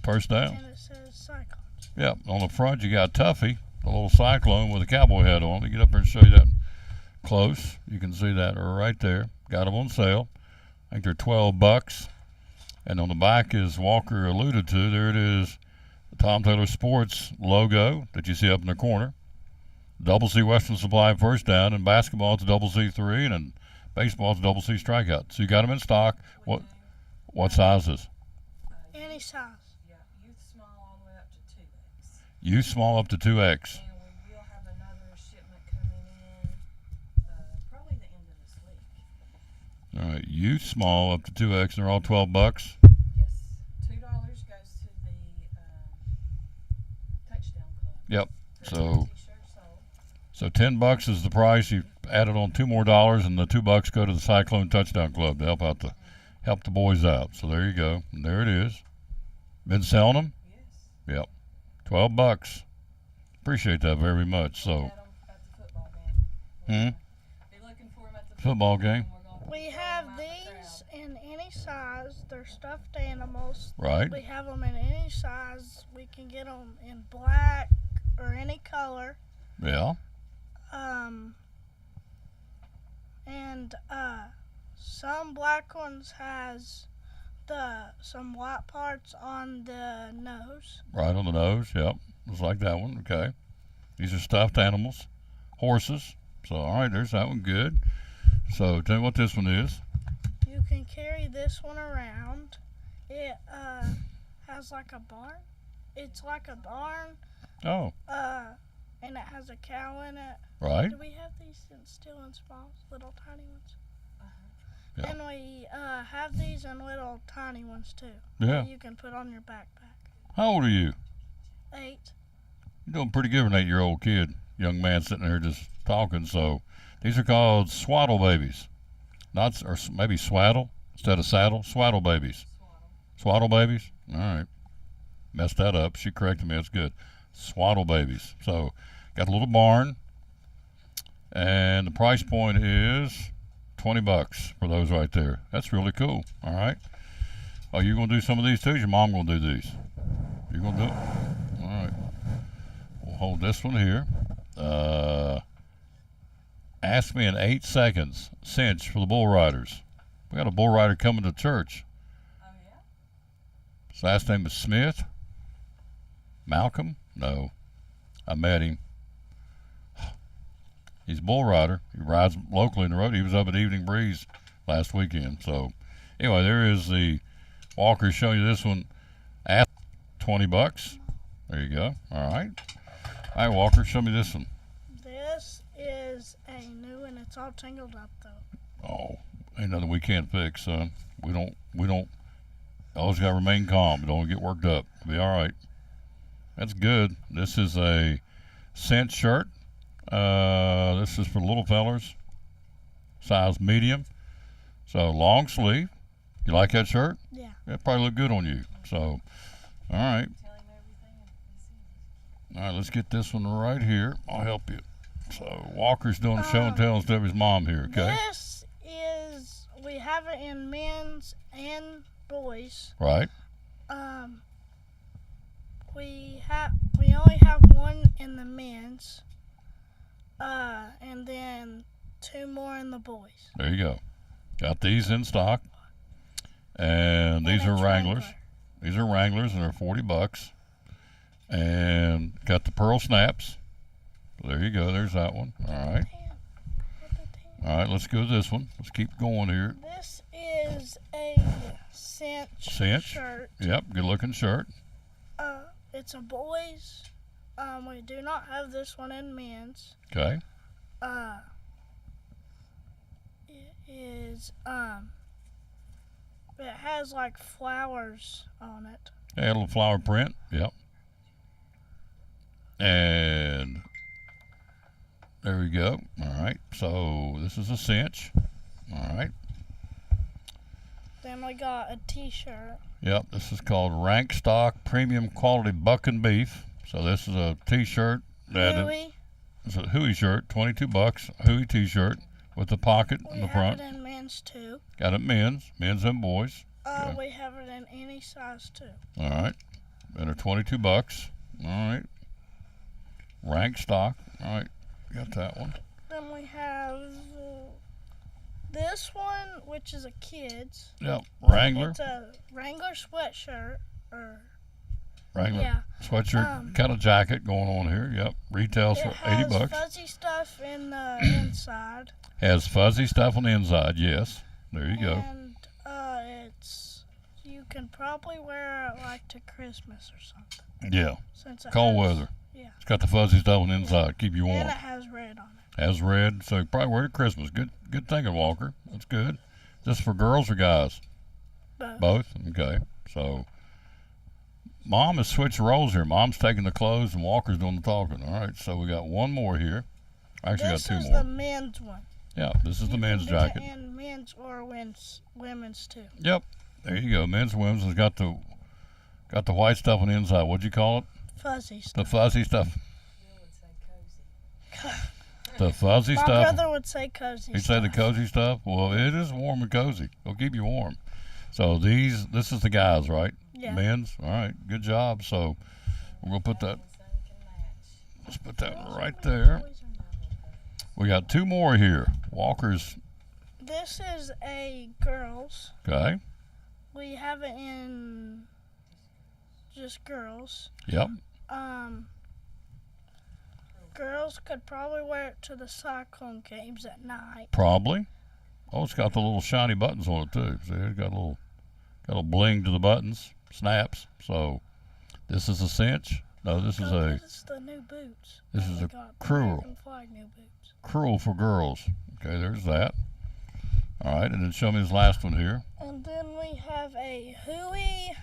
First down. and it says Cyclones. Yep. On the front, you got Tuffy, the little cyclone with a cowboy hat on. Let me get up here and show you that close. You can see that right there. Got them on sale. I think they're $12. And on the back, as Walker alluded to, there it is, the Tom Taylor Sports logo that you see up in the corner. Double C Western Supply first down, and basketball it's Double C3, and in baseball it's Double C strikeout. So you got them in stock. What sizes? Any size. Yeah, youth small all the way up to 2X. Youth small up to 2X. And we will have another shipment coming in probably the end of this week. All right, youth small up to 2X, and they're all $12. Yes, $2 goes to the Touchdown Club. Yep. So $10 is the price. You added on $2 more, and the $2 go to the Cyclone Touchdown Club to help the boys out. So there you go. And there it is. Been selling them? Yes. Yep. $12. Appreciate that very much. So. Football game. We have these in any size. They're stuffed animals. Right. We have them in any size. We can get them in black or any color. Yeah. And some black ones has some white parts on the nose. Right on the nose. Yep. Just like that one. Okay. These are stuffed animals, horses. So all right, there's that one. Good. So tell me what this one is. You can carry this one around. It has like a barn. It's like a barn. Oh. And it has a cow in it. Right. Do we have these still in smalls, little tiny ones? Yeah. And we have these in little tiny ones too. Yeah. That you can put on your backpack. How old are you? 8. You're doing pretty good for an 8-year-old kid, young man sitting there just talking. So these are called swaddle babies. Or maybe swaddle instead of saddle. Swaddle babies. Swaddle babies? All right. Messed that up. She corrected me. That's good. Swaddle babies. So got a little barn. And the price point is $20 for those right there. That's really cool. All right. Are you going to do some of these too? Is your mom going to do these? You going to do it? All right. We'll hold this one here. Ask me in 8 seconds. Cinch for the bull riders. We got a bull rider coming to church. Oh, yeah? His last name is Smith. Malcolm? No. I met him. He's a bull rider. He rides locally in the road. He was up at Evening Breeze last weekend. So, anyway, there is the Walker showing you this one at $20. There you go. All right. All right, Walker, show me this one. This is a new one. It's all tangled up though. Oh, ain't nothing we can't fix, son. We don't always gotta remain calm. Don't get worked up. It'll be all right. That's good. This is a cinch shirt. This is for little fellers, size medium. So long sleeve. You like that shirt? Yeah. That probably look good on you. So, all right. All right, let's get this one right here. I'll help you. So Walker's doing a show and tell instead of his mom here, okay? This is, we have it in men's and boys. Right. We only have one in the men's, and then 2 more in the boys. There you go. Got these in stock. And these are Wranglers. These are Wranglers, and they're $40. And got the pearl snaps. There you go. There's that one. All right. All right, let's go to this one. Let's keep going here. This is a cinch shirt. Yep, good looking shirt. It's a boys. We do not have this one in men's. Okay. It is it has like flowers on it. Yeah, a little flower print. Yep. And there we go. All right. So this is a cinch. All right. Then we got a t-shirt. Yep. This is called Rank Stock Premium Quality Buck and Beef. So this is a t-shirt. Huey. It's a Huey shirt, $22. Huey t-shirt with the pocket in the front. We have it in men's too. Got it men's and boys. Okay. We have it in any size too. All right. And they're $22. All right. Rank stock. All right. Got that one. Then we have this one, which is a kid's. Yep. Wrangler. It's a Wrangler sweatshirt. Wrangler sweatshirt kind of jacket going on here. Yep. Retails for $80. It has fuzzy stuff in the inside. Has fuzzy stuff on the inside. Yes. There you go. And you can probably wear it like to Christmas or something. Yeah. Since it Cold has, weather. Yeah. It's got the fuzzy stuff on the inside. Keep you warm. And it has red on it. Has red, so you probably wear it at Christmas. Good thinking, Walker. That's good. Just for girls or guys? Both. Okay. So Mom has switched roles here. Mom's taking the clothes and Walker's doing the talking. All right. So we got one more here. Actually, got two more. This is the men's one. Yeah. This is the men's jacket. And men's or women's too. Yep. There you go. Men's and women's has got the white stuff on the inside. What'd you call it? Fuzzy stuff. The fuzzy stuff. The fuzzy My stuff. My brother would say cozy. He'd say the cozy stuff. Well, it is warm and cozy. It'll keep you warm. So this is the guys, right? Yeah. Men's. All right. Good job. So we're gonna put that. Let's put that right there. We got two more here. Walker's. This is a girls. Okay. We have it in just girls. Yep. Girls could probably wear it to the Cyclone games at night. Probably. Oh, it's got the little shiny buttons on it too. See, it's got a little bling to the buttons, snaps. So this is a cinch. No, this is a. This is the new boots. This is a cruel. Flag new boots. Cruel for girls. Okay, there's that. All right, and then show me this last one here. And then we have a Huey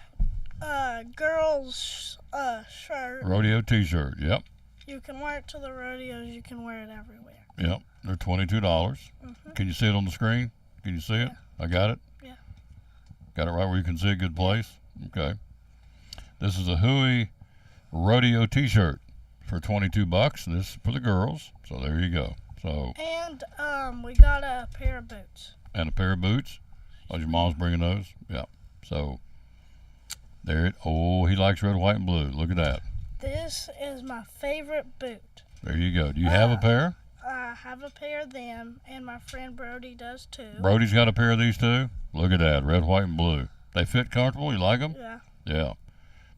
girls shirt. Rodeo t-shirt. Yep. You can wear it to the rodeos. You can wear it everywhere. Yep. They're $22. Mm-hmm. Can you see it on the screen? Can you see it? I got it? Yeah. Got it right where you can see a good place? Okay. This is a Huey rodeo t-shirt for $22. This is for the girls. So there you go. So. And we got a pair of boots. And a pair of boots. Oh, your mom's bringing those? Yeah. So there it. Oh, he likes red, white, and blue. Look at that. This is my favorite boot. There you go. Do you have a pair? I have a pair of them, and my friend Brody does too. Brody's got a pair of these too? Look at that. Red, white, and blue. They fit comfortable? You like them? Yeah. Yeah.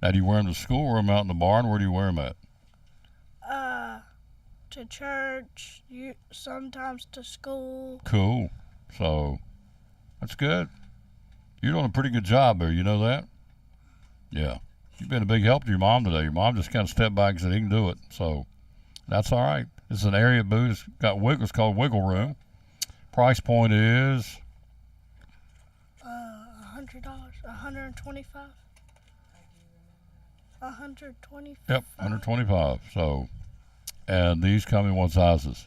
Now, do you wear them to school or wear them out in the barn? Where do you wear them at? To church, sometimes to school. Cool. So, that's good. You're doing a pretty good job there. You know that? Yeah. You've been a big help to your mom today. Your mom just kind of stepped back and said he can do it. So that's all right. This is an area boot. It's got wiggle. It's called Wiggle Room. Price point is $100, $125. $125. Yep, $125. So, and these come in what sizes?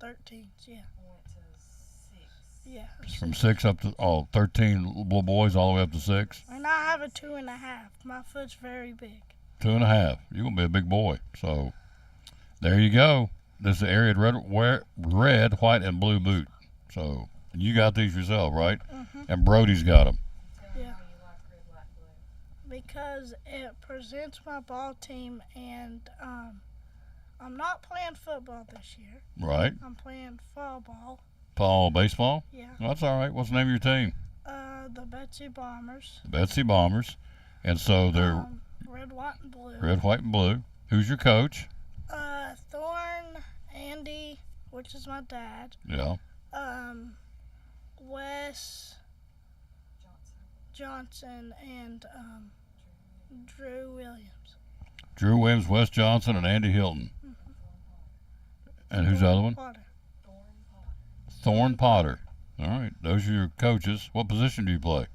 13s, yeah. Yeah. It's from 6 up to 13 little boys all the way up to 6. And I have a 2.5. My foot's very big. 2.5. You're gonna be a big boy. So there you go. This is the area red, white, and blue boot. So you got these yourself, right? Mm-hmm. And Brody's got them. Yeah. Because it presents my ball team, and I'm not playing football this year. Right. I'm playing fall ball. Fall baseball? Yeah. Well, that's all right. What's the name of your team? The Betsy Bombers. The Betsy Bombers. And so they're Red, white, and blue. red, white, and blue. Who's your coach? Thorne, Andy, which is my dad. Yeah. Wes Johnson and Drew Williams. Drew Williams, Wes Johnson, and Andy Hilton. And who's the other one? Potter. Thorne Potter. All right. Those are your coaches. What position do you play?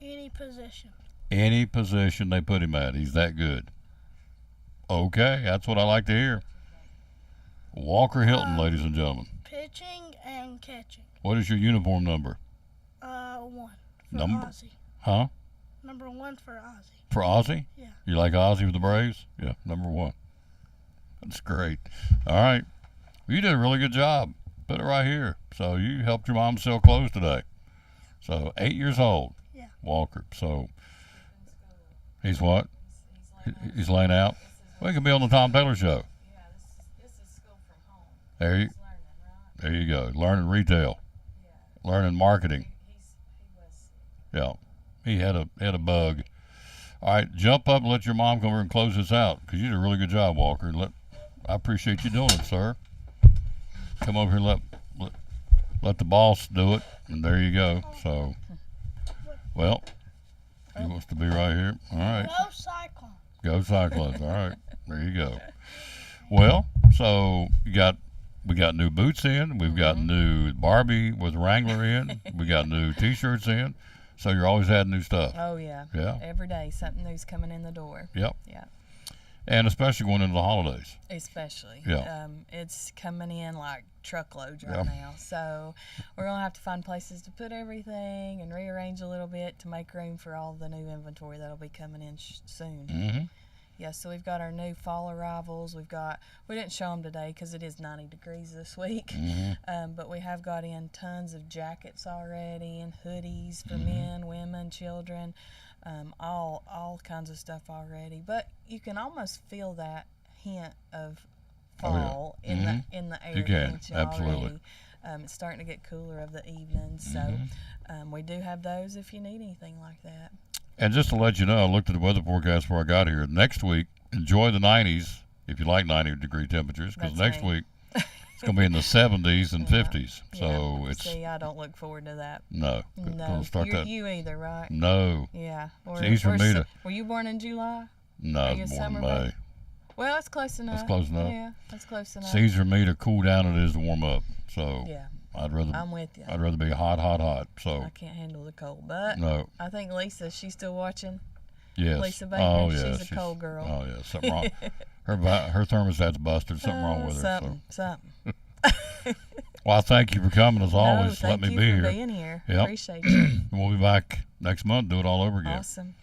Any position. Any position they put him at. He's that good. Okay. That's what I like to hear. Walker Hilton, ladies and gentlemen. Pitching and catching. What is your uniform number? 1 for Number? Ozzy. Huh? Number 1 for Ozzy. For Ozzy? Yeah. You like Ozzy with the Braves? Yeah, number 1. That's great. All right. Well, you did a really good job. Put it right here. So you helped your mom sell clothes today. So 8 years old. Yeah. Walker. So he's what? He's laying out. Well, he could be on the Tom Taylor Show. There you go. Learning retail. Learning marketing. Yeah. He had a bug. All right, jump up and let your mom come over and close this out, because you did a really good job, Walker. I appreciate you doing it, sir. Come over here and let the boss do it, and there you go. So, well, he wants to be right here. All right. Go Cyclones. Go Cyclones. All right. There you go. Well, so we got new boots in. We've got new Barbie with Wrangler in. We got new T-shirts in. So you're always adding new stuff. Oh, yeah. Yeah. Every day, something new's coming in the door. Yep. Yeah. And especially going into the holidays. Especially. Yeah. It's coming in like truckloads right now. So we're going to have to find places to put everything and rearrange a little bit to make room for all the new inventory that'll be coming in soon. Mm-hmm. Yeah, so we've got our new fall arrivals. We didn't show them today because it is 90 degrees this week. Mm-hmm. But we have got in tons of jackets already and hoodies for men, women, children, all kinds of stuff already. But you can almost feel that hint of fall in the air. You can, can't you, absolutely. already? It's starting to get cooler of the evenings, so we do have those if you need anything like that. And just to let you know, I looked at the weather forecast before I got here. Next week, enjoy the 90s if you like 90-degree temperatures, because next week it's going to be in the 70s and 50s. So it's. See, I don't look forward to that. No. No. You either, right? No. Yeah. It's easy for me to. Were you born in July? No, I was born in May. Well, that's close enough. That's close enough. Yeah, that's close enough. It's easier for me to cool down than it is to warm up. So yeah. I'm with you. I'd rather be hot. So I can't handle the cold, but no. I think Lisa, she's still watching. Yes. Lisa Baker, oh, yeah. she's a cold girl. Oh yeah, something wrong. Her thermostat's busted. Something wrong with her. Something. Well, I thank you for coming as always. Let me be here. Thank you for being here. Yep. Appreciate you. We'll be back next month. Do it all over again. Awesome.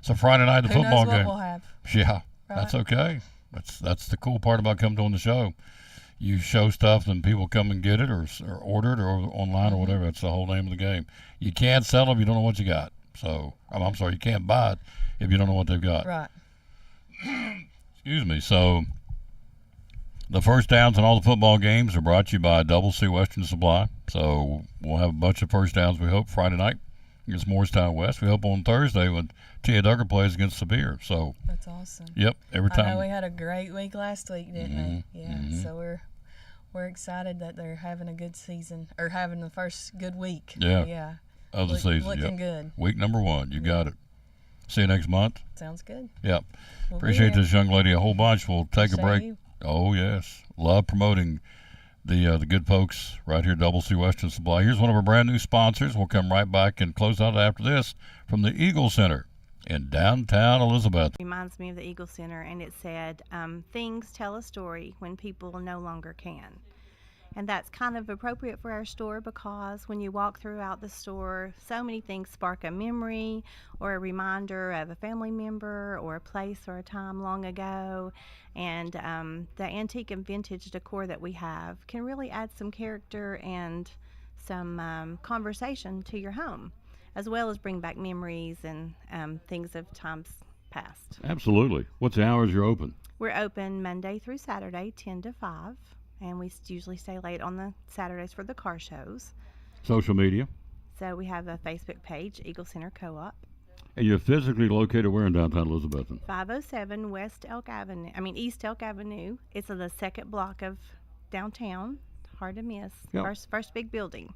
So Friday night, the Who football knows game. What we'll have. Yeah, right. That's okay. That's the cool part about coming on the show. You show stuff, and people come and get it, or order it, or online, or whatever. That's the whole name of the game. You can't sell them if you don't know what you got. So I'm sorry, you can't buy it if you don't know what they've got. Right. Excuse me. So the first downs in all the football games are brought to you by Double C Western Supply. So we'll have a bunch of first downs, we hope, Friday night against Morristown West. We hope on Thursday when Tia Duggar plays against Sevier. So that's awesome. Yep. Every time. I know we had a great week last week, didn't we? Yeah. So we're excited that they're having a good season, or having the first good week. Yeah. Yeah. Of the season. Looking good. Week number 1. You got it. See you next month. Sounds good. Yep. Appreciate this young lady a whole bunch. We'll take a break. You. Oh, yes. Love promoting the good folks right here at Double C Western Supply. Here's one of our brand new sponsors. We'll come right back and close out after this from the Eagle Center in downtown Elizabeth. Reminds me of the Eagle Center, and it said, things tell a story when people no longer can. And that's kind of appropriate for our store, because when you walk throughout the store, so many things spark a memory or a reminder of a family member or a place or a time long ago. And the antique and vintage decor that we have can really add some character and some conversation to your home, as well as bring back memories and things of times past. Absolutely. What's the hours you're open? We're open Monday through Saturday, 10 to 5. And we usually stay late on the Saturdays for the car shows. Social media? So we have a Facebook page, Eagle Center Co-op. And you're physically located where in downtown Elizabethton? 507 East Elk Avenue. It's on the second block of downtown. Hard to miss. Yep. First big building.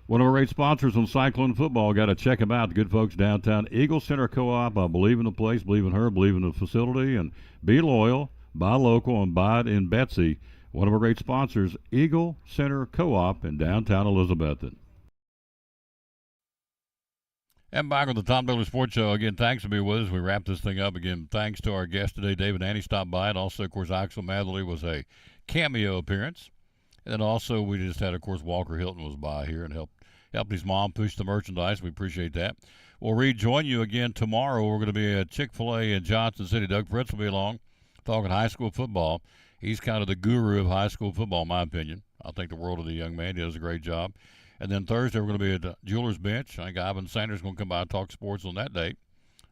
One of our great sponsors on Cyclone Football. Got to check them out. The good folks downtown. Eagle Center Co-op. I believe in the place, believe in her, believe in the facility, and be loyal, buy local, and buy it in Betsy. One of our great sponsors, Eagle Center Co-op in downtown Elizabethton. And back on the Tom Taylor Sports Show. Again, thanks for being with us. We wrap this thing up. Again, thanks to our guest today, David Annie, stopped by. And also, of course, Axel Matherly was a cameo appearance. And then also we just had, of course, Walker Hilton was by here and helped his mom push the merchandise. We appreciate that. We'll rejoin you again tomorrow. We're going to be at Chick-fil-A in Johnson City. Doug Fritz will be along talking high school football. He's kind of the guru of high school football, in my opinion. I think the world of the young man. He does a great job. And then Thursday, we're going to be at Jeweler's Bench. I think Ivan Sanders is going to come by and talk sports on that day.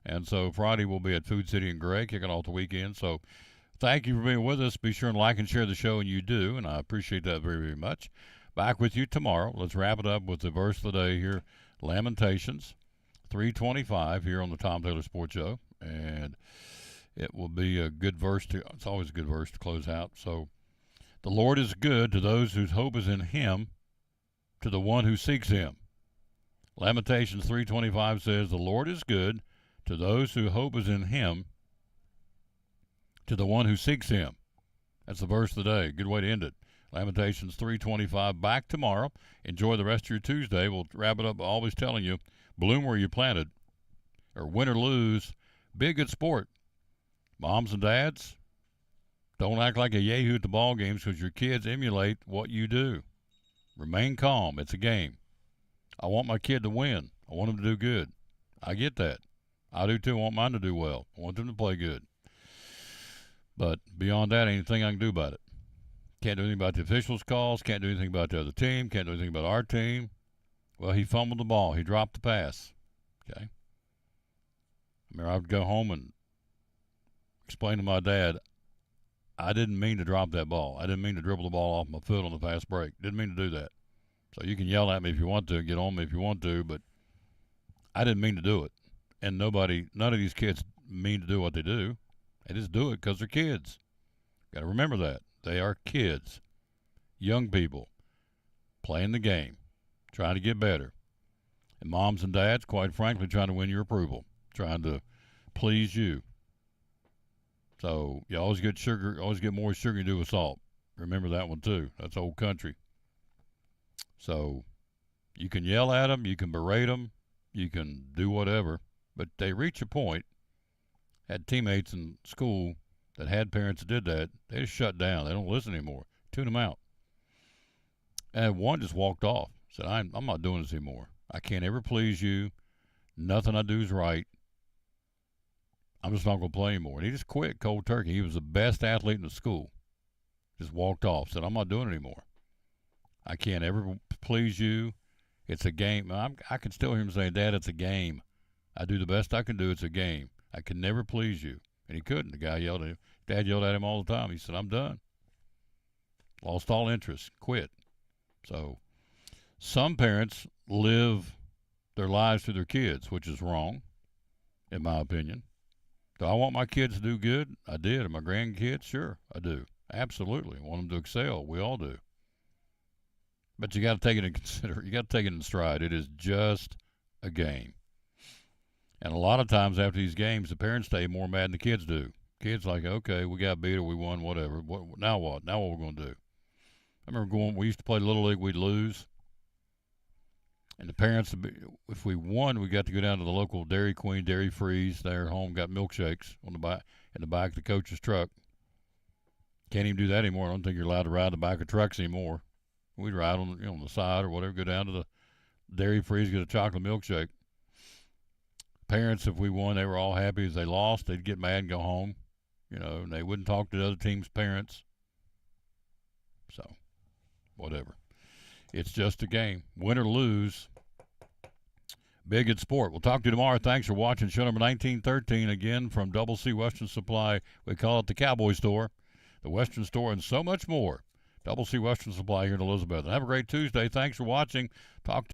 And so Friday, we'll be at Food City and Gray, kicking off the weekend. So thank you for being with us. Be sure and like and share the show, and you do, and I appreciate that very, very much. Back with you tomorrow. Let's wrap it up with the verse of the day here, Lamentations 3:25 here on the Tom Taylor Sports Show. And it will be a good verse it's always a good verse to close out. So, the Lord is good to those whose hope is in him, to the one who seeks him. Lamentations 3:25 says, the Lord is good to those whose hope is in him, to the one who seeks him. That's the verse of the day. Good way to end it. Lamentations 3:25. Back tomorrow. Enjoy the rest of your Tuesday. We'll wrap it up by always telling you, bloom where you planted, or win or lose, be a good sport. Moms and dads, don't act like a yahoo at the ball games because your kids emulate what you do. Remain calm. It's a game. I want my kid to win. I want him to do good. I get that. I do too. I want mine to do well. I want them to play good. But beyond that, anything I can do about it. Can't do anything about the officials' calls. Can't do anything about the other team. Can't do anything about our team. Well, he fumbled the ball. He dropped the pass. Okay. I mean, I would go home and explain to my dad, I didn't mean to drop that ball. I didn't mean to dribble the ball off my foot on the fast break. Didn't mean to do that. So you can yell at me if you want to, get on me if you want to, but I didn't mean to do it. And none of these kids mean to do what they do. They just do it because they're kids. Got to remember that. They are kids, young people, playing the game, trying to get better. And moms and dads, quite frankly, trying to win your approval, trying to please you. So you always get more sugar you do with salt. Remember that one too. That's old country. So you can yell at them, you can berate them, you can do whatever, but they reach a point. Had teammates in school that had parents that did that, they just shut down. They don't listen anymore. Tune them out. And one just walked off. Said, I'm not doing this anymore. I can't ever please you. Nothing I do is right. I'm just not going to play anymore. And he just quit cold turkey. He was the best athlete in the school. Just walked off. Said, I'm not doing it anymore. I can't ever please you. It's a game. I can still hear him saying, Dad, it's a game. I do the best I can do. It's a game. I can never please you. And he couldn't. The guy yelled at him. Dad yelled at him all the time. He said, I'm done. Lost all interest. Quit. So some parents live their lives through their kids, which is wrong, in my opinion. Do I want my kids to do good? I did. And my grandkids? Sure, I do. Absolutely. I want them to excel. We all do. But you got to take it in consider. You got to take it in stride. It is just a game. And a lot of times after these games, the parents stay more mad than the kids do. Kids like, okay, we got beat or we won, whatever. Now what? Now what we're going to do? I remember we used to play Little League, we'd lose. And the parents, if we won, we got to go down to the local Dairy Queen, Dairy Freeze there at home, got milkshakes in the back of the coach's truck. Can't even do that anymore. I don't think you're allowed to ride the back of trucks anymore. We'd ride on the side or whatever, go down to the Dairy Freeze, get a chocolate milkshake. Parents, if we won, they were all happy. As they lost, they'd get mad and go home. And they wouldn't talk to the other team's parents. So, whatever. It's just a game. Win or lose, be a good sport. We'll talk to you tomorrow. Thanks for watching show number 1913, again from Double C Western Supply. We call it the Cowboy Store, the Western Store, and so much more. Double C Western Supply here in Elizabeth. Have a great Tuesday. Thanks for watching. Talk to